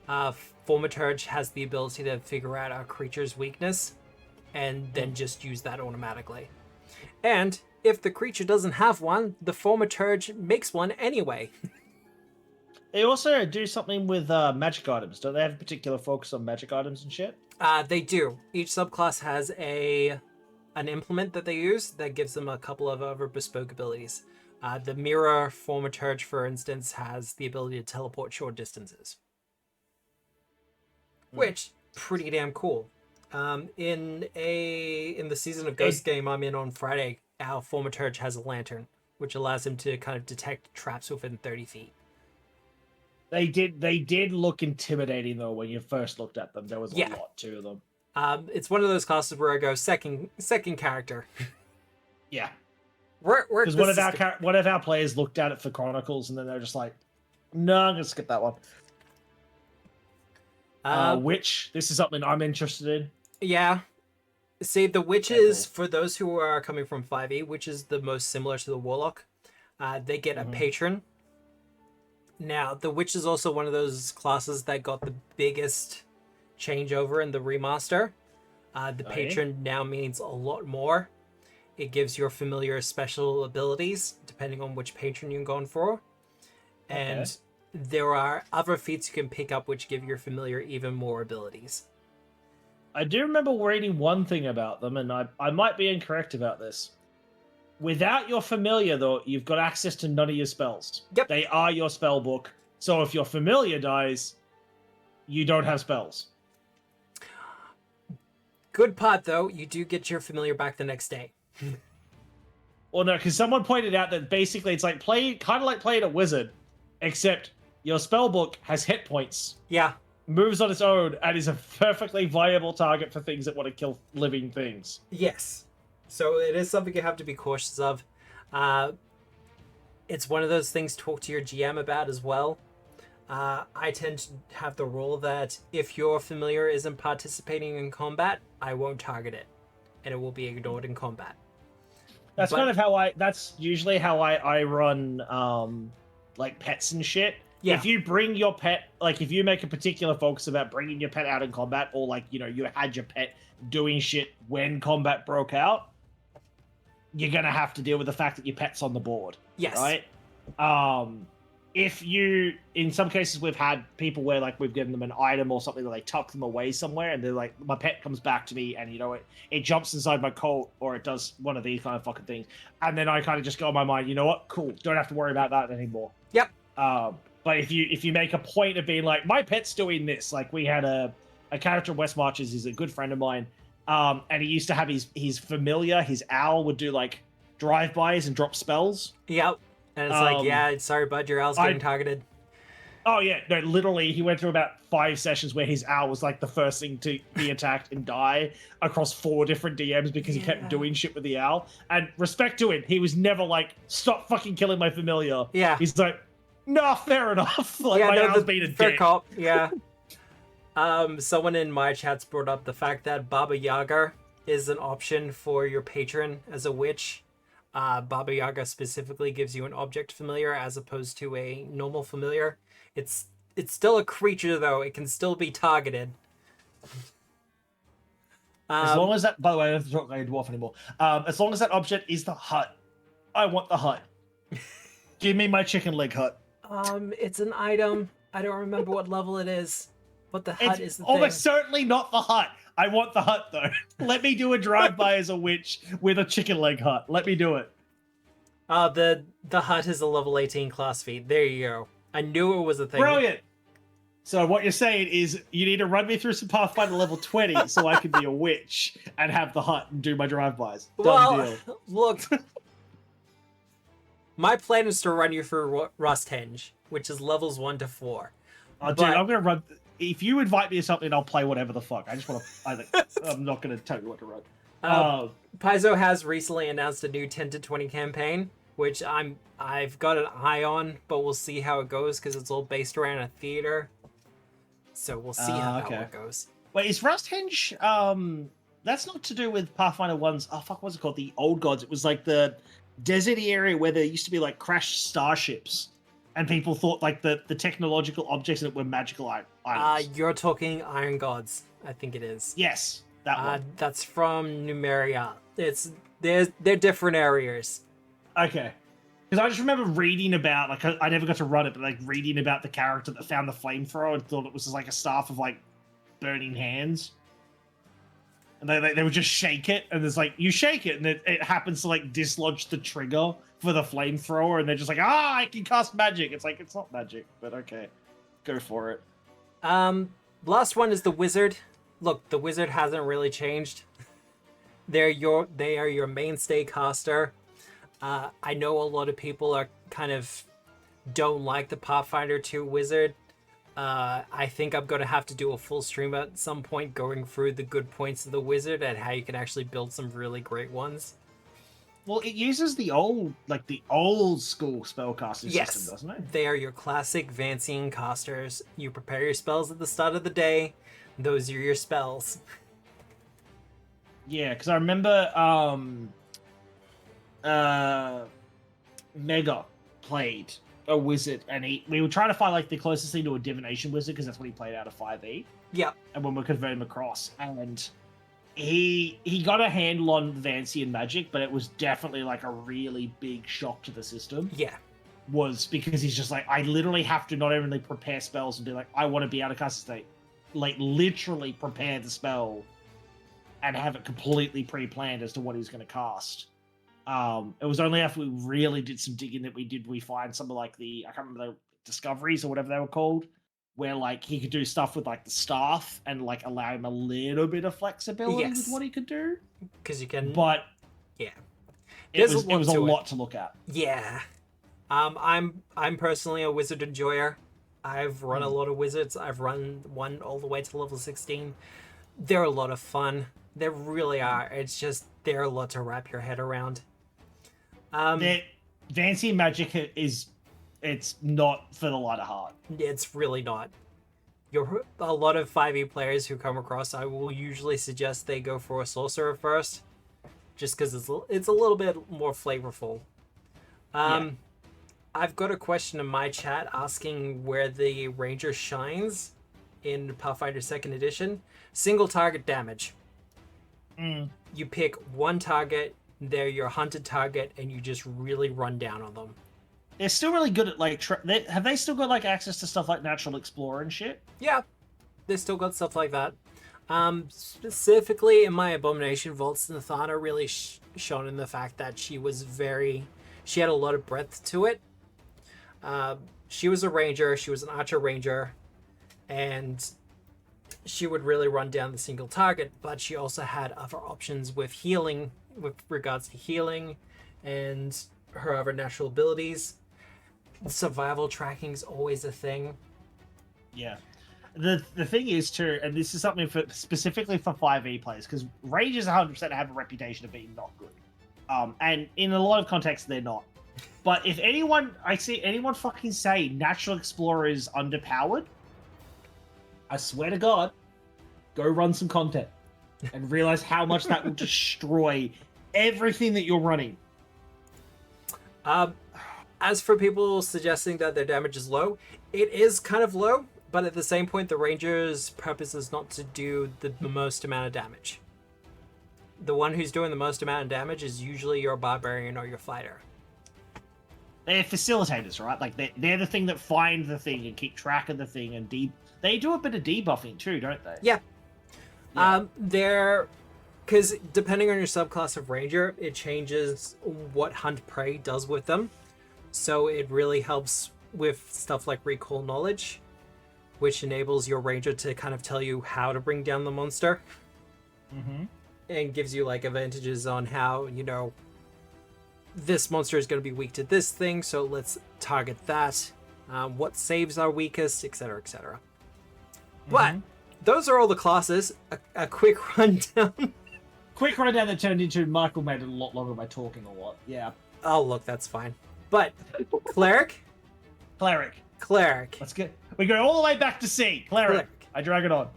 Thaumaturge has the ability to figure out a creature's weakness and then just use that automatically. And if the creature doesn't have one, the Thaumaturge makes one anyway. They also do something with magic items. Don't they have a particular focus on magic items and shit? They do. Each subclass has an implement that they use that gives them a couple of other bespoke abilities. The Mirror Thaumaturge, for instance, has the ability to teleport short distances, which pretty damn cool. In the Season of Ghost game I'm in on Friday, our Thaumaturge has a lantern, which allows him to kind of detect traps within 30 feet. They did look intimidating though when you first looked at them. There was a lot to them. It's one of those classes where I go second character. Yeah. Because one of our players looked at it for Chronicles and then they're just like, no, I'm gonna skip that one. Witch. This is something I'm interested in. Yeah. See, the witches, for those who are coming from 5e, which is the most similar to the warlock, they get a patron. Now, the witch is also one of those classes that got the biggest changeover in the remaster. The patron now means a lot more. It gives your familiar special abilities, depending on which patron you're going for. And there are other feats you can pick up which give your familiar even more abilities. I do remember reading one thing about them, and I might be incorrect about this. Without your familiar, though, you've got access to none of your spells. Yep. They are your spell book. So if your familiar dies, you don't have spells. Good part, though, you do get your familiar back the next day. Well, no, because someone pointed out that basically it's like kind of like playing a wizard, except your spell book has hit points. Yeah. Moves on its own, and is a perfectly viable target for things that want to kill living things. Yes. So it is something you have to be cautious of. It's one of those things to talk to your GM about as well. I tend to have the rule that if your familiar isn't participating in combat, I won't target it, and it will be ignored in combat. That's that's usually how I run like pets and shit. Yeah. If you bring your pet, like if you make a particular focus about bringing your pet out in combat, or like, you know, you had your pet doing shit when combat broke out, you're gonna have to deal with the fact that your pet's on the board. Yes. Right? If you, in some cases, we've had people where like we've given them an item or something that they tuck them away somewhere, and they're like, my pet comes back to me, and you know it jumps inside my coat, or it does one of these kind of fucking things, and then I kind of just go in my mind, you know what, cool, don't have to worry about that anymore. Yep. But if you make a point of being like, my pet's doing this, like we had a character in West Marches, he's a good friend of mine, and he used to have his familiar, his owl would do like drive-bys and drop spells. Yep. And it's like, yeah, sorry, bud, your owl's getting targeted. Oh, yeah. No, literally, he went through about 5 sessions where his owl was like the first thing to be attacked and die across 4 different DMs because he kept doing shit with the owl. And respect to him, he was never like, stop fucking killing my familiar. Yeah. He's like, nah, fair enough. Like, my owl's been a fair dick. cop, yeah. Someone in my chats brought up the fact that Baba Yaga is an option for your patron as a witch. Baba Yaga specifically gives you an object familiar as opposed to a normal familiar. It's still a creature, though. It can still be targeted. As long as that, by the way, I don't have to talk like a dwarf anymore. As long as that object is the hut, I want the hut. Give me my chicken leg hut. It's an item. I don't remember what level it is, but the hut is the thing. Almost certainly not the hut. I want the hut, though. Let me do a drive-by as a witch with a chicken leg hut. Let me do it. The hut is a level 18 class feat. There you go. I knew it was a thing. Brilliant. So what you're saying is you need to run me through some Pathfinder level 20 so I can be a witch and have the hut and do my drive-bys. Done deal. Look, my plan is to run you through Rusthenge, which is levels 1 to 4. Oh, dude, I'm gonna run. If you invite me to something, I'll play whatever the fuck. I just want to. I'm not gonna tell you what to run. Paizo has recently announced a new 10 to 20 campaign, which I've got an eye on, but we'll see how it goes because it's all based around a theater. So we'll see how it goes. Wait, is Rusthenge? That's not to do with Pathfinder 1's. Oh fuck, what's it called? The Old Gods. It was like the deserty area where there used to be like crashed starships. And people thought like the technological objects that were magical items. You're talking Iron Gods, I think it is. Yes, that one. That's from Numeria. They're different areas. Okay. Because I just remember reading about, like, I never got to run it, but like reading about the character that found the flamethrower and thought it was just like a staff of like burning hands. And they would just shake it, and there's like, you shake it, and it happens to like dislodge the trigger for the flamethrower, and they're just like, I can cast magic. It's like, it's not magic, but okay, go for it. Last one is the wizard. Look, the wizard hasn't really changed. They are your mainstay caster. I know a lot of people are kind of don't like the Pathfinder 2 wizard. I think I'm going to have to do a full stream at some point going through the good points of the wizard and how you can actually build some really great ones. Well, it uses the old school spellcasting system, doesn't it? They are your classic Vancian casters. You prepare your spells at the start of the day. Those are your spells. Yeah, because I remember Mega played a wizard, and we were trying to find like the closest thing to a divination wizard because that's what he played out of 5e. Yeah. And when we converted him across, and he got a handle on Vancian magic, but it was definitely like a really big shock to the system. Yeah. Was because he's just like, I literally have to not only prepare spells and be like, I want to be out of cast state, like literally prepare the spell and have it completely pre-planned as to what he's going to cast. It was only after we really did some digging that we find some of like I can't remember the discoveries or whatever they were called, where like he could do stuff with like the staff and like allow him a little bit of flexibility with what he could do. Because you can, but yeah, it was a lot to look at. Yeah, I'm personally a wizard enjoyer. I've run a lot of wizards. I've run one all the way to level 16. They're a lot of fun. They really are. It's just they're a lot to wrap your head around. Vancian magic it's not for the light of heart. It's really not. A lot of 5e players who come across, I will usually suggest they go for a sorcerer first, just because it's a little bit more flavorful. I've got a question in my chat asking where the ranger shines in Pathfinder 2nd edition. Single target damage. You pick one target, they're your hunted target, and you just really run down on them. They're still really good at like have they still got like access to stuff like Natural Explorer and shit? Yeah, they still got stuff like that. Specifically in my Abomination Vaults, Nathana really shone in the fact that she had a lot of breadth to it. She was a ranger, she was an archer ranger, and she would really run down the single target, but she also had other options with healing, with regards to healing and her other natural abilities. Survival tracking is always a thing. Yeah. The thing is too, and this is something specifically for 5e players, because Rangers 100% have a reputation of being not good. And in a lot of contexts, they're not. But if I see anyone fucking say Natural Explorer is underpowered, I swear to God, go run some content and realize how much that will destroy everything that you're running. As for people suggesting that their damage is low, it is kind of low, but at the same point, the ranger's purpose is not to do the most amount of damage. The one who's doing the most amount of damage is usually your barbarian or your fighter. They're facilitators, right? Like they're the thing that find the thing and keep track of the thing, and they do a bit of debuffing too, don't they? Yeah. Because depending on your subclass of ranger, it changes what hunt prey does with them. So it really helps with stuff like recall knowledge. which enables your ranger to kind of tell you how to bring down the monster. Mm-hmm. And gives you like advantages on how, you know, this monster is going to be weak to this thing, so let's target that. What saves are weakest, etc., etc. But those are all the classes. A quick rundown. Quick rundown that turned into Michael made it a lot longer by talking a lot. Yeah. Oh, look, that's fine. But cleric. Let's get. We go all the way back to C. Cleric. I drag it on.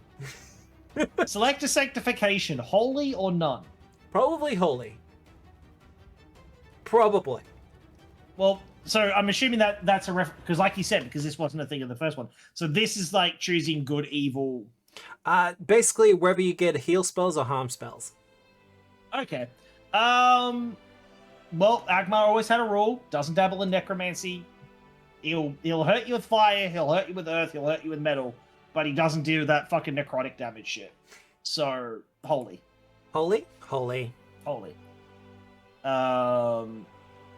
Select a sanctification, holy or none. Probably holy. Probably. Well, so I'm assuming that that's a because, like you said, because this wasn't a thing in the first one. So this is like choosing good, evil. Basically, whether you get heal spells or harm spells. Okay. Well, Agmar always had a rule: doesn't dabble in necromancy. He'll hurt you with fire. He'll hurt you with earth. He'll hurt you with metal. But he doesn't do that fucking necrotic damage shit. So, holy. Holy.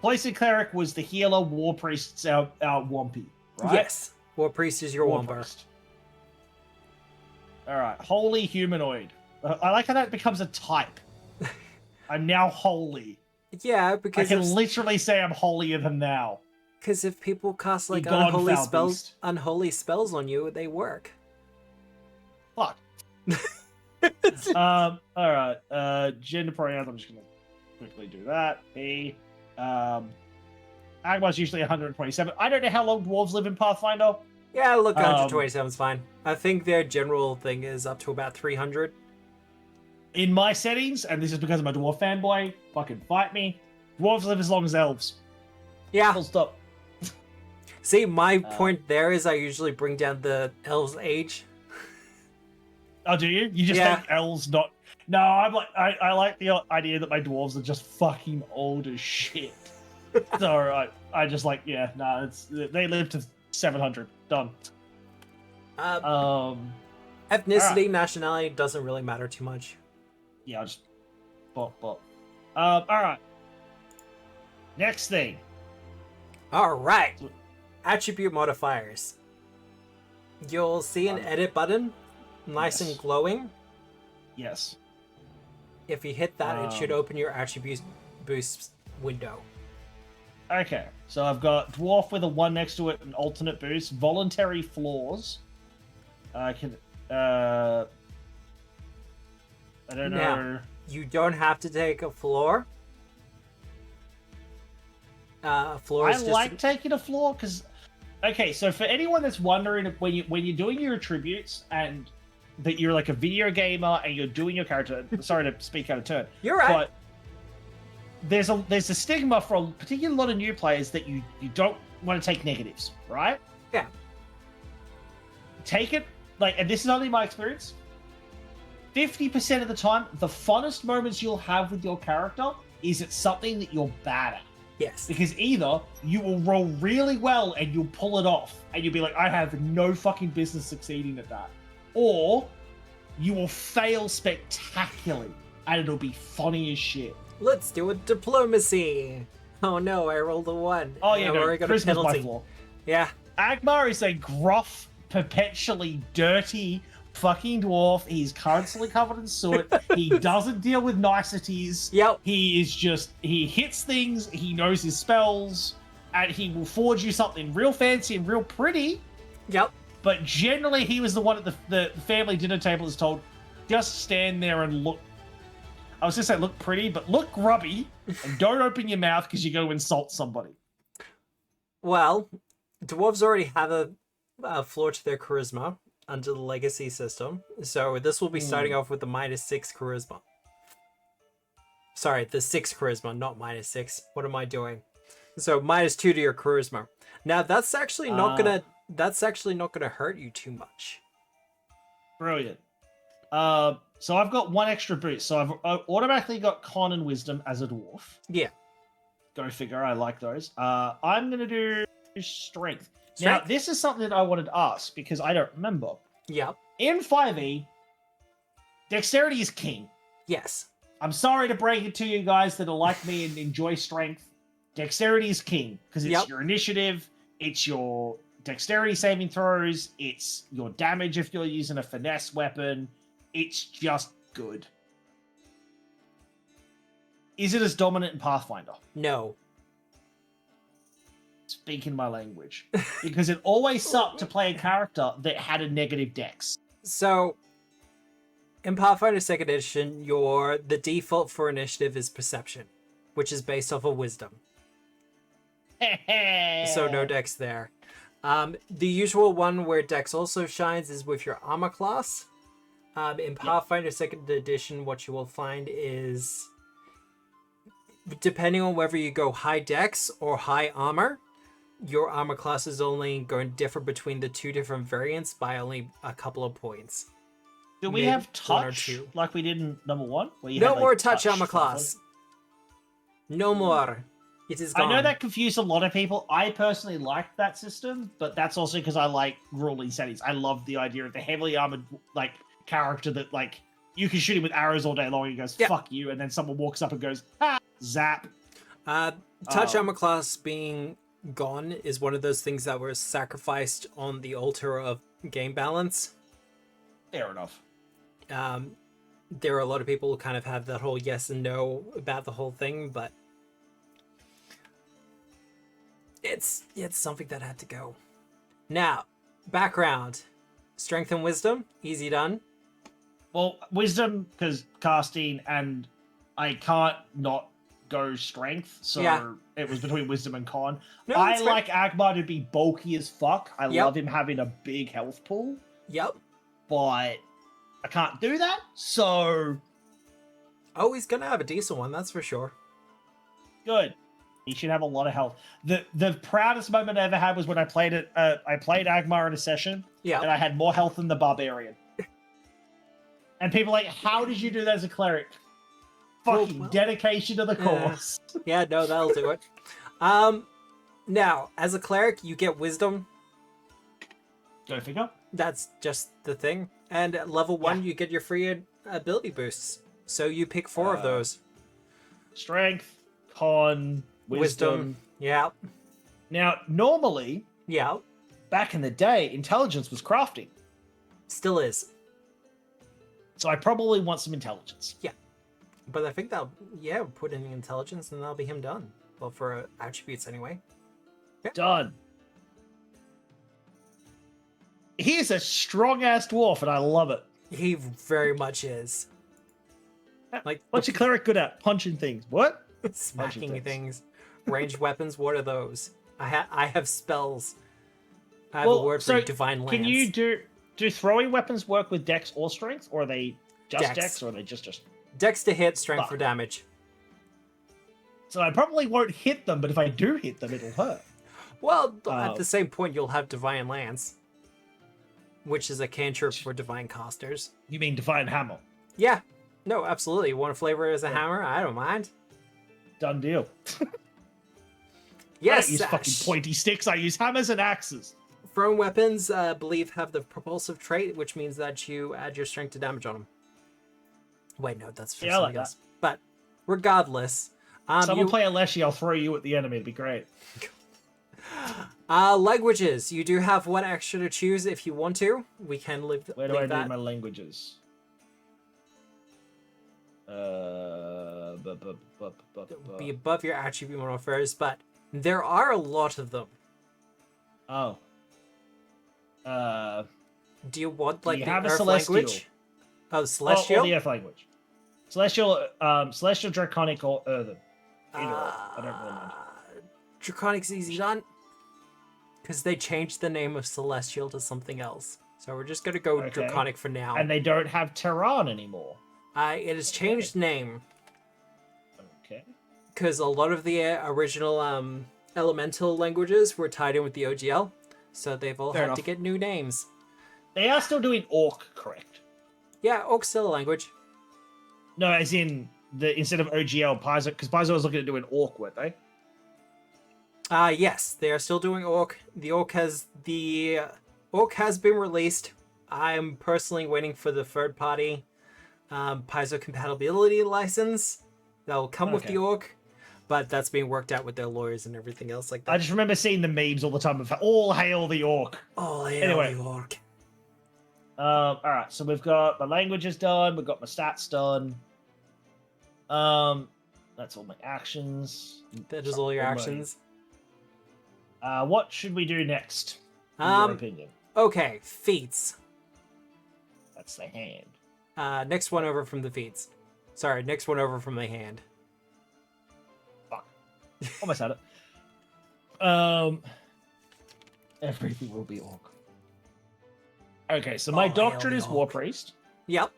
Poison Cleric was the healer, War Priest's our Wampy, right? Yes. War Priest is your Wampa. Alright, Holy Humanoid. I like how that becomes a type. I'm now holy. Yeah, I because can literally say I'm holier than thou. Because if people cast like Begone, unholy spells on you, they work. Fuck. Alright. Gender pronouns, I'm just gonna quickly do that. Agmar's usually 127. I don't know how long dwarves live in Pathfinder. Yeah, look, 127 is fine. I think their general thing is up to about 300. In my settings, and this is because I'm a dwarf fanboy, fucking fight me, dwarves live as long as elves. Yeah. Full stop. See, my point there is I usually bring down the elves' age. Oh, do you? You just think elves not... No, I'm like, I like the idea that my dwarves are just fucking old as shit. So I just like, yeah, nah, they live to 700. Done. Ethnicity, right. Nationality doesn't really matter too much. Yeah, I'll just... alright. Next thing. Alright. Attribute modifiers. You'll see an edit button. Nice and glowing. Yes. If you hit that, it should open your attribute boost window. Okay, so I've got Dwarf with a 1 next to it, an alternate boost, voluntary flaws. I don't know. Now, you don't have to take a floor. Floor is I like taking a floor because... Okay, so for anyone that's wondering, when you're doing your attributes and that you're like a video gamer and you're doing your character... sorry to speak out of turn. You're right. But there's a stigma for a particular lot of new players that you don't want to take negatives, right? Yeah. Take it, like, and this is only my experience, 50% of the time, the funnest moments you'll have with your character is at something that you're bad at. Yes. Because either you will roll really well and you'll pull it off, and you'll be like, I have no fucking business succeeding at that. Or you will fail spectacularly, and it'll be funny as shit. Let's do a diplomacy. Oh no, I rolled a 1. Oh yeah, no, charisma's my flaw. Yeah. Agmar is a gruff, perpetually dirty fucking dwarf. He's constantly covered in soot. He doesn't deal with niceties. Yep. He hits things, he knows his spells, and he will forge you something real fancy and real pretty. Yep. But generally, he was the one at the family dinner table is told, just stand there and look. I was going to say look pretty, but look grubby, and don't open your mouth because you're going to insult somebody. Well, dwarves already have a floor to their charisma under the legacy system, so this will be starting off with the -6 charisma. Sorry, the 6 charisma, not -6. What am I doing? So -2 to your charisma. Now that's actually not gonna hurt you too much. Brilliant. So I've got 1 extra boost. So I've automatically got Con and Wisdom as a dwarf. Yeah. Go figure. I like those. I'm gonna do Strength. Now, this is something that I wanted to ask because I don't remember. Yeah. In 5e, Dexterity is king. Yes. I'm sorry to break it to you guys that are like me and enjoy Strength. Dexterity is king because it's your initiative. It's your dexterity saving throws. It's your damage if you're using a finesse weapon. It's just good. Is it as dominant in Pathfinder? No. Speaking my language. Because it always sucked to play a character that had a negative dex. So, in Pathfinder 2nd Edition, the default for initiative is perception, which is based off of wisdom. So no dex there. The usual one where dex also shines is with your armor class. In Pathfinder 2nd Edition, what you will find is, depending on whether you go high dex or high armor, your armor class is only going to differ between the two different variants by only a couple of points. Do we have touch like we did in number 1? No more touch armor class. No more. It is gone. I know that confused a lot of people. I personally liked that system, but that's also because I like ruling settings. I love the idea of the heavily armored like character that like you can shoot him with arrows all day long and he goes, fuck you, and then someone walks up and goes, zap. Touch armor class being gone is one of those things that was sacrificed on the altar of game balance. Fair enough. There are a lot of people who kind of have that whole yes and no about the whole thing, but it's something that had to go. Now, background. Strength and wisdom, easy done. Well, wisdom, because casting, and I can't not go strength, so it was between wisdom and con. No, I like Agmar to be bulky as fuck. I love him having a big health pool. Yep. But I can't do that, so... Oh, he's gonna have a decent one, that's for sure. Good. He should have a lot of health. The proudest moment I ever had was when I played it. I played Agmar in a session, and I had more health than the Barbarian. And people are like, how did you do that as a cleric? Fucking dedication to the cause. Yeah, no, that'll do it. Now, as a cleric, you get wisdom. Go figure. That's just the thing. And at level 1, you get your free ability boosts. So you pick 4 of those. Strength, con, wisdom. Yeah. Now, normally, back in the day, intelligence was crafting. Still is. So I probably want some intelligence. Yeah. But I think that'll, put in the intelligence and that'll be him done. Well, for attributes anyway. Yeah. Done. He is a strong-ass dwarf, and I love it. He very much is. Like, what's your cleric good at? Punching things. What? Smacking things. Ranged weapons, what are those? I have spells. I have a word for divine lance. Can you do throwing weapons work with dex or strength, or are they just dex or are they just dex to hit, strength for damage? So I probably won't hit them, but if I do hit them, it'll hurt. Well, at the same point, you'll have divine lance, which is a cantrip for divine casters. You mean divine hammer? Yeah. No, absolutely. You want to flavor it as a hammer? I don't mind. Done deal. Yes, I use fucking pointy sticks. I use hammers and axes. Thrown weapons, I believe, have the propulsive trait, which means that you add your strength to damage on them. Wait, no, that's for something else. But regardless, someone play a Leshy, I'll throw you at the enemy. It'd be great. Languages. You do have one extra to choose if you want to. We can live. Where do I do my languages? Be above your attribute modifiers, but there are a lot of them. Oh. Do you want like you the have Earth a celestial language? Oh, celestial. Or the Earth language. Celestial, celestial, draconic, or earthen. I don't really mind. Draconic's easy done. Because they changed the name of celestial to something else, so we're just gonna go draconic for now. And they don't have Terran anymore. It has changed name. Okay. Because a lot of the original elemental languages were tied in with the OGL, so they've all had to get new names. They are still doing Orc, correct? Yeah, Orc's still a language. No, as in instead of OGL, Paizo, because Paizo was looking at doing Orc, weren't they? Yes, they are still doing Orc. The Orc has been released. I'm personally waiting for the third-party Paizo compatibility license that will come with the Orc. but that's being worked out with their lawyers and everything else like that. I just remember seeing the memes all the time of all hail the orc. Oh, yeah, Anyway. the orc. All right, so we've got my languages done. We've got my stats done. That's all my actions. That is all your actions. What should we do next? In your opinion? Okay, feats. That's the hand. Next one over from the feats. Sorry, next one over from the hand. Fuck. Almost had it. Everything will be orc. Okay, so my doctrine is War Priest. Yep.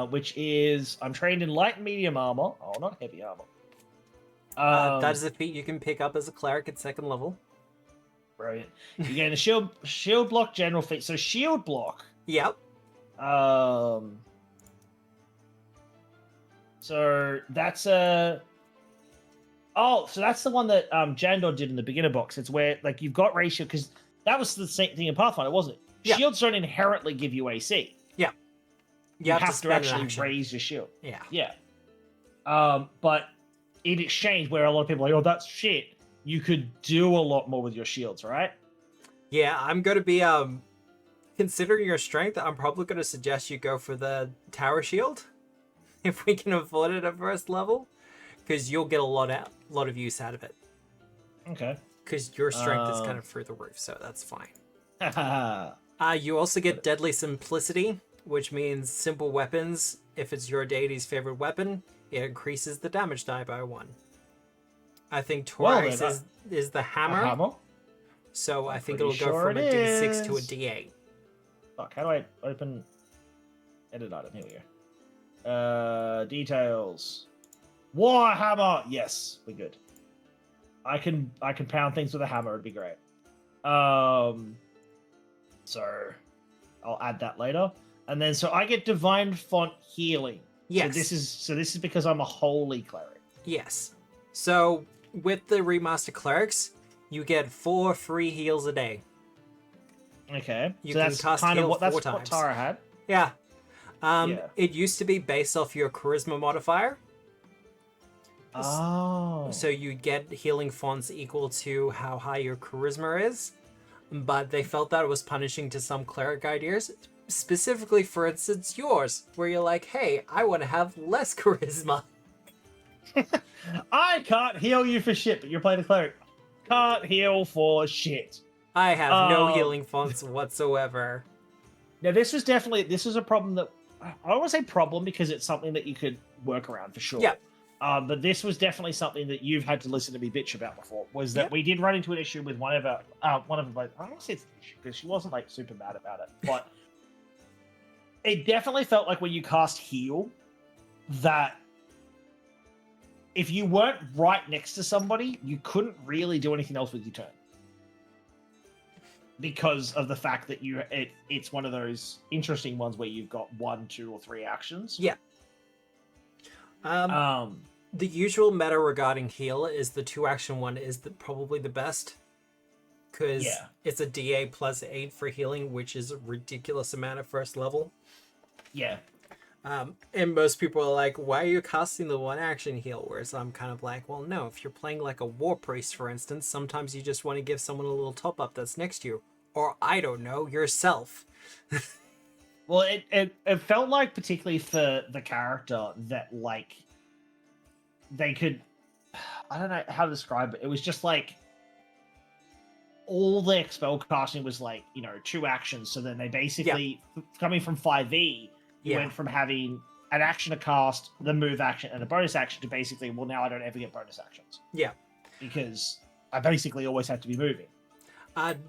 Which is I'm trained in light and medium armor. Oh, not heavy armor. That is a feat you can pick up as a cleric at 2nd level. Brilliant. You gain a shield block general feat. So shield block. Yep. So that's a. Oh, so that's the one that Jandor did in the beginner box. It's where like you've got ratio because that was the same thing in Pathfinder, wasn't it? Yeah. Shields don't inherently give you AC. Yeah. You have to actually action. raise your shield. Yeah. Yeah. But in exchange, where a lot of people are like, oh, that's shit, you could do a lot more with your shields, right? Yeah, I'm going to be, considering your strength, I'm probably going to suggest you go for the tower shield. If we can afford it at 1st level. Because you'll get a lot of use out of it. Okay. Because your strength is kind of through the roof, so that's fine. Haha. You also get Deadly Simplicity, which means simple weapons. If it's your deity's favorite weapon, it increases the damage die by 1. I think Taurus is the hammer. Hammer? So I'm I think pretty it'll go sure from a it D6 to a is. D8. Fuck, how do I open edit item? Here we go. Details. Warhammer! Yes, we're good. I can pound things with a hammer, it'd be great. So I'll add that later. And then so I get divine font healing. Yes. So this is because I'm a holy cleric. Yes. So with the remaster clerics, you get 4 free heals a day. Okay. You so can that's cast kind of heal what that's 4 what times. Tara had. Yeah. Yeah. It used to be based off your charisma modifier. Oh. So you get healing fonts equal to how high your charisma is. But they felt that it was punishing to some cleric ideas. Specifically, for instance, yours. Where you're like, hey, I want to have less charisma. I can't heal you for shit, but you're playing a cleric. Can't heal for shit. I have no healing fonts whatsoever. Now, this was a problem that I don't want to say problem because it's something that you could work around for sure. Yeah. But this was definitely something that you've had to listen to me bitch about before. Was that we did run into an issue with one of our I don't want to say it's an issue because she wasn't like super mad about it, but it definitely felt like when you cast heal that if you weren't right next to somebody, you couldn't really do anything else with your turn. Because of the fact that it's one of those interesting ones where you've got 1, 2, or 3 actions. Yeah. The usual meta regarding heal is the 2-action one is probably the best. Because it's a DA plus 8 for healing, which is a ridiculous amount at 1st level. Yeah. And most people are like, why are you casting the 1-action heal? Whereas I'm kind of like, well, no, if you're playing like a War Priest, for instance, sometimes you just want to give someone a little top-up that's next to you. Or, I don't know, yourself. Well, it felt like, particularly for the character, that, like, they could... I don't know how to describe it. It was just, like... All their spell casting was, like, 2 actions. So then they basically... Coming from 5e, you went from having an action to cast, the move action, and a bonus action to basically, well, now I don't ever get bonus actions. Yeah. Because I basically always have to be moving.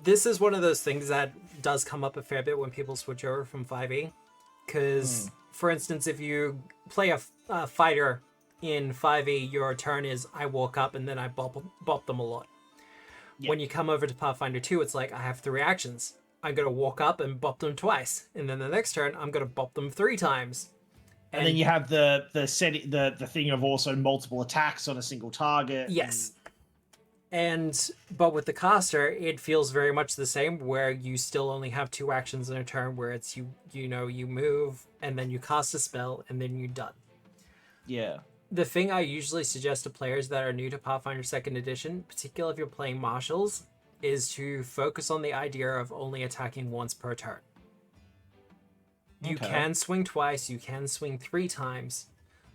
This is one of those things that does come up a fair bit when people switch over from 5e. Because, for instance, if you play a fighter in 5e, your turn is I walk up and then I bop them a lot. Yeah. When you come over to Pathfinder 2, it's like I have 3 actions. I'm going to walk up and bop them twice. And then the next turn, I'm going to bop them 3 times. And then you have the thing of also multiple attacks on a single target. Yes. But with the caster, it feels very much the same, where you still only have 2 actions in a turn, where it's you move and then you cast a spell and then you're done. Yeah. The thing I usually suggest to players that are new to Pathfinder 2nd Edition, particularly if you're playing marshals, is to focus on the idea of only attacking once per turn. You can swing twice, you can swing 3 times,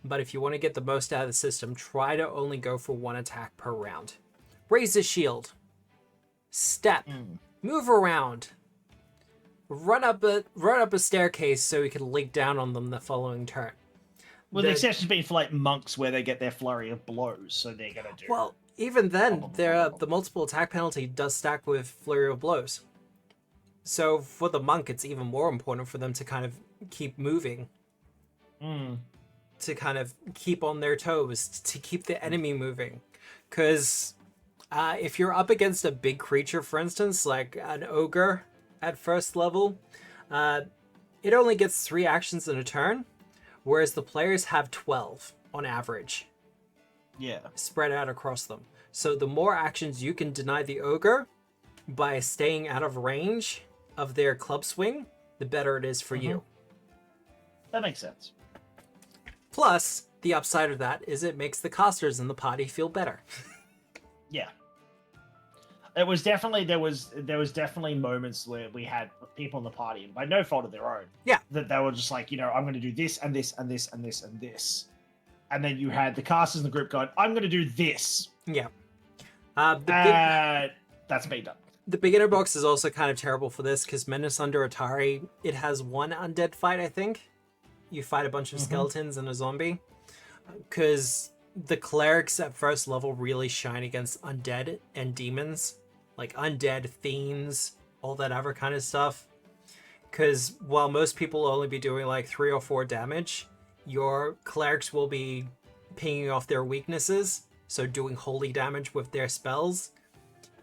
but if you want to get the most out of the system, try to only go for 1 attack per round. Raise the shield. Step. Move around. Run up a staircase so you can leap down on them the following turn. Well, the exceptions being for like monks where they get their flurry of blows, so they're gonna do. Well, even then, the multiple attack penalty does stack with flurry of blows. So for the monk, it's even more important for them to kind of keep moving. To kind of keep on their toes, to keep the enemy moving. Because if you're up against a big creature, for instance, like an ogre at first level, it only gets 3 actions in a turn, whereas the players have 12 on average. Yeah. Spread out across them. So the more actions you can deny the ogre by staying out of range of their club swing, the better it is for you. That makes sense. Plus, the upside of that is it makes the casters in the party feel better. Yeah. It was definitely there was definitely moments where we had people in the party, by no fault of their own. Yeah. That they were just like, I'm going to do this and this and this and this and this, and then you had the casters in the group going, I'm going to do this. Yeah. That's me done. The beginner box is also kind of terrible for this because Menace Under Atari, it has 1 undead fight, I think. You fight a bunch of skeletons and a zombie. Because the clerics at first level really shine against undead and demons. Like undead, fiends, all that other kind of stuff. Because while most people will only be doing like 3 or 4 damage, your clerics will be pinging off their weaknesses. So doing holy damage with their spells.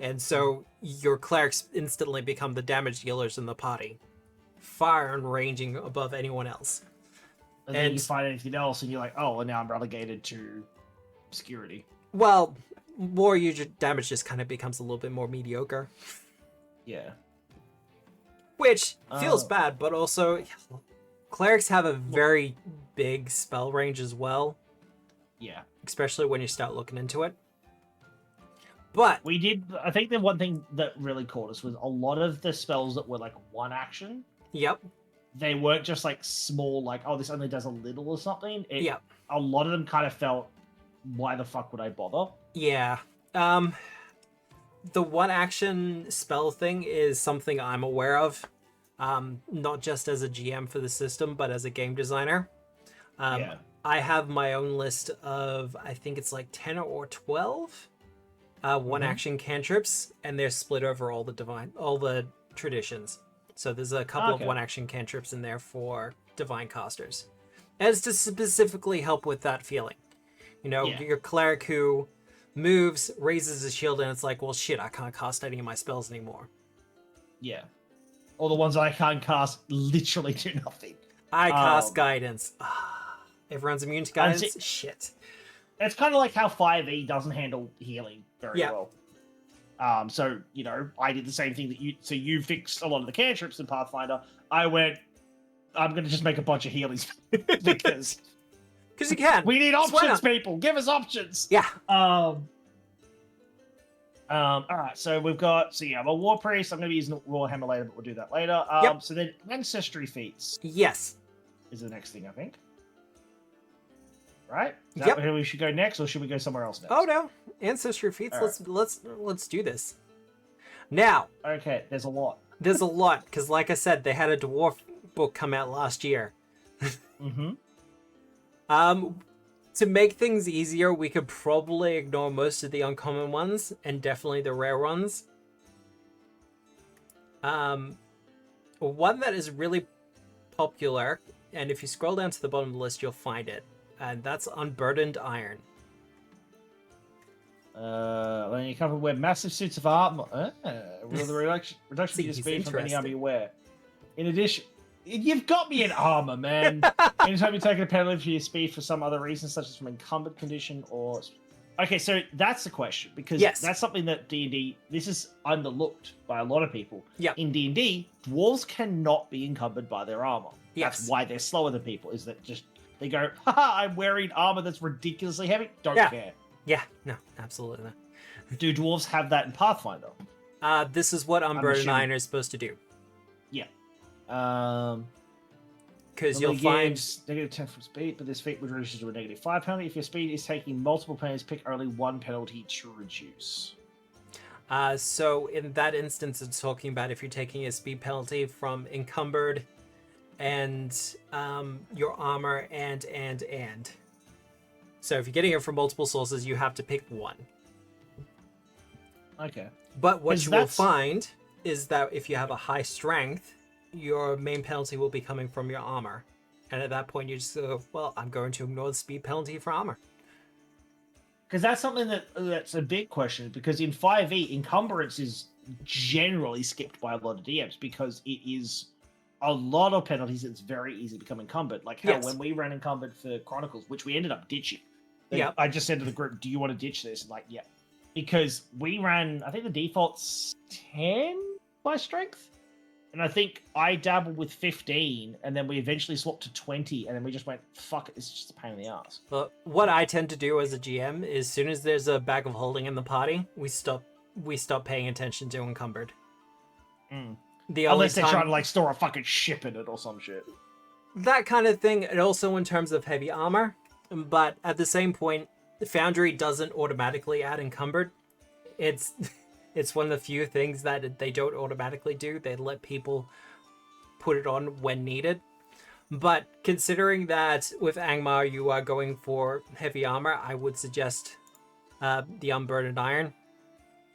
And so your clerics instantly become the damage dealers in the party. Far and ranging above anyone else. And then you find anything else and you're like, oh, well, now I'm relegated to obscurity. Well, more usual damage just kind of becomes a little bit more mediocre. Yeah. Which feels bad, but also clerics have a very big spell range as well. Yeah. Especially when you start looking into it. But I think the one thing that really caught us was a lot of the spells that were like 1 action. Yep. They weren't just like small, like, oh, this only does a little or something. Yep. A lot of them kind of felt, why the fuck would I bother? Yeah. The 1 action spell thing is something I'm aware of. Not just as a GM for the system, but as a game designer. Yeah. I have my own list of, I think it's like 10 or 12 1 action cantrips, and they're split over all the traditions. So there's a couple of 1 action cantrips in there for divine casters. As to specifically help with that feeling. Your cleric who moves, raises his shield, and it's like, well, shit, I can't cast any of my spells anymore. Yeah. All the ones that I can't cast literally do nothing. I cast guidance. Everyone's immune to guidance? Shit. It's kind of like how 5e doesn't handle healing very well. So, I did the same thing that you fixed a lot of the cantrips in Pathfinder. I went, I'm going to just make a bunch of healings because you can. We need options, people. Give us options. Yeah. All right. So we've got, I'm a war priest. I'm going to be using the Warhammer later, but we'll do that later. So then ancestry feats. Yes. Is the next thing, I think. Right? Is that where we should go next, or should we go somewhere else next? Oh no, ancestry feats. Let's do this. Now. Okay, there's a lot. There's a lot because, like I said, they had a dwarf book come out last year. To make things easier, we could probably ignore most of the uncommon ones and definitely the rare ones. One that is really popular, and if you scroll down to the bottom of the list, you'll find it. And that's Unburdened Iron. When you cover wear massive suits of armor. With the reduction in your speed from any armor you wear. In addition, you've got me in armor, man. Anytime you take a penalty for your speed for some other reason, such as from encumbered condition or... Okay, so that's the question, because that's something that D&D... This is underlooked by a lot of people. Yeah. In D&D, dwarves cannot be encumbered by their armor. Yes. That's why they're slower than people, is that just... They go, haha, I'm wearing armor that's ridiculously heavy. Don't care. Yeah, no, absolutely not. Do dwarves have that in Pathfinder? This is what Unburdened Iron is supposed to do. Yeah. Because you'll find -10 from speed, but this feat would reduce to a -5 penalty. If your speed is taking multiple penalties, pick only one penalty to reduce. So in that instance, it's talking about if you're taking a speed penalty from encumbered and your armor and. So if you're getting it from multiple sources, you have to pick one. Okay. But what you will find is that if you have a high strength, your main penalty will be coming from your armor. And at that point, you just go, well, I'm going to ignore the speed penalty for armor. Because that's something that's a big question, because in 5e, encumbrance is generally skipped by a lot of DMs because it is a lot of penalties. It's very easy to become encumbered. Like how when we ran encumbered for Chronicles, which we ended up ditching. I just said to the group, do you want to ditch this? And like, yeah. Because we ran, I think the default's 10 by strength. And I think I dabbled with 15, and then we eventually swapped to 20, and then we just went, fuck it, it's just a pain in the ass. But what I tend to do as a GM is as soon as there's a bag of holding in the party, we stop paying attention to encumbered. Unless they're trying to like store a fucking ship in it or some shit. That kind of thing, and also in terms of heavy armor. But at the same point, the Foundry doesn't automatically add encumbered. It's one of the few things that they don't automatically do. They let people put it on when needed. But considering that with Angmar you are going for heavy armor, I would suggest the Unburdened Iron.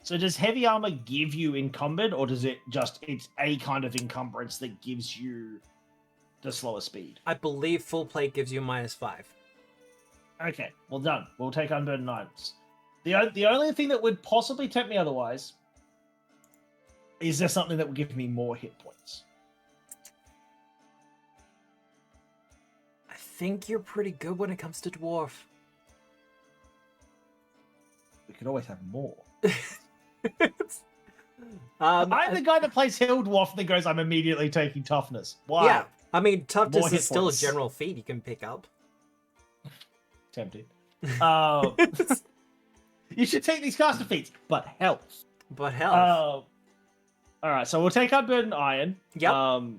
So does heavy armor give you encumbered, or does it just, it's a kind of encumbrance that gives you the slower speed? I believe full plate gives you -5. Okay, well done. We'll take Unburdened Irons. The only thing that would possibly tempt me otherwise is there something that would give me more hit points. I think you're pretty good when it comes to dwarf. We could always have more. I'm the guy that plays Hill Dwarf that goes, I'm immediately taking toughness. Why? Yeah, I mean, toughness More hit is still points. a general feat you can pick up. Tempting. You should take these caster feats, but health. All right, so we'll take Unburdened Iron. Yep. All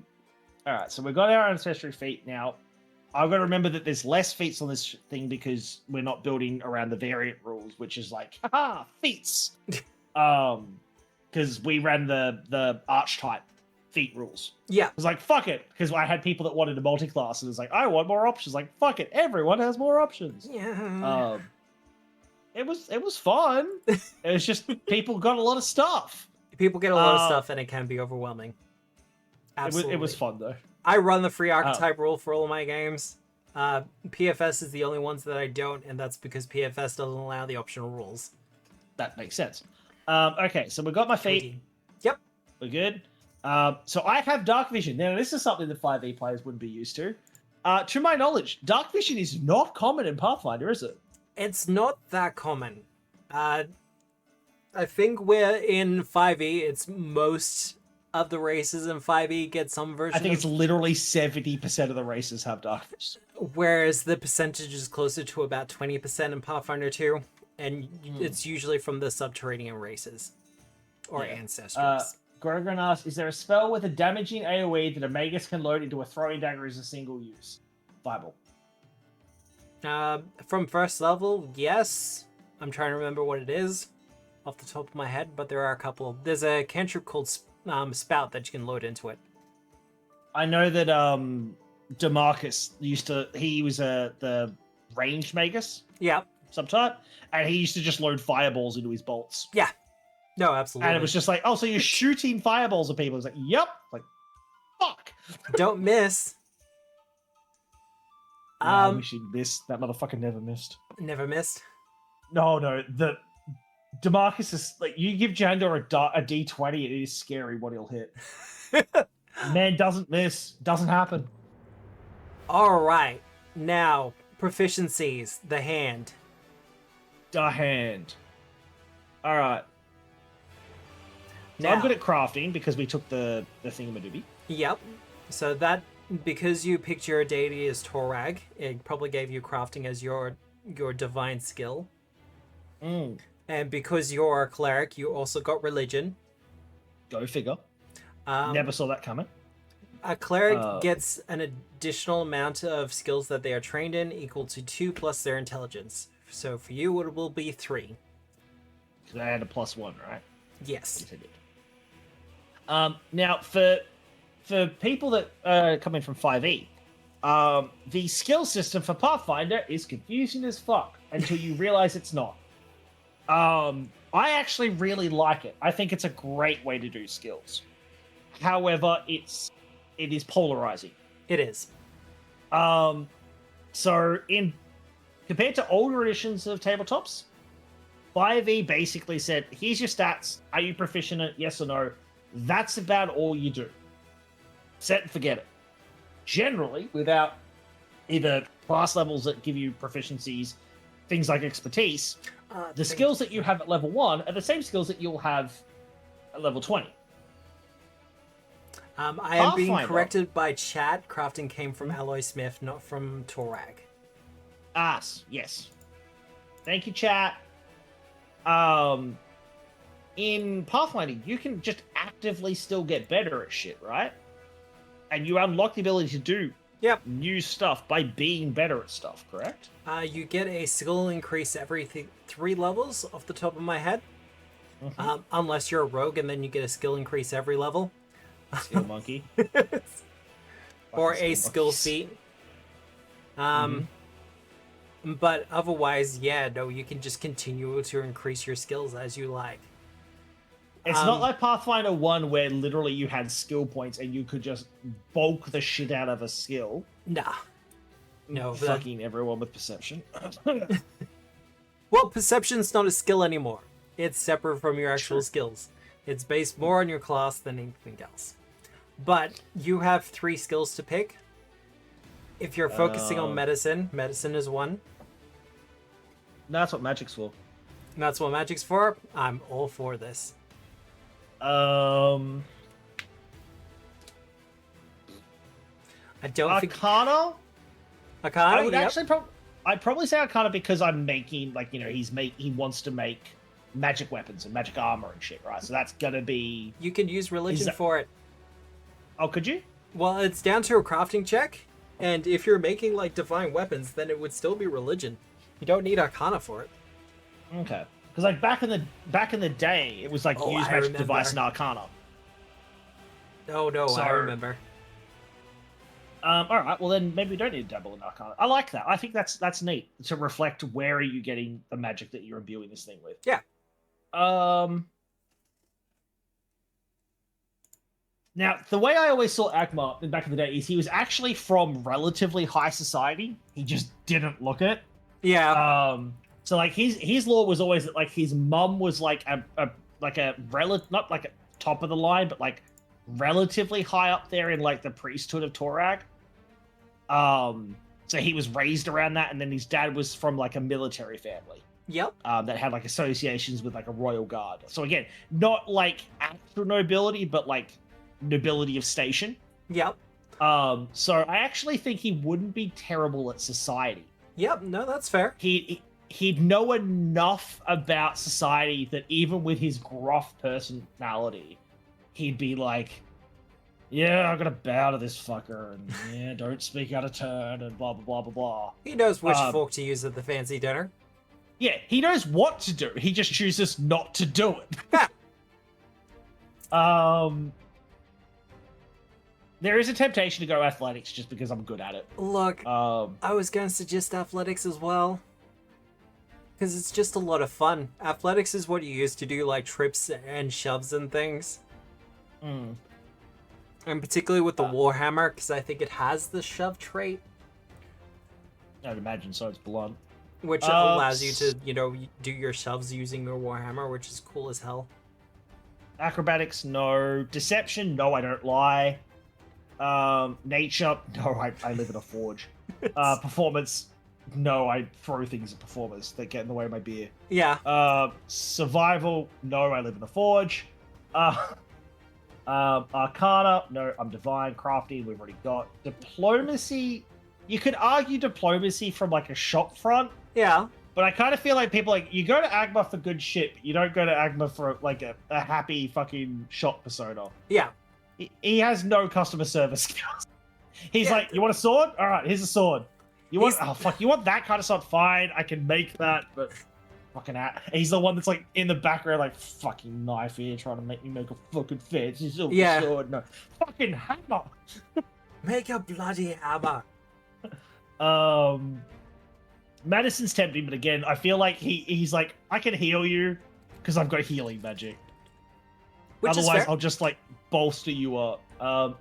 right, so we've got our ancestry feat now. I've got to remember that there's less feats on this thing because we're not building around the variant rules, which is like, haha, feats. Because we ran the archetype feat rules. Yeah. It was like, fuck it, because I had people that wanted a multi-class, and it was like, I want more options. Like, fuck it, everyone has more options. Yeah. It was fun. It was just people got a lot of stuff. People get a lot of stuff, and it can be overwhelming. Absolutely. It was fun though. I run the free archetype rule for all of my games. PFS is the only ones that I don't, and that's because PFS doesn't allow the optional rules. That makes sense. Okay, so we got my feet. Yep. We're good. So I have Dark Vision. Now, this is something that 5e players wouldn't be used to. To my knowledge, Dark Vision is not common in Pathfinder, is it? It's not that common. I think we're in 5e, it's most of the races in 5e get some version I think it's literally 70% of the races have Dark Vision. Whereas the percentage is closer to about 20% in Pathfinder 2, and it's usually from the subterranean races or ancestors. Gorgon asks, is there a spell with a damaging AoE that a magus can load into a throwing dagger as a single use? Bible. From first level, yes. I'm trying to remember what it is off the top of my head, but there are a couple. There's a cantrip called Spout that you can load into it. I know that Demarcus he was the ranged magus. Yeah. Subtype, and he used to just load fireballs into his bolts. Yeah. No, absolutely. And it was just like, oh, so you're shooting fireballs at people. It's like, yep. Like, fuck. Don't miss. I wish he'd missed. That motherfucker never missed. Never missed? No. The Demarcus is like, you give Jandor a D20, and it is scary what he'll hit. Man doesn't miss. Doesn't happen. All right. Now, proficiencies. The hand. The hand. All right. So Now, I'm good at crafting because we took the thingamadoobie. Yep. So that because you picked your deity as Torag, it probably gave you crafting as your divine skill. Mm. And because you're a cleric, you also got religion. Go figure. Um, Never saw that coming. A cleric gets an additional amount of skills that they are trained in, equal to 2 plus their intelligence. So for you, it will be 3. Because I had a +1, right? Yes. Now, for people that come in from 5e, the skill system for Pathfinder is confusing as fuck until you realize it's not. I actually really like it. I think it's a great way to do skills. However, it is polarizing. It is. So compared to older editions of tabletops, 5e basically said, here's your stats. Are you proficient at yes or no? That's about all you do. Set and forget it. Generally, without either class levels that give you proficiencies, things like expertise, the skills that you have at level 1 are the same skills that you'll have at level 20. I am being corrected by chat. Crafting came from Alloy Smith, not from Torag. Yes. Thank you, chat. In Pathfinding, you can just actively still get better at shit, right? And you unlock the ability to do new stuff by being better at stuff, correct? You get a skill increase every 3 levels off the top of my head. Unless you're a rogue, and then you get a skill increase every level. Skill monkey. Or a skill feat. But otherwise, you can just continue to increase your skills as you like. It's not like Pathfinder 1 where literally you had skill points and you could just bulk the shit out of a skill. Nah. No. Fucking everyone with perception. Well, perception's not a skill anymore. It's separate from your actual skills. It's based more on your class than anything else. But you have 3 skills to pick. If you're focusing on medicine is 1. No, that's what magic's for. And that's what magic's for. I'm all for this. I don't think Arcana. Arcana. I would I'd probably say Arcana because I'm making he wants to make magic weapons and magic armor and shit, right? So that's gonna be. You can use religion for it. Oh, could you? Well, it's down to a crafting check, and if you're making like divine weapons, then it would still be religion. You don't need Arcana for it. Okay. Because like back in the day, it was like use magic device and Arcana. Oh no, I remember. All right, well then maybe we don't need to double in Arcana. I like that. I think that's neat to reflect where are you getting the magic that you're imbuing this thing with. Yeah. Now, the way I always saw Akmar back in the day is he was actually from relatively high society. He just didn't look it. Yeah. So like his lore was always that like his mum was like a not like a top of the line, but like relatively high up there in like the priesthood of Torag. So he was raised around that, and then his dad was from like a military family. Yep. That had like associations with like a royal guard. So again, not like actual nobility, but like nobility of station. Yep. So I actually think he wouldn't be terrible at society. Yep. No, that's fair. He'd know enough about society that even with his gruff personality, he'd be like, yeah, I'm gonna bow to this fucker, and yeah, don't speak out of turn, and blah, blah, blah, blah, blah. He knows which fork to use at the fancy dinner. Yeah, he knows what to do. He just chooses not to do it. There is a temptation to go athletics just because I'm good at it. Look, I was going to suggest athletics as well. Because it's just a lot of fun. Athletics is what you use to do like trips and shoves and things. And particularly with the Warhammer, because I think it has the shove trait. I'd imagine so, it's blunt. Which allows you to, do your shoves using your Warhammer, which is cool as hell. Acrobatics, no. Deception, no, I don't lie. Nature, no, I live in a forge. Performance, no, I throw things at performers that get in the way of my beer. Yeah. Survival, no, I live in a forge. Arcana, no, I'm divine. Crafty, we've already got. Diplomacy, you could argue diplomacy from like a shop front, Yeah. but I kind of feel like people like, you go to Agma for good shit, but you don't go to Agma for like a happy fucking shop persona. Yeah. He has no customer service skills. He's Yeah. like, you want a sword? All right, here's a sword. You want? He's- Oh fuck! You want that kind of sword? Fine, I can make that. But fucking, he's the one that's like in the background, like fucking knife here, trying to make me make a fucking fancy silver sword. No, fucking hammer. Make a bloody hammer. Madison's tempting, but again, I feel like he's like, I can heal you because I've got healing magic. Which Otherwise, is fair. I'll just like bolster you up.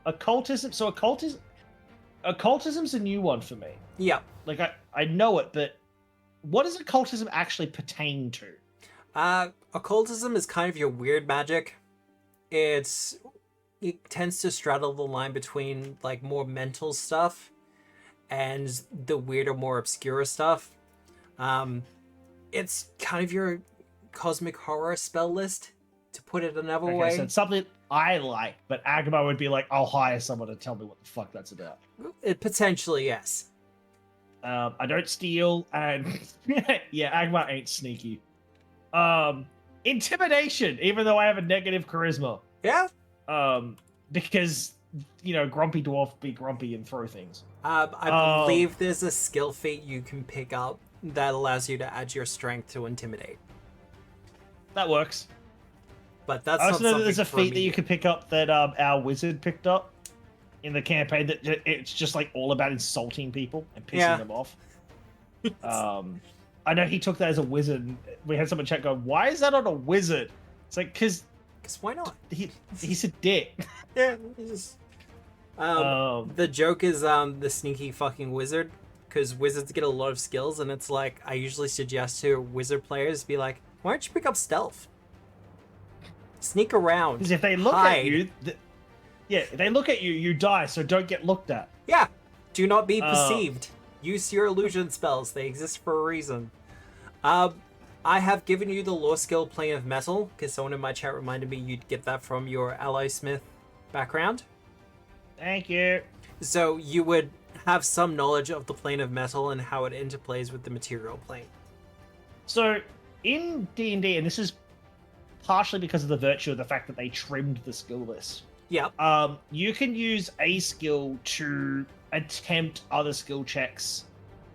Occultism. So occultism's a new one for me. Yeah. Like I know it, but what does occultism actually pertain to? Occultism is kind of your weird magic. It tends to straddle the line between like more mental stuff and the weirder, more obscure stuff. It's kind of your cosmic horror spell list, to put it another way. So it's something I like, but Agma would be like, I'll hire someone to tell me what the fuck that's about. It potentially, yes. I don't steal, and yeah, Agma ain't sneaky. Intimidation, even though I have a negative charisma. Yeah. Because grumpy dwarf be grumpy and throw things. I believe there's a skill feat you can pick up that allows you to add your strength to intimidate. That works. But that's I not also know that there's a something feat that you can pick up that our wizard picked up in the campaign, that it's just like all about insulting people and pissing them off. I know he took that as a wizard. We had someone check go, why is that on a wizard? It's like, because why not? He's a dick. Yeah. The joke is the sneaky fucking wizard, because wizards get a lot of skills, and it's like, I usually suggest to wizard players, be like, why don't you pick up stealth? Sneak around. Because if they look hide. at you, if they look at you, you die, so don't get looked at. Yeah. Do not be perceived. Use your illusion spells. They exist for a reason. I have given you the lore skill Plane of Metal, because someone in my chat reminded me you'd get that from your Ally Smith background. Thank you. So you would have some knowledge of the Plane of Metal and how it interplays with the material plane. So in D&D, and this is partially because of the virtue of the fact that they trimmed the skill list. Yeah. You can use a skill to attempt other skill checks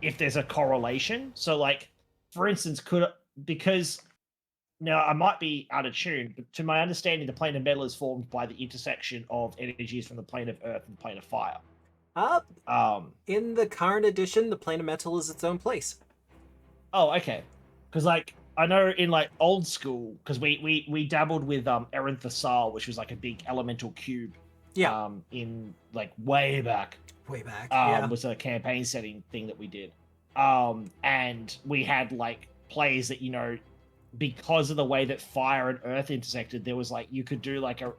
if there's a correlation. So, like, for instance, because now I might be out of tune, but to my understanding, the plane of metal is formed by the intersection of energies from the plane of earth and the plane of fire. In the current edition, the Plane of Metal is its own place. Oh, okay. Because, like, I know in, like, old school, because we dabbled with Eren Thasal, which was, like, a big elemental cube. Yeah. In, like, way back. Was a campaign setting thing that we did. And we had, like, plays that, because of the way that fire and earth intersected, there was, like, you could do, like, a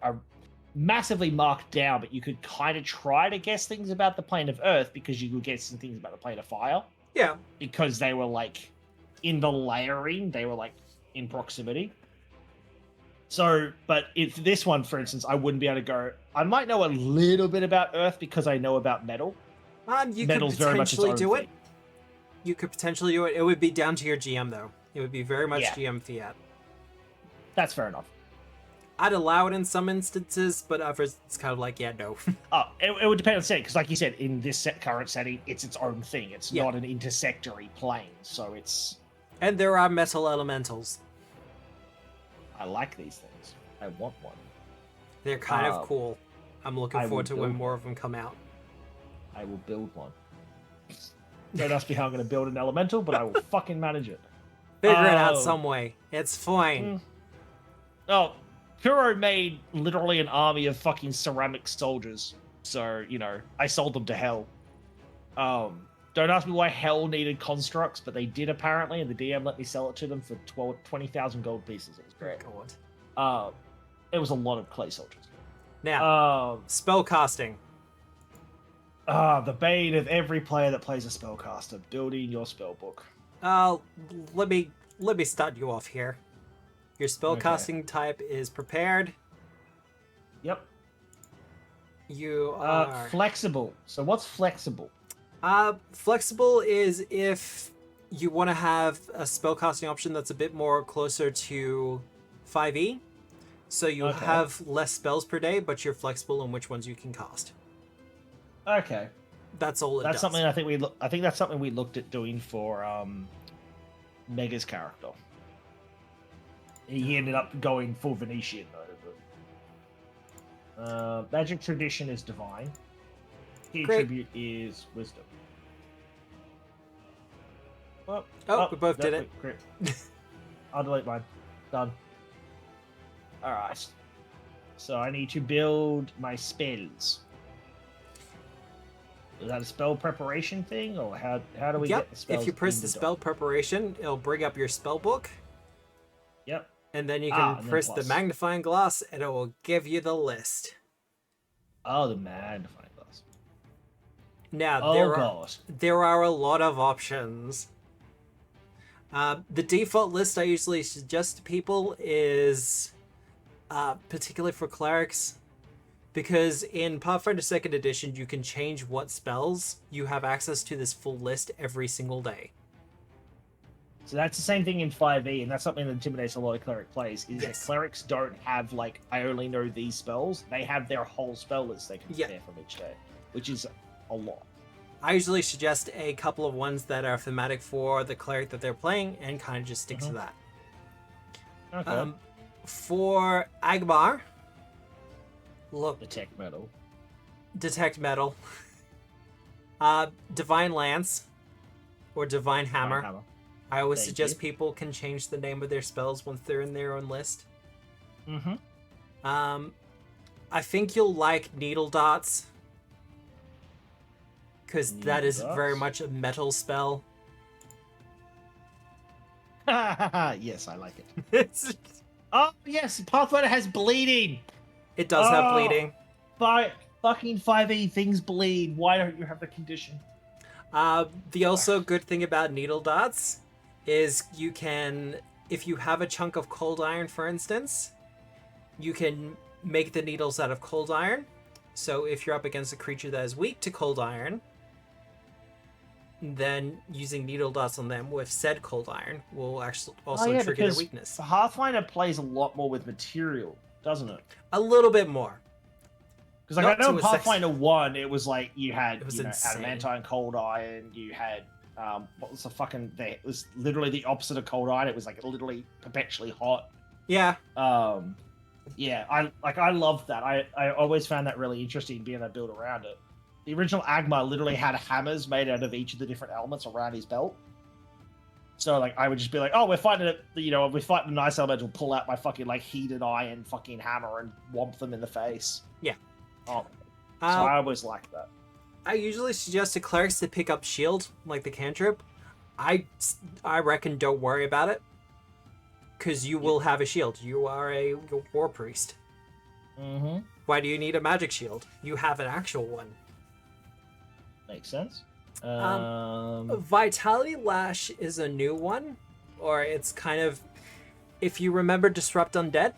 massively marked down, but you could kind of try to guess things about the plane of earth because you could guess some things about the plane of fire. Yeah. Because they were, like, in the layering, they were, like, in proximity. So, but if this one, for instance, I wouldn't be able to go. I might know a little bit about earth because I know about metal. You Metal's could very much its potentially own do thing. it. You could potentially do it. It would be down to your GM, though. It would be very much GM fiat. That's fair enough. I'd allow it in some instances, but others, it's kind of like, yeah, no. It would depend on the setting, because like you said, in this current setting, it's its own thing. It's not an intersectory plane, so it's... And there are metal elementals. I like these things. I want one. They're kind of cool. I'm looking forward to when more of them come out. I will build one. Don't ask me how I'm going to build an elemental, but I will fucking manage it. Figure it out some way. It's fine. Kuro made literally an army of fucking ceramic soldiers. So, I sold them to Hell. Don't ask me why Hell needed constructs, but they did apparently, and the DM let me sell it to them for 20,000 gold pieces. It was great. God. It was a lot of clay soldiers. Now, spell casting. The bane of every player that plays a spellcaster, building your spell book. Let me start you off here. Your spellcasting type is prepared. Yep. You are Flexible. So what's flexible? flexible is if you want to have a spellcasting option that's a bit more closer to 5e. So you Okay. have less spells per day, but you're flexible in which ones you can cast. Okay. That's all it That's does. something I think I think that's something we looked at doing for Mega's character. He ended up going full Venetian though. But... Magic Tradition is Divine. Key Great. Tribute is Wisdom. Oh, we both did it. Great. I'll delete mine. Done. Alright. So I need to build my spells. Is that a spell preparation thing, or how do we get the spells? If you press in the the spell dock? preparation, it'll bring up your spell book, Yep. and then you can and then press the plus. magnifying glass, and it will give you the list. Oh, the magnifying glass. Now, Oh god. there are a lot of options. The default list I usually suggest to people is, particularly for clerics, because in Pathfinder 2nd Edition, you can change what spells you have access to this full list every single day. So that's the same thing in 5e, and that's something that intimidates a lot of cleric plays, is Yes. that clerics don't have, like, I only know these spells. They have their whole spell list they can Yeah. prepare from each day, which is a lot. I usually suggest a couple of ones that are thematic for the cleric that they're playing and kind of just stick to that. Okay. For Agmar, look, Detect metal. Detect Metal, Divine Lance, or Divine Hammer. I always Thank suggest you. people can change the name of their spells once they're in their own list. Mm-hmm. I think you'll like Needle Dots, because that Needle is very Dots? much a metal spell. Yes, I like it. It's- Oh, yes, Pathfinder has bleeding. it does have Oh. bleeding. Fucking 5e things bleed. Why don't you have the condition? The also good thing about Needle Dots is you can, if you have a chunk of cold iron, for instance, you can make the needles out of cold iron. So if you're up against a creature that is weak to cold iron, then using Needle Dots on them with said cold iron will actually also trigger their because weakness. Pathfinder plays a lot more with material, doesn't it? A little bit more. Because like, Not I know to in a sex- Pathfinder 1, it was like you had It was you know, insane. adamantine cold iron, you had what was the fucking it was literally the opposite of cold iron. It was like literally perpetually hot. Yeah. Yeah, I loved that. I always found that really interesting being able to build around it. The original Agma literally had hammers made out of each of the different elements around his belt. So like I would just be like, oh, we're fighting a nice elemental, pull out my fucking like heated iron fucking hammer and whomp them in the face. Yeah. Oh. So I always liked that. I usually suggest to clerics to pick up shield, like the cantrip. I reckon don't worry about it, because you will have a shield. You are a war priest. Mm-hmm. Why do you need a magic shield? You have an actual one. Makes sense. Vitality Lash is a new one, or it's kind of, if you remember Disrupt Undead,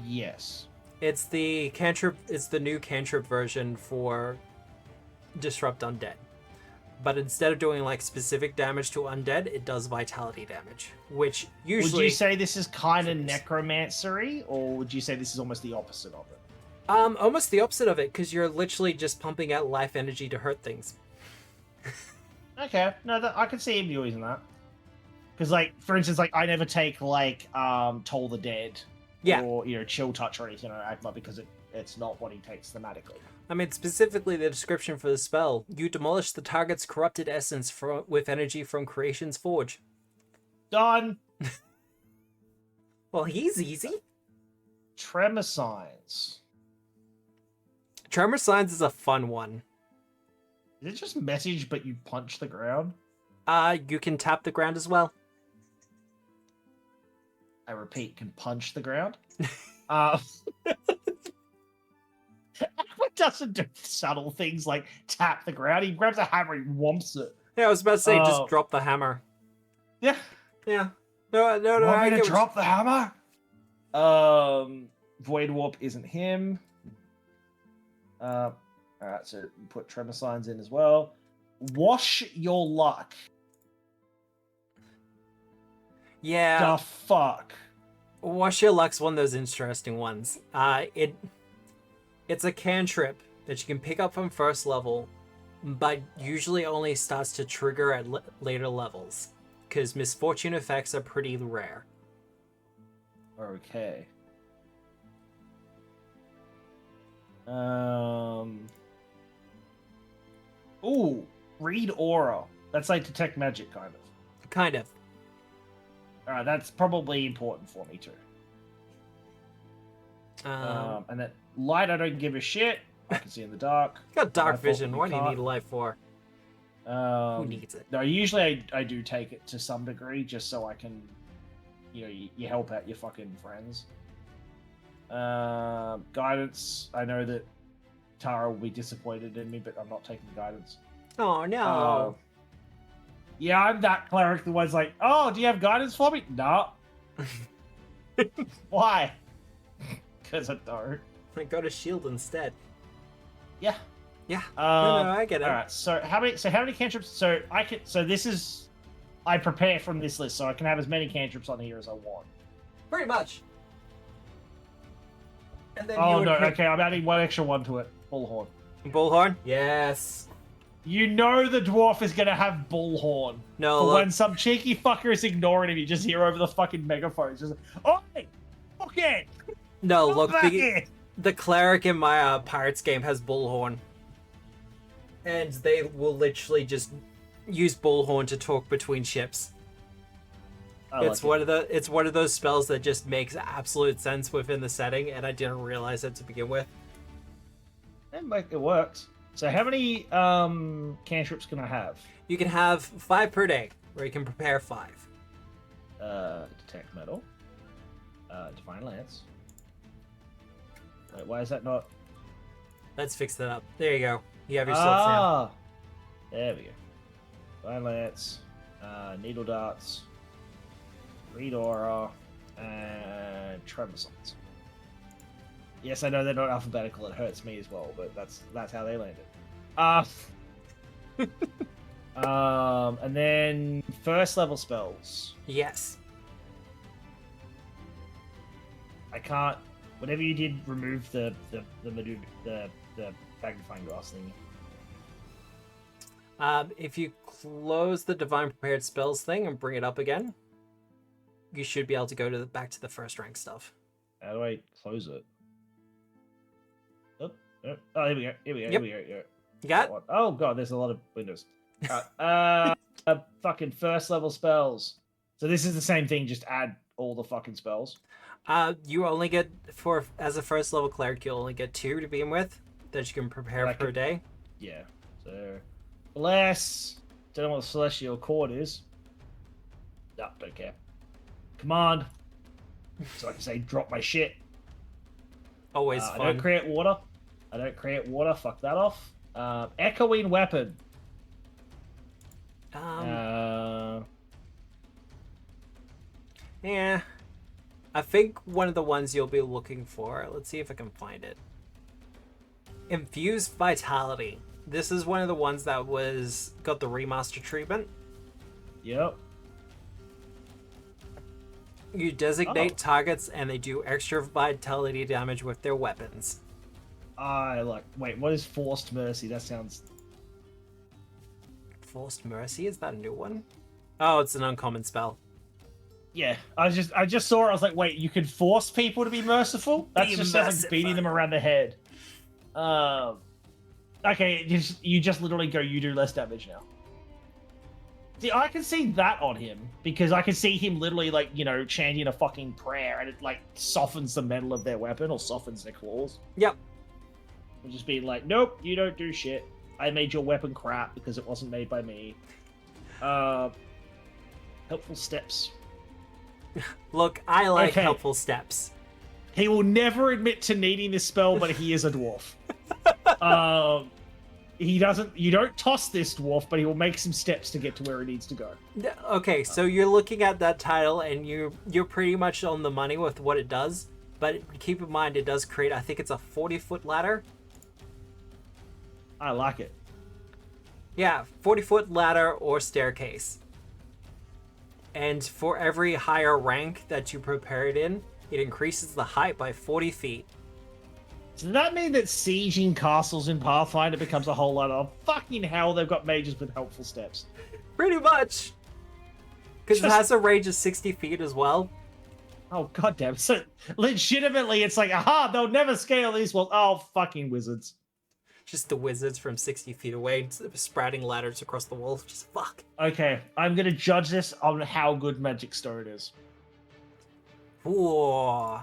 Yes. it's the cantrip. It's the new cantrip version for Disrupt Undead. But instead of doing like specific damage to undead, it does vitality damage, which usually. Would you say this is kind of necromancery, or would you say this is almost the opposite of it? Almost the opposite of it, because you're literally just pumping out life energy to hurt things. Okay, no, I can see him using that. Because, like, for instance, like I never take like Toll the Dead, Yeah. or Chill Touch or anything on Agma because it's not what he takes thematically. I mean, specifically the description for the spell: you demolish the target's corrupted essence with energy from Creation's Forge. Done. Well, he's easy. Tremor Signs. Tremor Signs is a fun one. Is it just message, but you punch the ground? You can tap the ground as well. I repeat, can punch the ground. What doesn't do subtle things like tap the ground? He grabs a hammer, he whomps it. Yeah, I was about to say, just drop the hammer. Yeah. Yeah. No. Want I me to get what drop the hammer? Void Warp isn't him. Alright, so put tremor signs in as well. Wash your luck. Yeah. The fuck? Wash Your Luck's one of those interesting ones. It's a cantrip that you can pick up from first level, but usually only starts to trigger at later levels, because misfortune effects are pretty rare. Okay. Ooh, read aura. That's like detect magic, kind of. Kind of. Alright, that's probably important for me too. And then light, I don't give a shit. I can see in the dark. Got dark I thought vision. you What do you can't. need light for? Who needs it? No, usually I do take it to some degree just so I can, you help out your fucking friends. Guidance. I know that Tara will be disappointed in me, but I'm not taking guidance. Oh no. Yeah, I'm that cleric. The one's like, oh, do you have guidance for me? No. Why? Because I don't. I got a shield instead. Yeah. Yeah. No, I get it. All right. So how many cantrips? So this is. I prepare from this list, so I can have as many cantrips on here as I want. Pretty much. And then Oh no! Okay, I'm adding one extra one to it. Bullhorn. Bullhorn? Yes. You know the dwarf is gonna have bullhorn. No. For Look, when some cheeky fucker is ignoring him, you just hear over the fucking megaphone, just "Oi, fuck it!" no. Come Look. back here." The cleric in my Pirates game has Bullhorn, and they will literally just use Bullhorn to talk between ships. It's one of those spells that just makes absolute sense within the setting, and I didn't realize it to begin with. It works. So how many cantrips can I have? You can have 5 per day, or you can prepare 5. Detect metal. Divine lance. Wait, why is that not? Let's fix that up. There you go. You have your slots now. There we go. Divine lance. Needle darts. Read aura. And tremor signs. Yes, I know they're not alphabetical. It hurts me as well, but that's how they landed. And then first level spells. Yes. I can't. Whatever you did, remove the magnifying glass thingy. If you close the Divine Prepared Spells thing and bring it up again, you should be able to go back to the first rank stuff. How do I close it? Oh, here we go. Here we go. Yep. Here we go. Yeah. You got it? Oh god, there's a lot of windows. Fucking first level spells. So this is the same thing. Just add all the fucking spells. You only get as a first level cleric, you only get 2 to begin with that you can prepare per day. Yeah. So bless. Don't know what celestial chord is. No, don't care. Command. So I can say drop my shit. Always fun. I don't create water. Fuck that off. Echoing weapon. Yeah. I think one of the ones you'll be looking for. Let's see if I can find it. Infused Vitality. This is one of the ones that got the remaster treatment. Yep. You designate targets and they do extra vitality damage with their weapons. Wait, what is Forced Mercy? That sounds... Forced Mercy? Is that a new one? Oh, it's an uncommon spell. Yeah, I just saw it. I was like, wait, you can force people to be merciful? That Be just sounds like beating them around the head. Okay, you just literally go, you do less damage now. See, I can see that on him, because I can see him literally, chanting a fucking prayer, and it, softens the metal of their weapon, or softens their claws. Yep. And just being like, nope, you don't do shit. I made your weapon crap, because it wasn't made by me. Helpful steps. Look, I like helpful steps. He will never admit to needing this spell, but he is a dwarf. He doesn't. You don't toss this dwarf, but he will make some steps to get to where he needs to go. Okay, so you're looking at that title, and you're pretty much on the money with what it does. But keep in mind, it does create. I think it's a 40-foot ladder. I like it. Yeah, 40-foot ladder or staircase. And for every higher rank that you prepare it in, it increases the height by 40 feet. Does that mean that sieging castles in Pathfinder becomes a whole lot of fucking hell? They've got mages with helpful steps. Pretty much. Because it has a range of 60 feet as well. Oh goddamn! So legitimately, it's like, aha! They'll never scale these walls. Oh, fucking wizards! Just the wizards from 60 feet away, sprouting ladders across the wall. Just fuck. Okay, I'm gonna judge this on how good Magic Stone is. Whoa.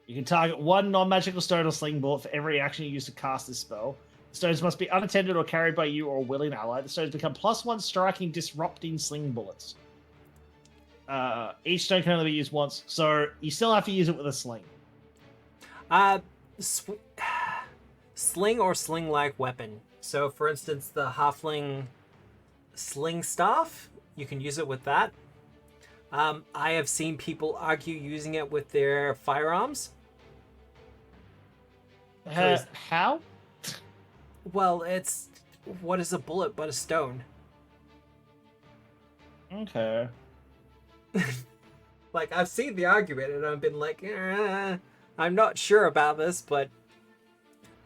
You can target one non-magical stone or sling bullet for every action you use to cast this spell. The stones must be unattended or carried by you or a willing ally. The stones become +1 striking, disrupting sling bullets. Each stone can only be used once, so you still have to use it with a sling. Sling or sling-like weapon. So, for instance, the halfling sling staff, you can use it with that. I have seen people argue using it with their firearms. How? Well, it's... What is a bullet but a stone? Okay. Like, I've seen the argument and I've been like, I'm not sure about this, but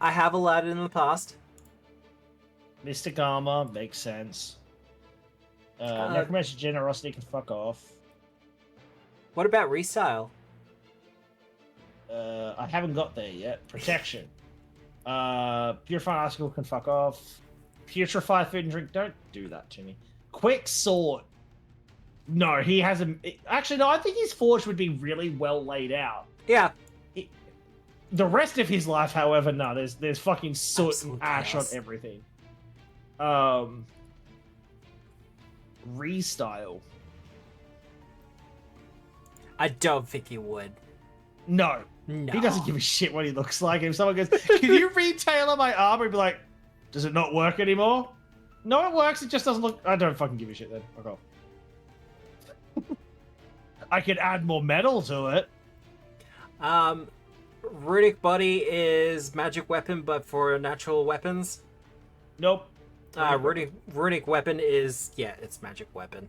I have allowed it in the past. Mystic armor makes sense. Necromancer generosity can fuck off. What about restyle? I haven't got there yet. Protection. Purifying article can fuck off. Putrefy food and drink. Don't do that to me. Quick sword. No, he hasn't. Actually, no. I think his forge would be really well laid out. Yeah. The rest of his life, however, no. There's fucking soot Absolute and ash chaos. on everything. Restyle. I don't think he would. No. No. He doesn't give a shit what he looks like. If someone goes, can you retailor my armor? He'd be like, does it not work anymore? No, it works. It just doesn't look... I don't fucking give a shit then. Fuck off. I could add more metal to it. Runic Body is magic weapon, but for natural weapons. Nope. Runic Weapon is... Yeah, it's magic weapon.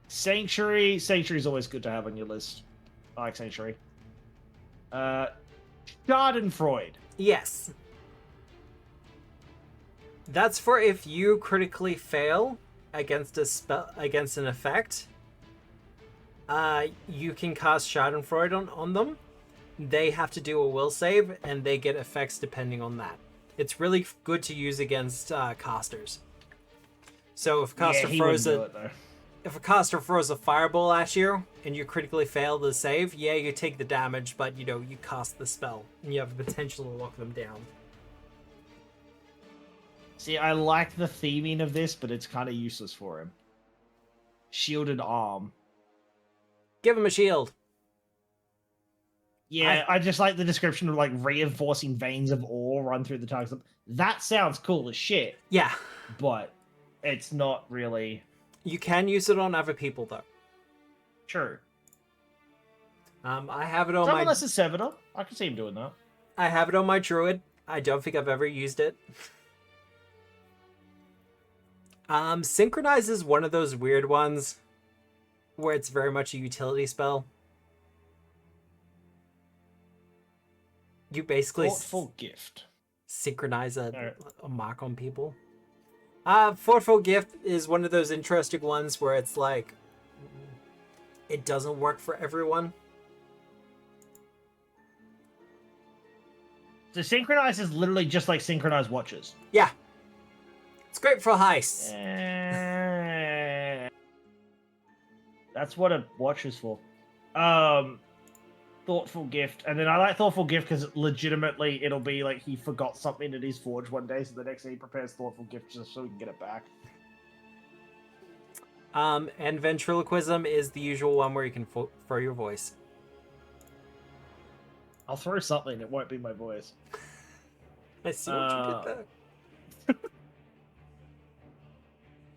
Sanctuary. Sanctuary is always good to have on your list. I like Sanctuary. Schadenfreude. Yes. That's for if you critically fail against a spell, against an effect. You can cast Schadenfreude on them. They have to do a will save, and they get effects depending on that. It's really good to use against casters. So if a caster if a caster throws a fireball at you and you critically fail the save, yeah, you take the damage, but you cast the spell and you have the potential to lock them down. See, I like the theming of this, but it's kind of useless for him. Shielded arm. Give him a shield. Yeah, I just like the description of like reinforcing veins of ore run through the target. That sounds cool as shit. Yeah. But it's not really... You can use it on other people, though. True. I have it on Someone my... less than Servitor. I can see him doing that. I have it on my druid. I don't think I've ever used it. Synchronize is one of those weird ones where it's very much a utility spell. You basically Thoughtful gift. synchronize a mark on people. Thoughtful gift is one of those interesting ones where it's like it doesn't work for everyone. So synchronize is literally just like synchronized watches. Yeah. It's great for heists. That's what a watch is for. Thoughtful gift. And then I like thoughtful gift because legitimately it'll be like he forgot something in his forge one day, so the next day he prepares thoughtful gift just so he can get it back. And ventriloquism is the usual one where you can throw your voice. I'll throw something, it won't be my voice. I see what you did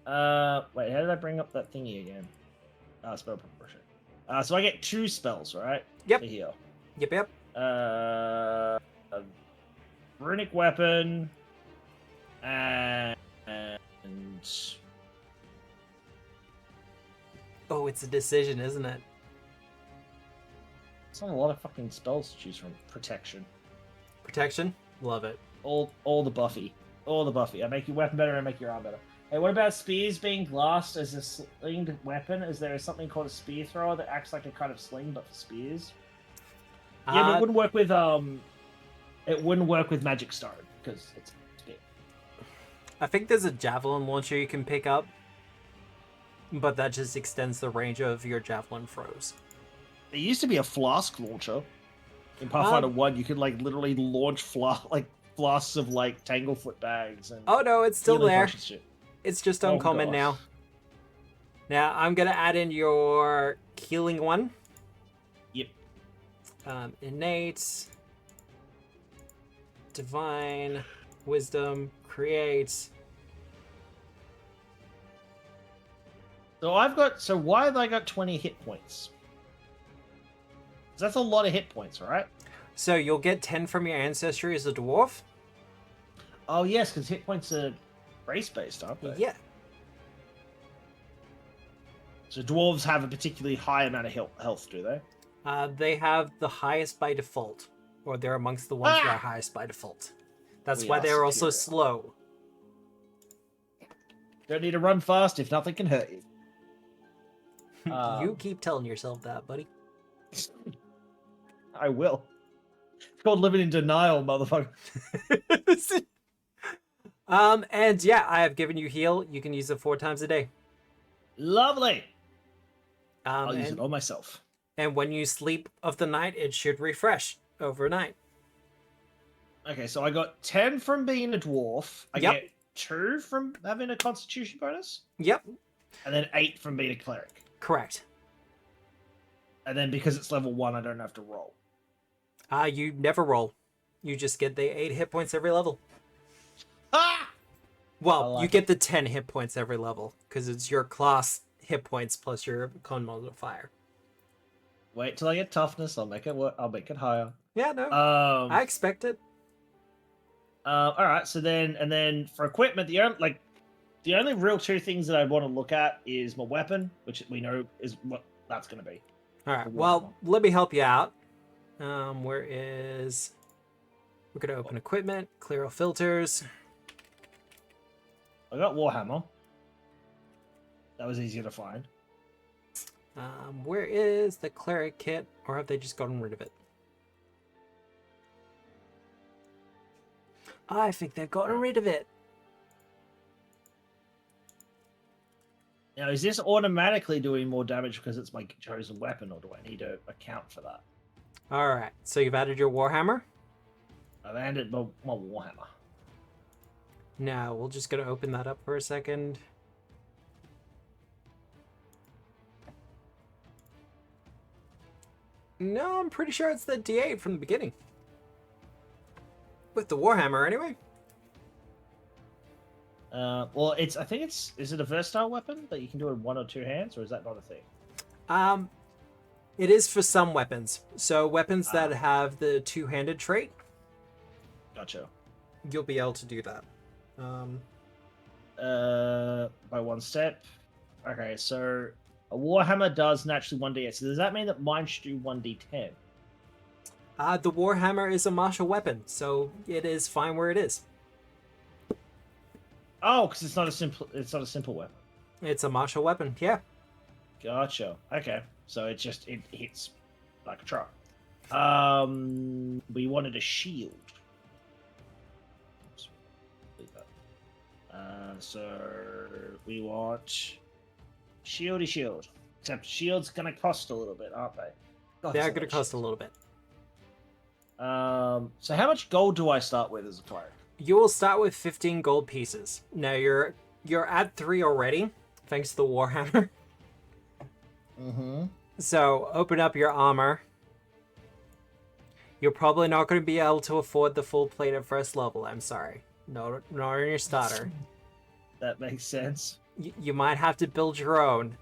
there. Wait, how did I bring up that thingy again? Spell proportion. So I get 2 spells, right? Yep. To heal. Yep. runic weapon, and Oh, it's a decision, isn't it? it's not a lot of fucking spells to choose from. Protection, Protection? Love it. all the buffy, I make your weapon better, I make your arm better. Hey, what about spears being glassed as a slinged weapon? Is there something called a spear thrower that acts like a kind of sling but for spears? Yeah, but it wouldn't work with magic stone because it's spear. I think there's a javelin launcher you can pick up, but that just extends the range of your javelin throws. There used to be a flask launcher in Pathfinder 1. You could like literally launch flasks of like Tanglefoot bags. And oh no, it's still there. Shit. It's just uncommon now. Now I'm gonna add in your healing one. Yep. Innate, divine, wisdom, create. So why have I got 20 hit points? 'Cause that's a lot of hit points, right? So you'll get 10 from your ancestry as a dwarf. Oh yes, because hit points are race-based, aren't they? Yeah. So dwarves have a particularly high amount of health, do they? They have the highest by default, or they're amongst the ones that are highest by default. That's why they're also slow. Don't need to run fast if nothing can hurt you. You keep telling yourself that, buddy. I will. It's called living in denial, motherfucker. And yeah, I have given you heal. You can use it 4 times a day. Lovely. I'll use it on myself. And when you sleep of the night, it should refresh overnight. Okay, so I got 10 from being a dwarf. I Yep. get 2 from having a constitution bonus. Yep. And then 8 from being a cleric. Correct. And then because it's level 1, I don't have to roll. You never roll. You just get the 8 hit points every level. Ah! Well, you get the 10 hit points every level, because it's your class hit points plus your con modifier. Wait till I get toughness. I'll make it work. I'll make it higher. Yeah, no. I expect it. All right. So then for equipment, the only real 2 things that I want to look at is my weapon, which we know is what that's going to be. All right. Well, let me help you out. We're going to open equipment, clear all filters. I got Warhammer. That was easier to find. Where is the cleric kit, or have they just gotten rid of it? I think they've gotten rid of it. Now, is this automatically doing more damage because it's my chosen weapon, or do I need to account for that? All right. So you've added your Warhammer? I've added my Warhammer. Now, we're just going to open that up for a second. No, I'm pretty sure it's the D8 from the beginning. With the Warhammer, anyway. Well, is it a versatile weapon that you can do in 1 or 2 hands, or is that not a thing? It is for some weapons. So weapons that have the 2-handed trait. Gotcha. You'll be able to do that. By 1 step. Okay, so a Warhammer does naturally 1d8. So does that mean that mine should do 1d10? The Warhammer is a martial weapon, so it is fine where it is. Oh, because it's not a simple weapon. It's a martial weapon, yeah. Gotcha. Okay, so it hits like a truck. We wanted a shield. So we want shield. Except shield's gonna cost a little bit, aren't they? They are gonna cost a little bit. So how much gold do I start with as a cleric? You will start with 15 gold pieces. Now you're at 3 already, thanks to the Warhammer. Mm-hmm. So open up your armor. You're probably not going to be able to afford the full plate at first level. I'm sorry, not on your starter. That makes sense. You might have to build your own.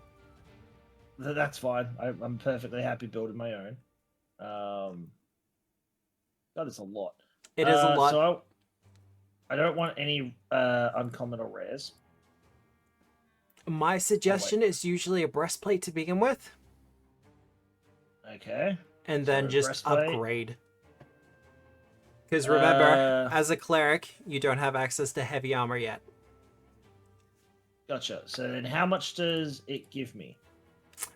That's fine. I'm perfectly happy building my own. That is a lot. It is a lot. So I don't want any uncommon or rares. My suggestion is usually a breastplate to begin with, Okay. and So then just breastplate. upgrade. Because remember, Uh, as a cleric, you don't have access to heavy armor yet. Gotcha. So then how much does it give me?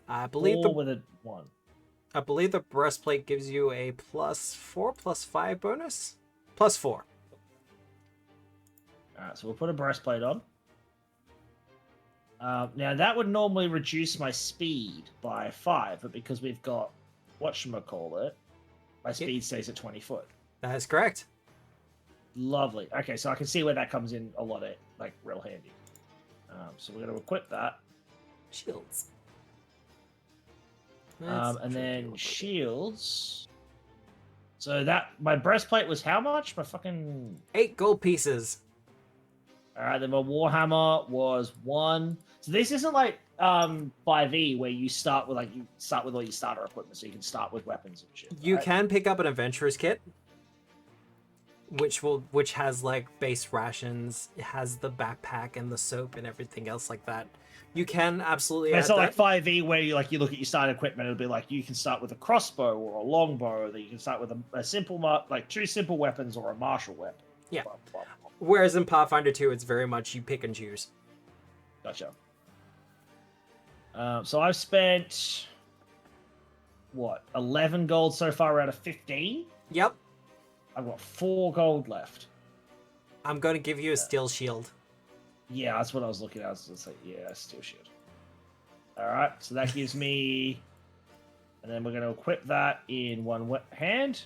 I believe All with a 1. I believe the breastplate gives you a +4, +5 bonus? +4. Alright, so we'll put a breastplate on. Now that would normally reduce my speed by 5, but because we've got whatchamacallit, my speed stays at 20 foot. That is correct. Lovely. Okay, so I can see where that comes in a lot of, like, real handy. So we're going to equip that. Shields. And then shields. So that, my breastplate was how much? My fucking... 8 gold pieces. Alright, then my Warhammer was 1. So this isn't like 5e where you start with all your starter equipment, so you can start with weapons and shit. You right? can pick up an adventurer's kit, which has like base rations, it has the backpack and the soap and everything else like that. You can absolutely But add it's not that. like 5e where you look at your starter equipment, it'll be like you can start with a crossbow or a longbow, or that you can start with a simple like 2 simple weapons or a martial weapon. Yeah. Blah, blah, blah. Whereas in Pathfinder 2, it's very much you pick and choose. Gotcha. So I've spent what, 11 gold so far out of 15? Yep. I've got 4 gold left. I'm going to give you a steel shield. Yeah, that's what I was looking at. I was just like, yeah, steel shield. Alright, so that gives me... And then we're going to equip that in one hand.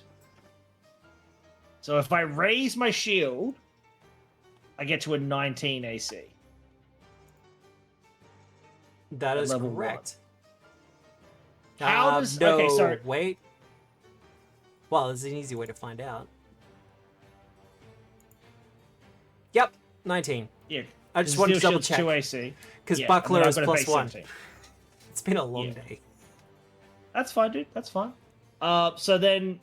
So if I raise my shield, I get to a 19 AC. That At is level correct. How does... No, Okay, sorry. wait. Well, there's an easy way to find out. Yep, 19. Yeah. I just wanted to steel double shield's check. 2 AC. Because Yeah, Buckler and then is I'm gonna +1. pay 17. It's been a long Yeah. day. That's fine, dude. That's fine. So then...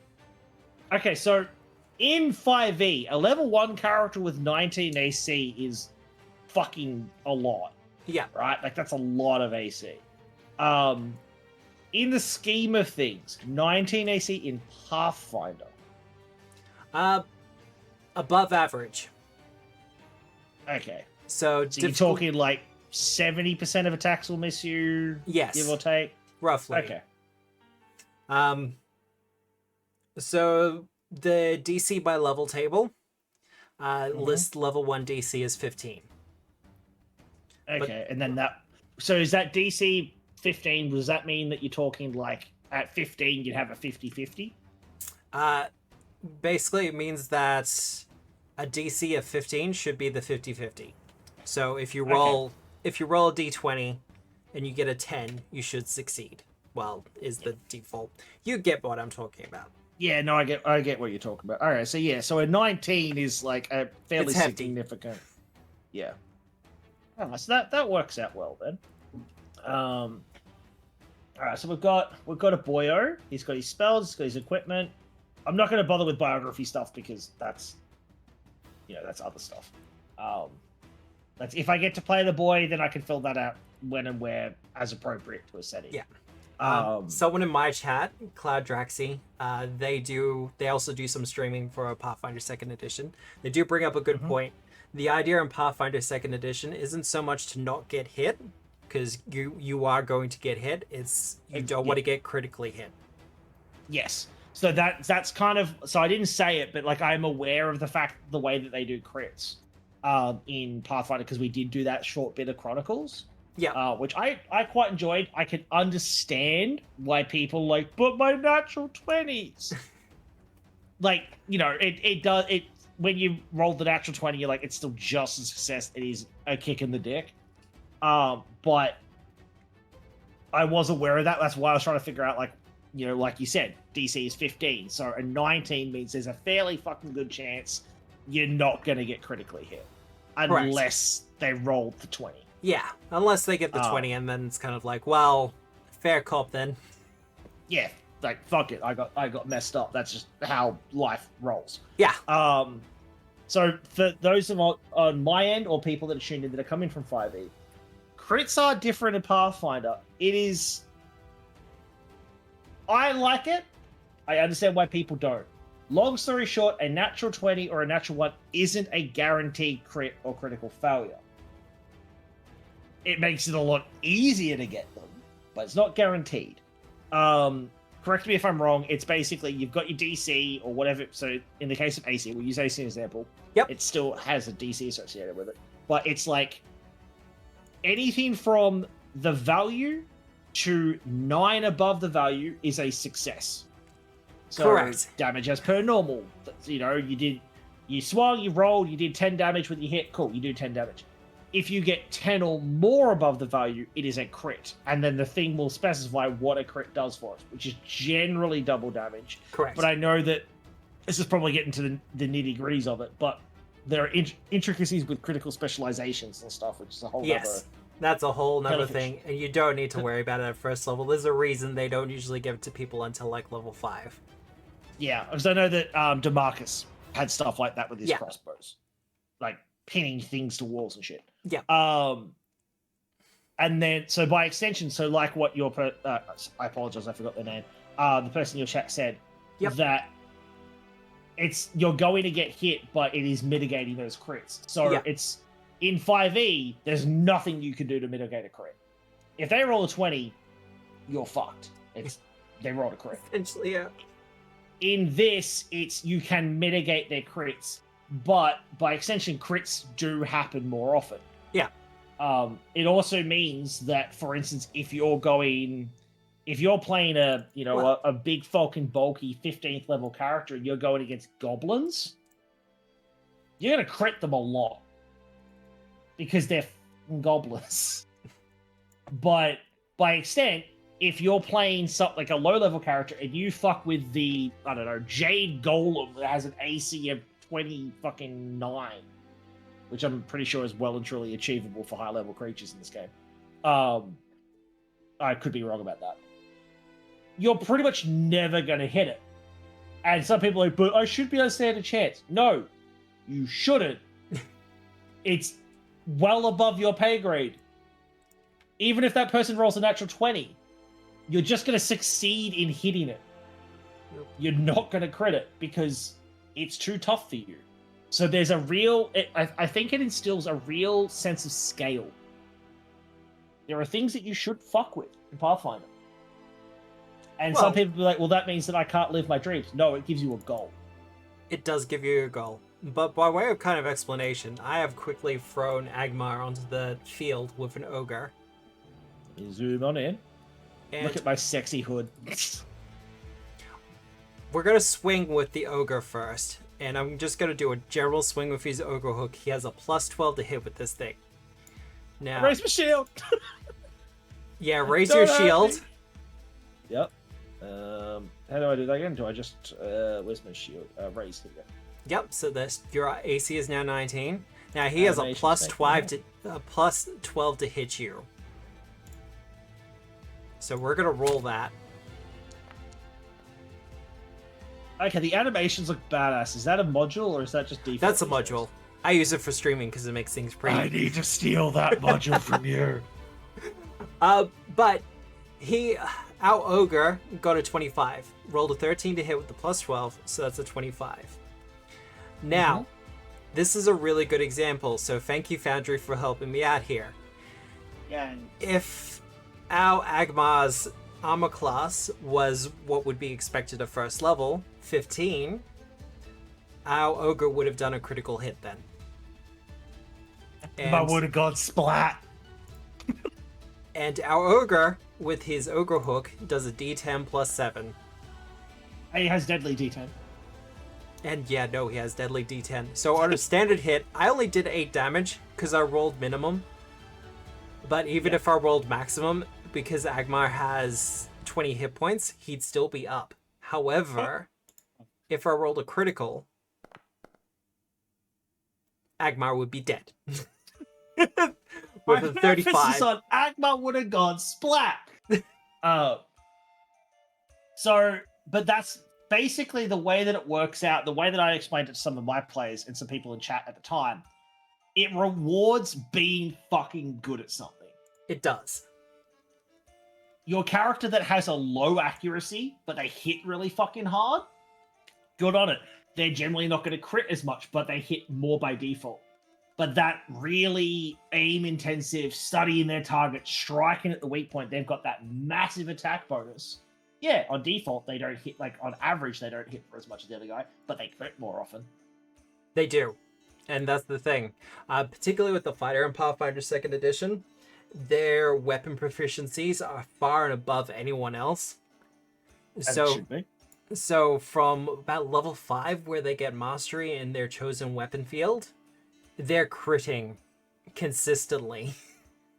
Okay, so in 5e, a level 1 character with 19 AC is fucking a lot. Yeah. Right? Like, that's a lot of AC. In the scheme of things, 19 AC in Pathfinder. Above average. Okay. So So you're talking like 70% of attacks will miss you? Yes. Give or take? Roughly. Okay. So the DC by level table lists level 1 DC as 15. Okay, and then that... So is that DC 15, does that mean that you're talking like at 15 you'd have a 50-50? Basically, it means that a DC of 15 should be the 50-50. So if you roll a d20 and you get a 10, you should succeed. Well, is the default. You get what I'm talking about. Yeah, no, I get what you're talking about. All right, so yeah, so a 19 is like a fairly It's hefty. significant. Yeah. Oh, so that works out well then. All right, so we've got a boyo. He's got his spells. He's got his equipment. I'm not going to bother with biography stuff because that's other stuff. That's if I get to play the boy, then I can fill that out when and where as appropriate to a setting. Yeah. Someone in my chat, Cloud Draxy, they also do some streaming for Pathfinder 2nd Edition. They do bring up a good point. The idea in Pathfinder 2nd Edition isn't so much to not get hit, because you are going to get hit. It's you don't want to get critically hit. Yes. So that's kind of, so I didn't say it, but like I'm aware of the way that they do crits in Pathfinder, because we did do that short bit of Chronicles. Yeah. Which I quite enjoyed. I can understand why people like, but my natural 20s. Like, it does, when you roll the natural 20, you're like, it's still just a success. It is a kick in the dick. But I was aware of that. That's why I was trying to figure out, like you said, DC is 15. So a 19 means there's a fairly fucking good chance you're not going to get critically hit. Unless they rolled the 20. Yeah, unless they get the 20, and then it's kind of like, well, fair cop then. Yeah, like fuck it, I got messed up. That's just how life rolls. Yeah. So for those of on my end or people that are tuned in that are coming from 5e, crits are different in Pathfinder. It is. I like it. I understand why people don't. Long story short, a natural 20 or a natural 1 isn't a guaranteed crit or critical failure. It makes it a lot easier to get them, but it's not guaranteed. Correct me if I'm wrong. It's basically you've got your DC or whatever. So in the case of AC, we'll use AC as an example. Yep. It still has a DC associated with it, but it's like anything from the value to 9 above the value is a success. So Correct. damage as per normal. You know, you swung, you rolled, you did 10 damage with your hit. Cool, you do 10 damage. If you get 10 or more above the value, it is a crit. And then the thing will specify what a crit does for us, which is generally double damage. Correct. But I know that this is probably getting to the nitty-gritties of it, but there are intricacies with critical specializations and stuff, which is a whole other... That's a whole nother Beneficial. thing, and you don't need to worry about it at first level. There's a reason they don't usually give it to people until like level 5. Yeah, because I know that DeMarcus had stuff like that with his crossbows. Like pinning things to walls and shit. Yeah. And then, so by extension, so like what your... I apologize, I forgot their name. The person in your chat said that you're going to get hit, but it is mitigating those crits. So it's... In 5e, there's nothing you can do to mitigate a crit. If they roll a 20, you're fucked. They rolled a crit. Essentially, yeah. In this, it's you can mitigate their crits, but by extension, crits do happen more often. Yeah. It also means that, for instance, if you're playing a big fucking bulky 15th level character and you're going against goblins, you're gonna crit them a lot. Because they're goblins. But by extent, if you're playing something like a low-level character and you fuck with the, I don't know, Jade Golem that has an AC of 29, which I'm pretty sure is well and truly achievable for high-level creatures in this game. I could be wrong about that. You're pretty much never going to hit it. And some people are like, but I should be able to stand a chance. No, you shouldn't. It's well above your pay grade. Even if that person rolls a natural 20, you're just going to succeed in hitting it. You're not going to crit it because it's too tough for you. So there's a real... I think it instills a real sense of scale. There are things that you should fuck with in Pathfinder. And some people be like, well, that means that I can't live my dreams. No, it gives you a goal. It does give you a goal. But by way of kind of explanation, I have quickly thrown Agmar onto the field with an ogre. You zoom on in. And look at my sexy hood. We're going to swing with the ogre first. And I'm just going to do a general swing with his ogre hook. He has a plus 12 to hit with this thing. Now, raise my shield! Yeah, raise your shield. Yep. How do I do that again? Do I just... where's my shield? Raise it again. Yep, so your AC is now 19. Now he has a plus 12 to hit you. So we're gonna roll that. Okay, the animations look badass. Is that a module or is that just default? That's a module. I use it for streaming because it makes things pretty. I need to steal that module from you. But our ogre got a 25. Rolled a 13 to hit with the plus 12, so that's a 25. Now, this is a really good example, so thank you, Foundry, for helping me out here. Yeah. If our Agmar's armor class was what would be expected at first level, 15, our ogre would have done a critical hit then. And I would have gone splat. And our ogre, with his ogre hook, does a d10 plus 7. He has deadly d10. And yeah, no, he has deadly d10. So on a standard hit, I only did 8 damage because I rolled minimum. But even if I rolled maximum, because Agmar has 20 hit points, he'd still be up. However, if I rolled a critical, Agmar would be dead. With a 35. Emphasis on Agmar would have gone splat. But that's basically the way that it works out, the way that I explained it to some of my players and some people in chat at the time, it rewards being fucking good at something. It does. Your character that has a low accuracy, but they hit really fucking hard, good on it. They're generally not going to crit as much, but they hit more by default. But that really aim-intensive, studying their target, striking at the weak point, they've got that massive attack bonus. Yeah, on default, they don't hit, like, on average, they don't hit for as much as the other guy, but they crit more often. They do. And that's the thing. Particularly with the fighter in Pathfinder 2nd Edition, their weapon proficiencies are far and above anyone else. As it should be. So from about level 5, where they get mastery in their chosen weapon field, they're critting consistently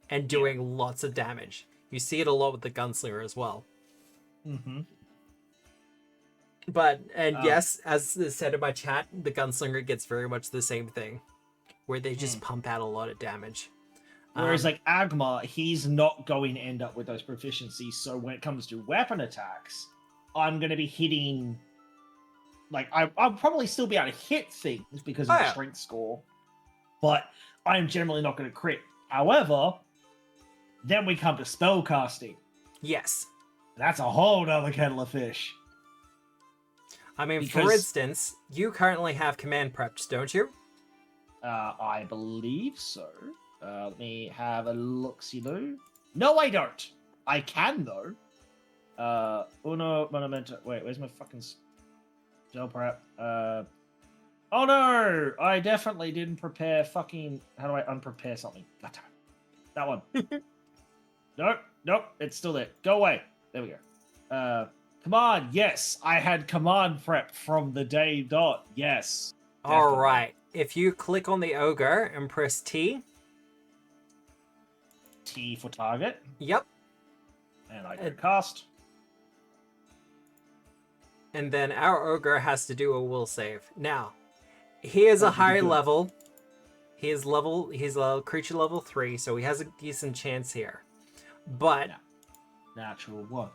and doing lots of damage. You see it a lot with the gunslinger as well. Mm-hmm. But, yes, as said in my chat, the gunslinger gets very much the same thing, where they just pump out a lot of damage. Whereas, like, Agma, he's not going to end up with those proficiencies, so when it comes to weapon attacks, I'm going to be hitting... Like, I'll probably still be able to hit things because of the strength score, but I'm generally not going to crit. However, then we come to spellcasting. Yes. That's a whole nother kettle of fish. I mean, for instance, you currently have command prepped, don't you? I believe so. Let me have a look-see, though. No, I don't. I can, though. Uno Monumento... Wait, where's my fucking spell prep? Oh, no! I definitely didn't prepare fucking... How do I unprepare something? That one. Nope, it's still there. Go away. There we go. Command, yes. I had command prep from the day dot. Yes. All right. If you click on the ogre and press T. T for target. Yep. And I can cast. And then our ogre has to do a will save. Now, he is a high level. He's a creature level 3, so he has a decent chance here. But natural 1.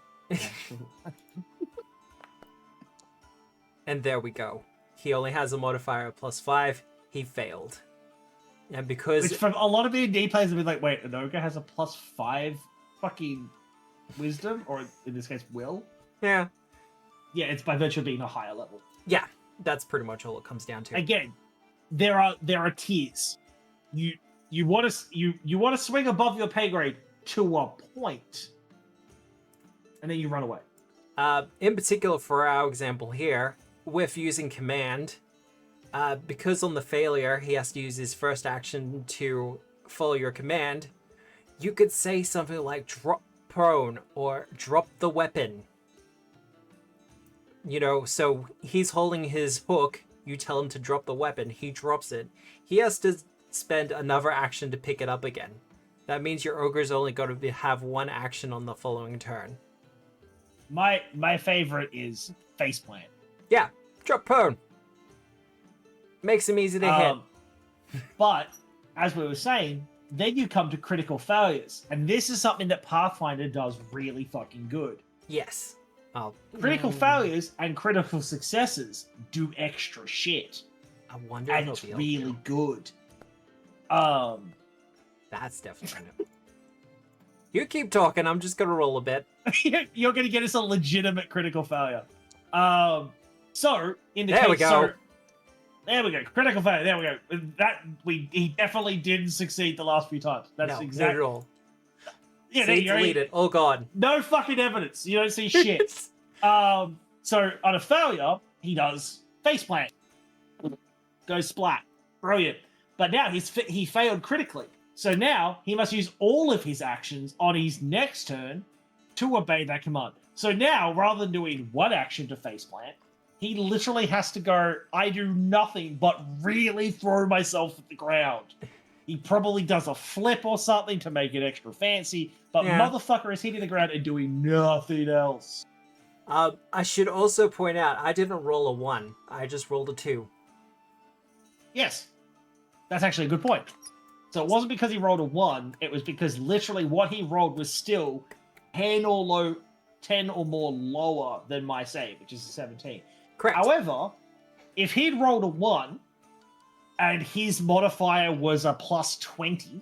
And there we go. He only has a modifier of +5. He failed. And because... Which from a lot of D&D players have been like, wait, an ogre has a +5 fucking wisdom? Or in this case, will? Yeah. Yeah, it's by virtue of being a higher level. Yeah, that's pretty much all it comes down to. Again, there are tiers. You want to swing above your pay grade to a point, and then you run away. In particular, for our example here, with using command, because on the failure he has to use his first action to follow your command, you could say something like drop prone or drop the weapon. You know, so he's holding his hook, you tell him to drop the weapon, he drops it. He has to spend another action to pick it up again. That means your ogre's only going to have one action on the following turn. My favorite is faceplant. Yeah, drop prone. Makes him easy to hit. But, as we were saying, then you come to critical failures. And this is something that Pathfinder does really fucking good. Yes. Critical failures and critical successes do extra shit. I wonder and it's really good. That's definitely new. You keep talking, I'm just gonna roll a bit. You're gonna get us a legitimate critical failure. So in the there case, we go. So, there we go. Critical failure. There we go. He definitely didn't succeed the last few times. That's exactly. Not at all. Yeah, see, deleted. Oh god. No fucking evidence. You don't see shit. So on a failure, he does faceplant. Goes splat. Brilliant. But now he failed critically. So now he must use all of his actions on his next turn to obey that command. So now, rather than doing one action to faceplant, he literally has to go, I do nothing but really throw myself at the ground. He probably does a flip or something to make it extra fancy, but motherfucker is hitting the ground and doing nothing else. I should also point out, I didn't roll a 1. I just rolled a 2. Yes. That's actually a good point. So it wasn't because he rolled a 1, it was because literally what he rolled was still 10 or 10 or more lower than my save, which is a 17. Correct. However, if he'd rolled a 1 and his modifier was a plus 20,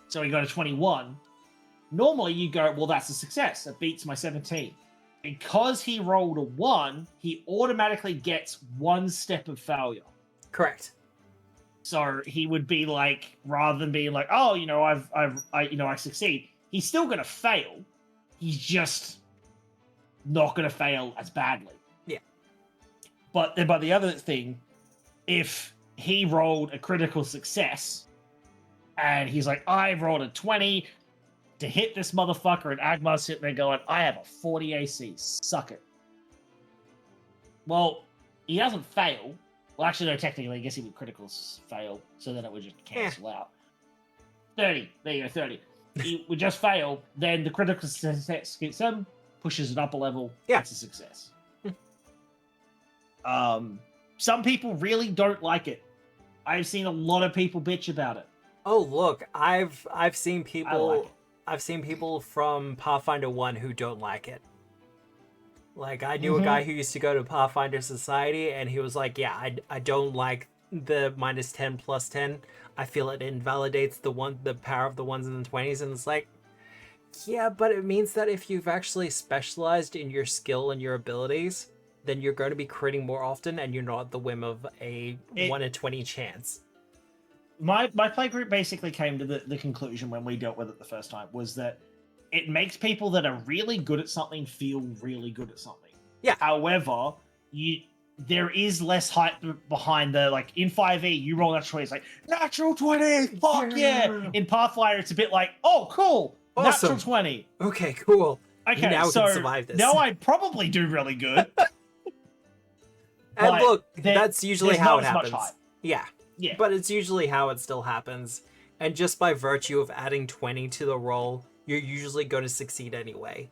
so he got a 21, normally you go, well, that's a success. It beats my 17. Because he rolled a 1, he automatically gets 1 step of failure. Correct. So he would be like, rather than being like, oh, I succeed, he's still going to fail. He's just not going to fail as badly. Yeah. But then by the other thing, if he rolled a critical success and he's like, I rolled a 20 to hit this motherfucker, and Agmar's sitting there going, I have a 40 AC, suck it. Well, he doesn't fail. Well, actually, no, technically, I guess he would criticals fail, so then it would just cancel out. 30. There you go, 30. He would just fail, then the critical success gets him, pushes it up a level, it's a success. Some people really don't like it. I've seen a lot of people bitch about it. Oh, look, I've seen people... I like it. I've seen people from Pathfinder 1 who don't like it. Like, I knew a guy who used to go to Pathfinder Society, and he was like, yeah, I don't like the minus 10 plus 10. I feel it invalidates the power of the 1s and the 20s, and it's like, yeah, but it means that if you've actually specialized in your skill and your abilities, then you're going to be critting more often, and you're not at the whim of a 1 in 20 chance. My play group basically came to the conclusion when we dealt with it the first time, was that it makes people that are really good at something feel really good at something. Yeah. However, there is less hype behind the, like, in 5e, you roll natural 20, it's like, natural 20, fuck yeah! In Pathfinder, it's a bit like, oh, cool, awesome. Natural 20. Okay, cool. Okay, now so can survive this. now I probably do really good. And look, that's usually how it happens. Yeah. Yeah. But it's usually how it still happens. And just by virtue of adding 20 to the roll, you're usually going to succeed anyway.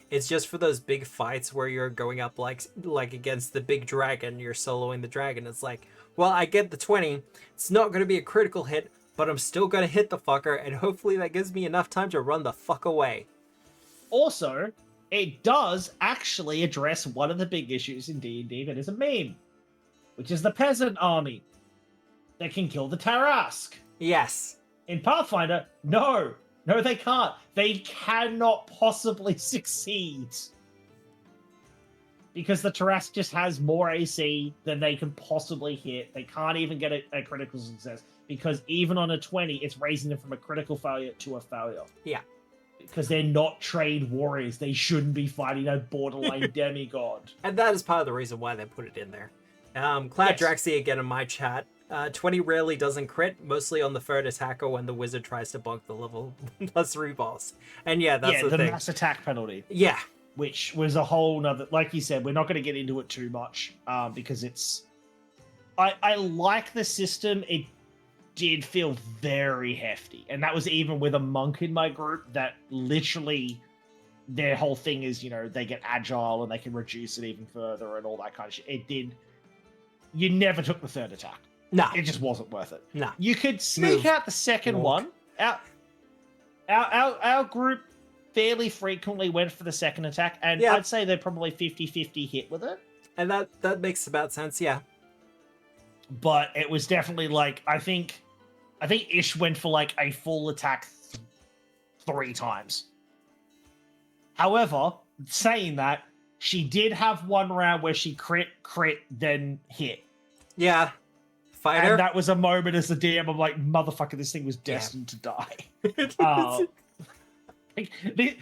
It's just for those big fights where you're going up like against the big dragon, you're soloing the dragon. It's like, well, I get the 20. It's not going to be a critical hit, but I'm still going to hit the fucker, and hopefully that gives me enough time to run the fuck away. Also, it does actually address one of the big issues in D&D that is a meme, which is the peasant army that can kill the Tarask. Yes. In Pathfinder, no, they can't. They cannot possibly succeed. Because the Tarask just has more AC than they can possibly hit. They can't even get a critical success. Because even on a 20, it's raising them from a critical failure to a failure. Yeah. Because they're not trained warriors. They shouldn't be fighting a borderline demigod. And that is part of the reason why they put it in there. Cloud Draxi again in my chat. 20 rarely doesn't crit, mostly on the third attack or when the wizard tries to bonk the level plus 3 boss. And yeah, that's the thing. Mass attack penalty. Yeah. Which was a whole nother, like you said, we're not going to get into it too much because it's... I like the system. It did feel very hefty. And that was even with a monk in my group that literally their whole thing is, they get agile and they can reduce it even further and all that kind of shit. It did... You never took the third attack. No. It just wasn't worth it. No. You could sneak out the second one. Our group fairly frequently went for the second attack, and I'd say they're probably 50-50 hit with it. And that makes about sense, yeah. But it was definitely like, I think Ish went for like a full attack 3 times. However, saying that, she did have one round where she crit, then hit. Yeah. Fighter. And that was a moment as a DM, I'm like, motherfucker, this thing was destined to die.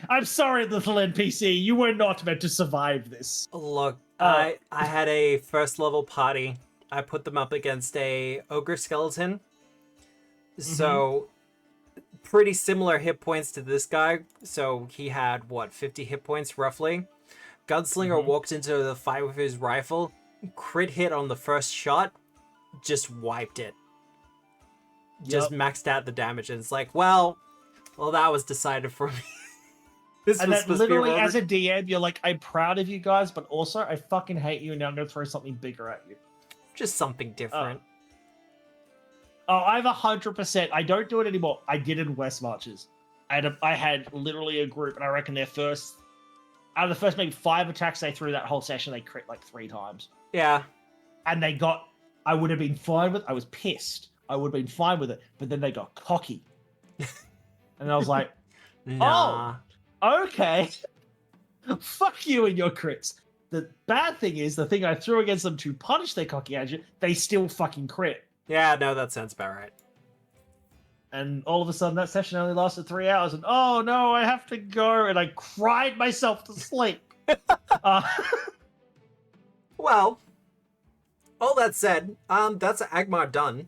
I'm sorry, little NPC, you were not meant to survive this. Look, I had a first level party. I put them up against a ogre skeleton. So, pretty similar hit points to this guy. So he had, 50 hit points roughly. Gunslinger walked into the fight with his rifle, crit hit on the first shot, just wiped it. Just maxed out the damage, and it's like, well, that was decided for me. And that literally, as a DM, you're like, I'm proud of you guys, but also I fucking hate you, and now I'm gonna throw something bigger at you. Just something different. I've 100%. I don't do it anymore. I did in West Marches. I had literally a group, and I reckon their first out of the first maybe 5 attacks they threw that whole session, they crit like 3 times. Yeah. And they got, I would have been fine with, I was pissed. I would have been fine with it, but then they got cocky. And I was like, Nah. oh, okay. Fuck you and your crits. The bad thing is, the thing I threw against them to punish their cocky attitude, they still fucking crit. Yeah, no, that sounds about right. And all of a sudden, that session only lasted 3 hours, and oh no, I have to go, and I cried myself to sleep. Well, all that said, that's Agmar done.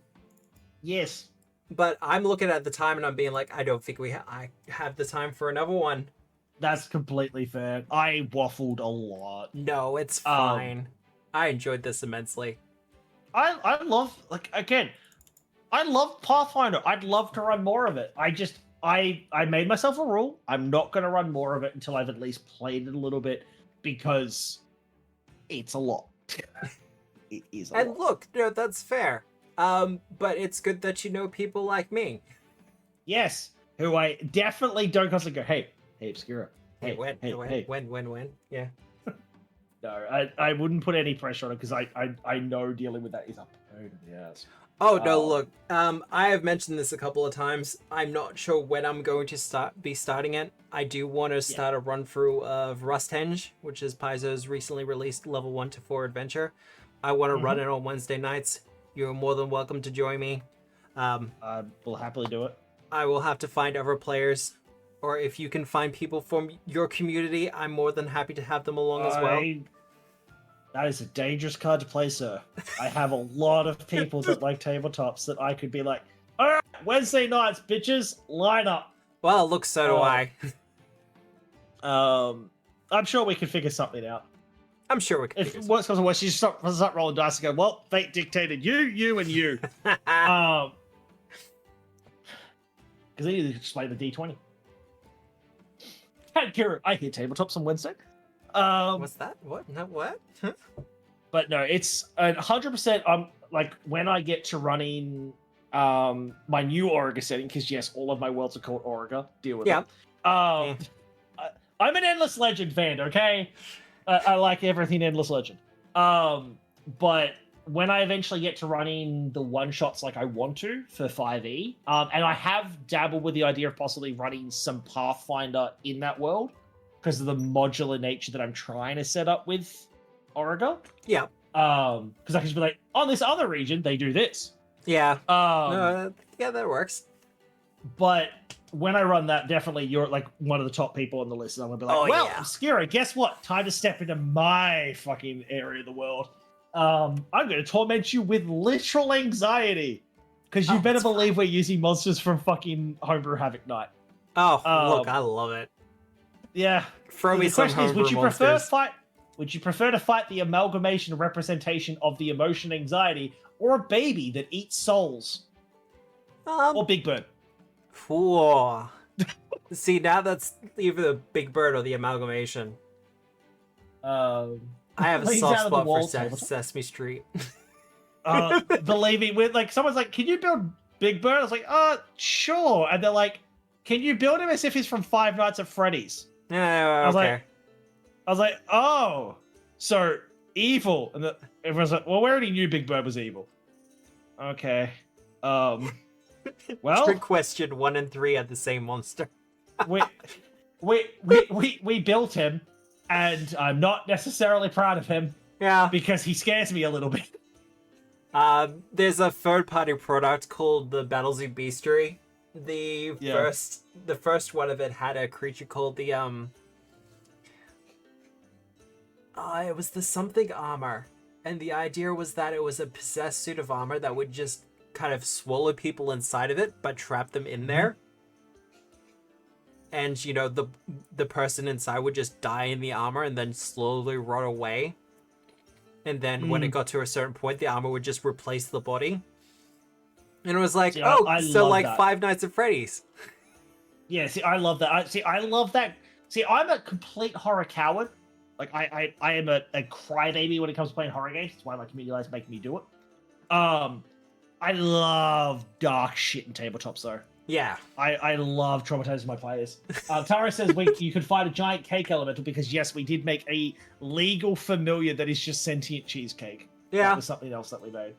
Yes. But I'm looking at the time and I'm being like, I don't think I have the time for another one. That's completely fair. I waffled a lot. No, it's fine. I enjoyed this immensely. I love, like, again, I love Pathfinder. I'd love to run more of it. I made myself a rule. I'm not going to run more of it until I've at least played it a little bit, because it's a lot. It is a lot. And look, no, that's fair. But it's good that you know people like me. Yes, who I definitely don't constantly go, hey, Obscura. Hey, when? Yeah. No, I wouldn't put any pressure on it, because I know dealing with that is a pain in the ass. Oh, no, look, I have mentioned this a couple of times. I'm not sure when I'm going to be starting it. I do want to start a run-through of Rusthenge, which is Paizo's recently released level 1 to 4 adventure. I want to run it on Wednesday nights. You're more than welcome to join me. I will happily do it. I will have to find other players, or if you can find people from your community, I'm more than happy to have them along as well. That is a dangerous card to play, sir. I have a lot of people that like tabletops that I could be like, all right, Wednesday nights, bitches, line up. Well, look, so do I. I'm sure we can figure something out. I'm sure we can. If worst comes to worst, you just start rolling dice and go, well, fate dictated you, and you. Because then you just play the D20. Kira, I hear tabletops on Wednesday. What's that? What? No, what? Huh? But no, it's 100%. Like when I get to running my new Auriga setting, because yes, all of my worlds are called Auriga. Deal with it. I'm an Endless Legend fan. Okay, I like everything Endless Legend. But when I eventually get to running the one shots like I want to for 5e, and I have dabbled with the idea of possibly running some Pathfinder in that world, because of the modular nature that I'm trying to set up with Auriga. Yeah. Because I can just be like, on this other region, they do this. Yeah. No, yeah, that works. But when I run that, definitely you're like one of the top people on the list. And I'm going to be like, Obscura, guess what? Time to step into my fucking area of the world. I'm going to torment you with literal anxiety. Because you better believe we're using monsters from fucking Homebrew Havoc Night. Oh, look, I love it. Yeah. Throw me some homebrew monsters. Would you prefer to fight the amalgamation representation of the emotion anxiety, or a baby that eats souls? Or Big Bird? Whoa. See, now that's either the Big Bird or the amalgamation. I have a soft spot for Sesame Street. Believe me, with like someone's like, "Can you build Big Bird?" I was like, sure." And they're like, "Can you build him as if he's from Five Nights at Freddy's?" Yeah, okay. I was like, oh, so evil. And everyone's like, well, we already knew Big Bird was evil. Okay. Well, Trick question 1 and 3 are the same monster. we built him, and I'm not necessarily proud of him. Yeah. Because he scares me a little bit. There's a third-party product called the Battlesy Beastery. The first one of it had a creature called the it was the something armor, and the idea was that it was a possessed suit of armor that would just kind of swallow people inside of it, but trap them in there. And you know, the person inside would just die in the armor and then slowly rot away. And then when it got to a certain point, the armor would just replace the body. And it was like, Five Nights at Freddy's. Yeah, see, I love that. I love that. See, I'm a complete horror coward. Like, I am a crybaby when it comes to playing horror games. That's why my community likes making me do it. I love dark shit in tabletops, though. Yeah. I love traumatizing my players. Tara says you could fight a giant cake elemental because yes, we did make a legal familiar that is just sentient cheesecake. Yeah. That was something else that we made.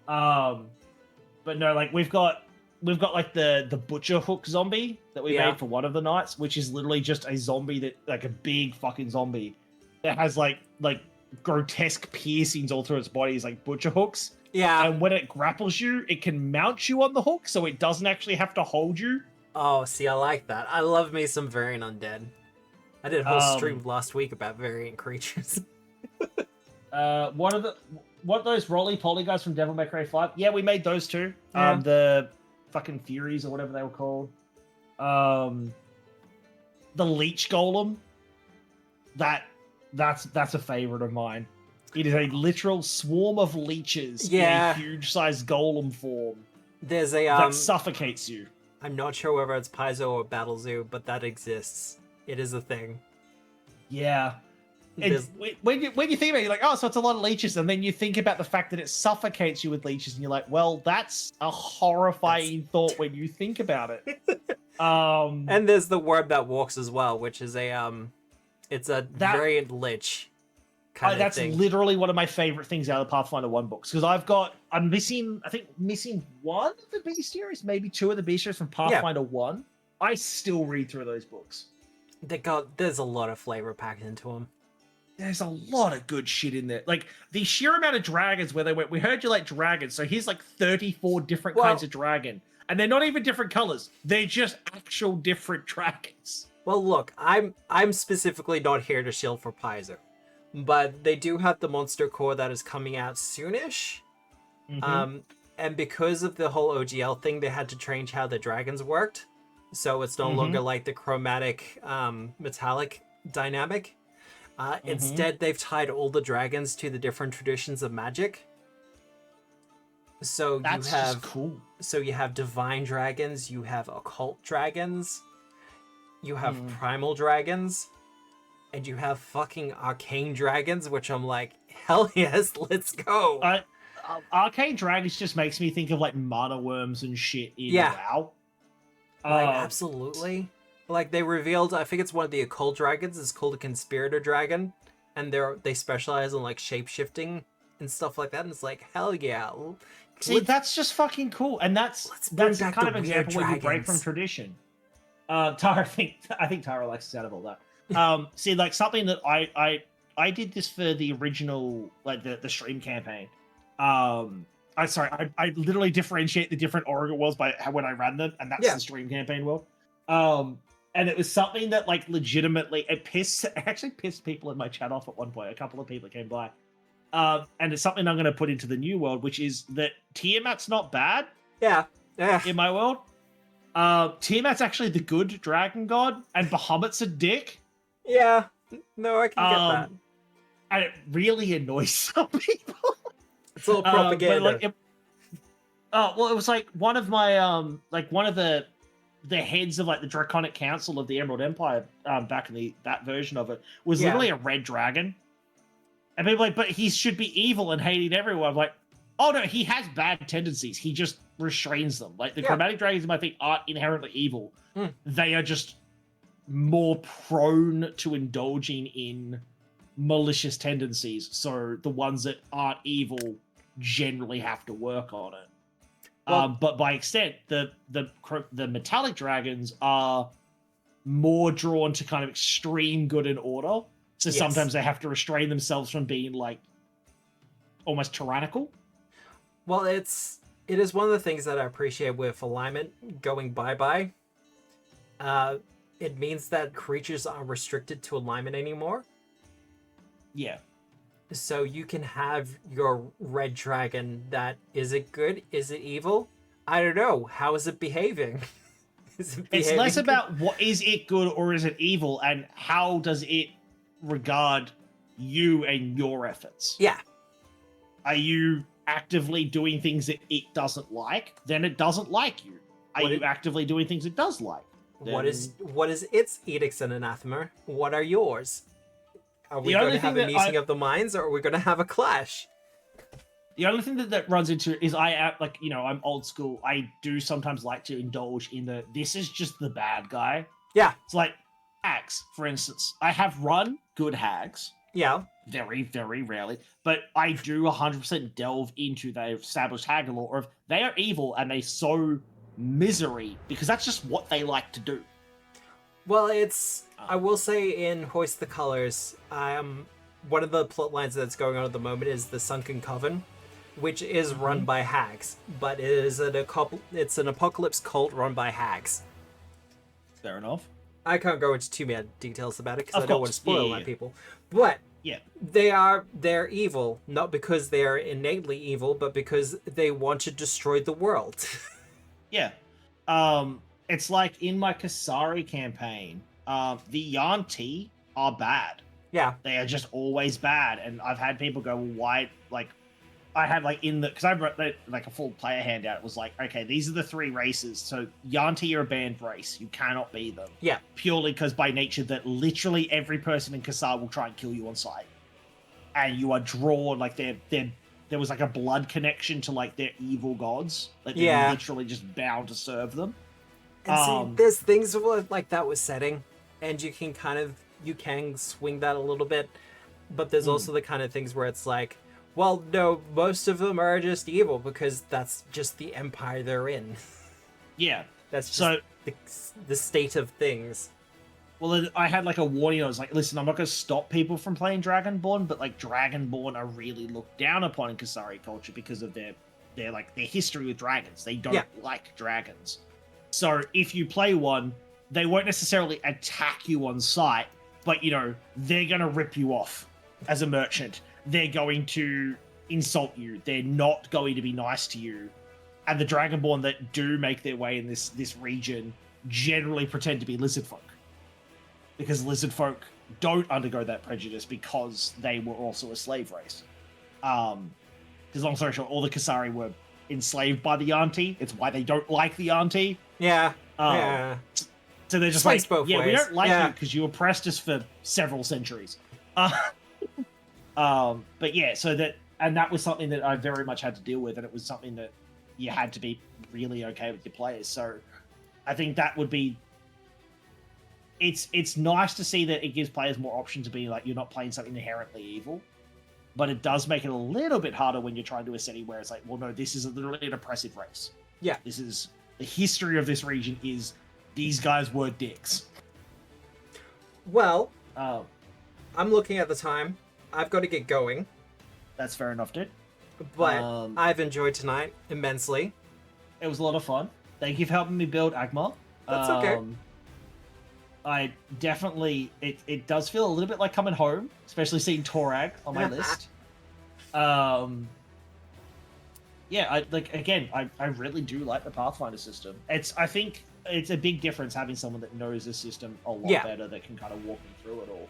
But no, like we've got like the butcher hook zombie that we made for one of the nights, which is literally just a zombie that like a big fucking zombie that has like grotesque piercings all through its body, is like butcher hooks. Yeah. And when it grapples you, it can mount you on the hook, so it doesn't actually have to hold you. Oh, see, I like that. I love me some variant undead. I did a whole stream last week about variant creatures. What are those roly-poly guys from Devil May Cry 5? Yeah, we made those too. Yeah. The fucking Furies or whatever they were called. The Leech Golem. That's a favorite of mine. It is a literal swarm of leeches in a huge-sized golem form. There's a that suffocates you. I'm not sure whether it's Paizo or Battle Zoo, but that exists. It is a thing. Yeah. And when you think about it, you're like, oh, so it's a lot of leeches, and then you think about the fact that it suffocates you with leeches, and you're like, well, that's a horrifying thought when you think about it. And there's the worm that walks as well, which is it's a variant lich. That's literally one of my favorite things out of the Pathfinder 1 books, because I'm missing one of the bestiaries, maybe two of the bestiaries from Pathfinder 1. I still read through those books. There's a lot of flavor packed into them. There's a lot of good shit in there. Like, the sheer amount of dragons where they went, we heard you like dragons, so here's like 34 different kinds of dragon. And they're not even different colors. They're just actual different dragons. Well, look, I'm specifically not here to shield for Paizo. But they do have the monster core that is coming out soonish. Mm-hmm. And because of the whole OGL thing, they had to change how the dragons worked. So it's no longer like the chromatic metallic dynamic. Instead, they've tied all the dragons to the different traditions of magic. So that's just cool. So you have divine dragons, you have occult dragons, you have primal dragons, and you have fucking arcane dragons, which I'm like, hell yes, let's go. Arcane dragons just makes me think of like mana worms and shit in WoW. Like, absolutely. Like, they revealed, I think it's one of the occult dragons, it's called a conspirator dragon, and they specialize in like shape-shifting and stuff like that, and it's like, hell yeah. See, that's just fucking cool, and that's kind of an example where you break from tradition. Tara, I think Tara likes the sound of all that. See, like something that I did this for the original, like the stream campaign. I literally differentiate the different Oracle worlds by when I ran them, and that's the stream campaign world. And it was something that like legitimately it actually pissed people in my chat off at one point. A couple of people came by. And it's something I'm going to put into the new world, which is that Tiamat's not bad. Yeah. In my world. Tiamat's actually the good dragon god, and Bahamut's a dick. Yeah. No, I can get that. And it really annoys some people. It's all propaganda. It was like one of my one of the heads of like the Draconic Council of the Emerald Empire back in that version of it was literally a red dragon. And people are like, but he should be evil and hating everyone. I'm like, oh no, he has bad tendencies. He just restrains them. Like the chromatic dragons, I think, aren't inherently evil. They are just more prone to indulging in malicious tendencies. So the ones that aren't evil generally have to work on it. Well, but by extent, the metallic dragons are more drawn to kind of extreme good and order. So sometimes they have to restrain themselves from being like almost tyrannical. Well, it is one of the things that I appreciate with alignment going bye-bye. It means that creatures aren't restricted to alignment anymore. Yeah. So you can have your red dragon that, is it good? Is it evil? I don't know. How is it behaving? It's less about what is it good or is it evil, and how does it regard you and your efforts. Yeah. Are you actively doing things that it doesn't like? Then it doesn't like you. Are you actively doing things it does like? Then... What is its edicts and anathema? What are yours? Are we going to have a meeting of the minds, or are we going to have a clash? The only thing that runs into is I am like, I'm old school. I do sometimes like to indulge in this is just the bad guy. Yeah. It's like hags, for instance. I have run good hags. Yeah. Very, very rarely. But I do 100% delve into the established hag lore of they are evil and they sow misery because that's just what they like to do. Well, I will say in Hoist the Colors, one of the plot lines that's going on at the moment is the Sunken Coven, which is run by hags, but it's an apocalypse cult run by hags. Fair enough. I can't go into too many details about it because I don't want to spoil that people. But yeah, they're evil, not because they are innately evil, but because they want to destroy the world. Yeah. It's like in my Kasari campaign, the Yanti are bad. Yeah. They are just always bad. And I've had people go, well, why? Like, I had because I wrote like a full player handout. It was like, okay, these are the 3 races. So Yanti are a banned race. You cannot be them. Yeah. Purely because by nature that literally every person in Kasar will try and kill you on sight. And you are drawn, like there was like a blood connection to like their evil gods. Like they're literally just bound to serve them. And see, there's things like that with setting, and you can swing that a little bit, but there's also the kind of things where it's like, well, no, most of them are just evil because that's just the empire they're in. Yeah. That's just the state of things. Well, I had like a warning. I was like, listen, I'm not going to stop people from playing Dragonborn, but like Dragonborn are really looked down upon in Kasari culture because of their history with dragons. They don't like dragons. So if you play one, they won't necessarily attack you on sight, but they're going to rip you off as a merchant. They're going to insult you. They're not going to be nice to you. And the Dragonborn that do make their way in this region generally pretend to be lizard folk. Because lizard folk don't undergo that prejudice because they were also a slave race. Because long story short, all the Kasari were enslaved by the Yanti. It's why they don't like the Yanti. Yeah. So they're just like, both we ways. don't like you because you oppressed us for several centuries. But yeah, that was something that I very much had to deal with, and it was something that you had to be really okay with your players. So I think that would be. It's nice to see that it gives players more option to be like you're not playing something inherently evil, but it does make it a little bit harder when you're trying to do a setting where it's like, well, no, this is literally an oppressive race. Yeah, this is the history of this region. Is these guys were dicks. Well, I'm looking at the time. I've got to get going. That's fair enough, dude. But I've enjoyed tonight immensely. It was a lot of fun. Thank you for helping me build Agmar. That's okay. I definitely it does feel a little bit like coming home, especially seeing Torag on my list. Yeah, I really do like the Pathfinder system. I think it's a big difference having someone that knows the system a lot better that can kind of walk me through it all.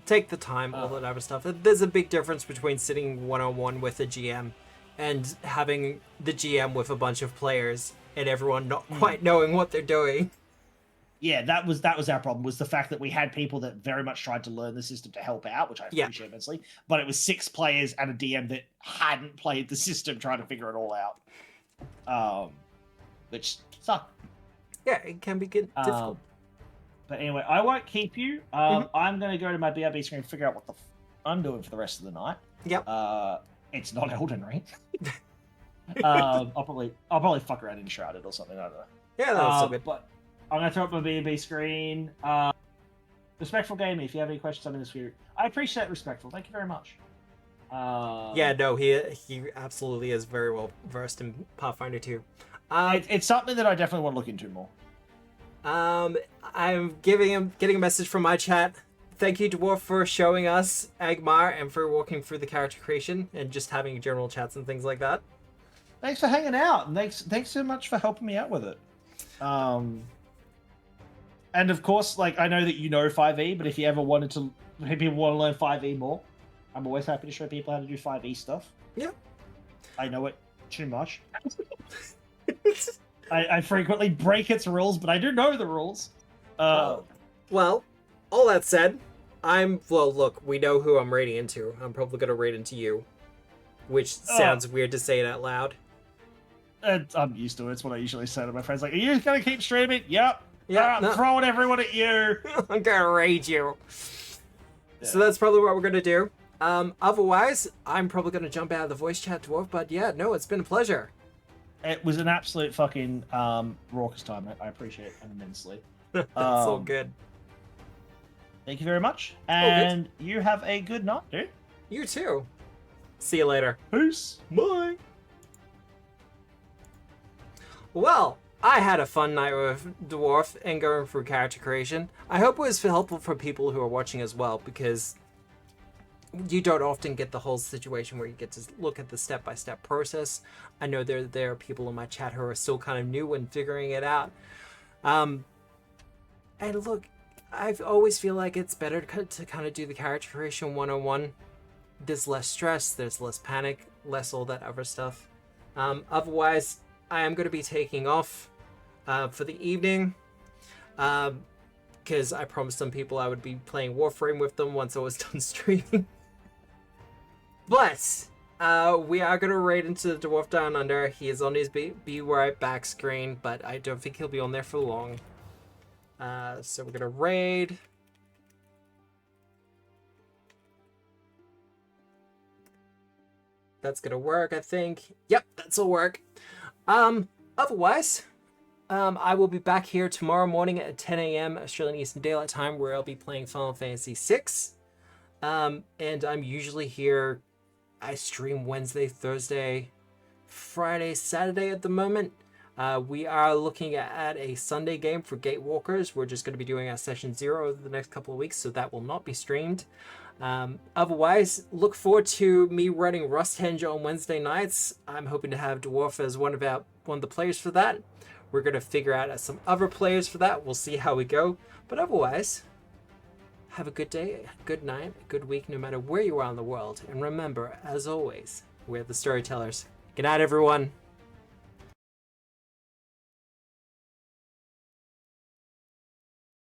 Take the time, all that other stuff. There's a big difference between sitting one-on-one with a GM and having the GM with a bunch of players and everyone not quite knowing what they're doing. Yeah, that was our problem, was the fact that we had people that very much tried to learn the system to help out, which I appreciate immensely, but it was 6 players and a DM that hadn't played the system trying to figure it all out. Which sucked. Yeah, it can be difficult. But anyway, I won't keep you. I'm going to go to my BRB screen and figure out what the I'm doing for the rest of the night. Yep. It's not Elden Ring. I'll probably fuck around in Shrouded or something. I don't know. Yeah, that's so good. But I'm going to throw up my B&B screen. Respectful Gaming, if you have any questions on this video, I appreciate Respectful. Thank you very much. Yeah, no, he absolutely is very well versed in Pathfinder 2. It's something that I definitely want to look into more. I'm getting a message from my chat. Thank you, Dwarf, for showing us Agmar and for walking through the character creation and just having general chats and things like that. Thanks for hanging out, and thanks so much for helping me out with it. And of course, like, I know that you know 5e, but if you ever wanted to, if people want to learn 5e more, I'm always happy to show people how to do 5e stuff. Yeah. I know it too much. I frequently break its rules, but I do know the rules. Well, all that said, look, we know who I'm raiding into. I'm probably going to raid into you. which sounds weird to say it out loud. I'm used to it. It's what I usually say to my friends. Like, are you going to keep streaming? Yep. Yeah, I'm throwing everyone at you. I'm gonna raid you. Yeah. So that's probably what we're gonna do. Otherwise, I'm probably gonna jump out of the voice chat, Dwarf. But yeah, no, it's been a pleasure. It was an absolute fucking raucous time. I appreciate it immensely. That's all good. Thank you very much. And you have a good night, dude. You too. See you later. Peace. Bye. Well, I had a fun night with Dwarf and going through character creation. I hope it was helpful for people who are watching as well, because you don't often get the whole situation where you get to look at the step-by-step process. I know there are people in my chat who are still kind of new and figuring it out. And look, I always feel like it's better to kind of do the character creation one-on-one. There's less stress, there's less panic, less all that other stuff. Otherwise, I am going to be taking off for the evening, because I promised some people I would be playing Warframe with them once I was done streaming. But we are going to raid into the Dwarf Downunder. He is on his be right back screen, but I don't think he'll be on there for long. So we're going to raid. That's going to work, I think. Yep, that'll work. Otherwise, I will be back here tomorrow morning at 10 a.m. Australian Eastern Daylight Time, where I'll be playing Final Fantasy VI. And I'm usually here. I stream Wednesday, Thursday, Friday, Saturday at the moment. We are looking at a Sunday game for Gatewalkers. We're just going to be doing our session 0 over the next couple of weeks, so that will not be streamed. Otherwise, look forward to me running Rusthenge on Wednesday nights. I'm hoping to have Dwarf as one of the players for that. We're going to figure out some other players for that. We'll see how we go. But otherwise, have a good day, a good night, a good week, no matter where you are in the world. And remember, as always, we're the storytellers. Good night, everyone.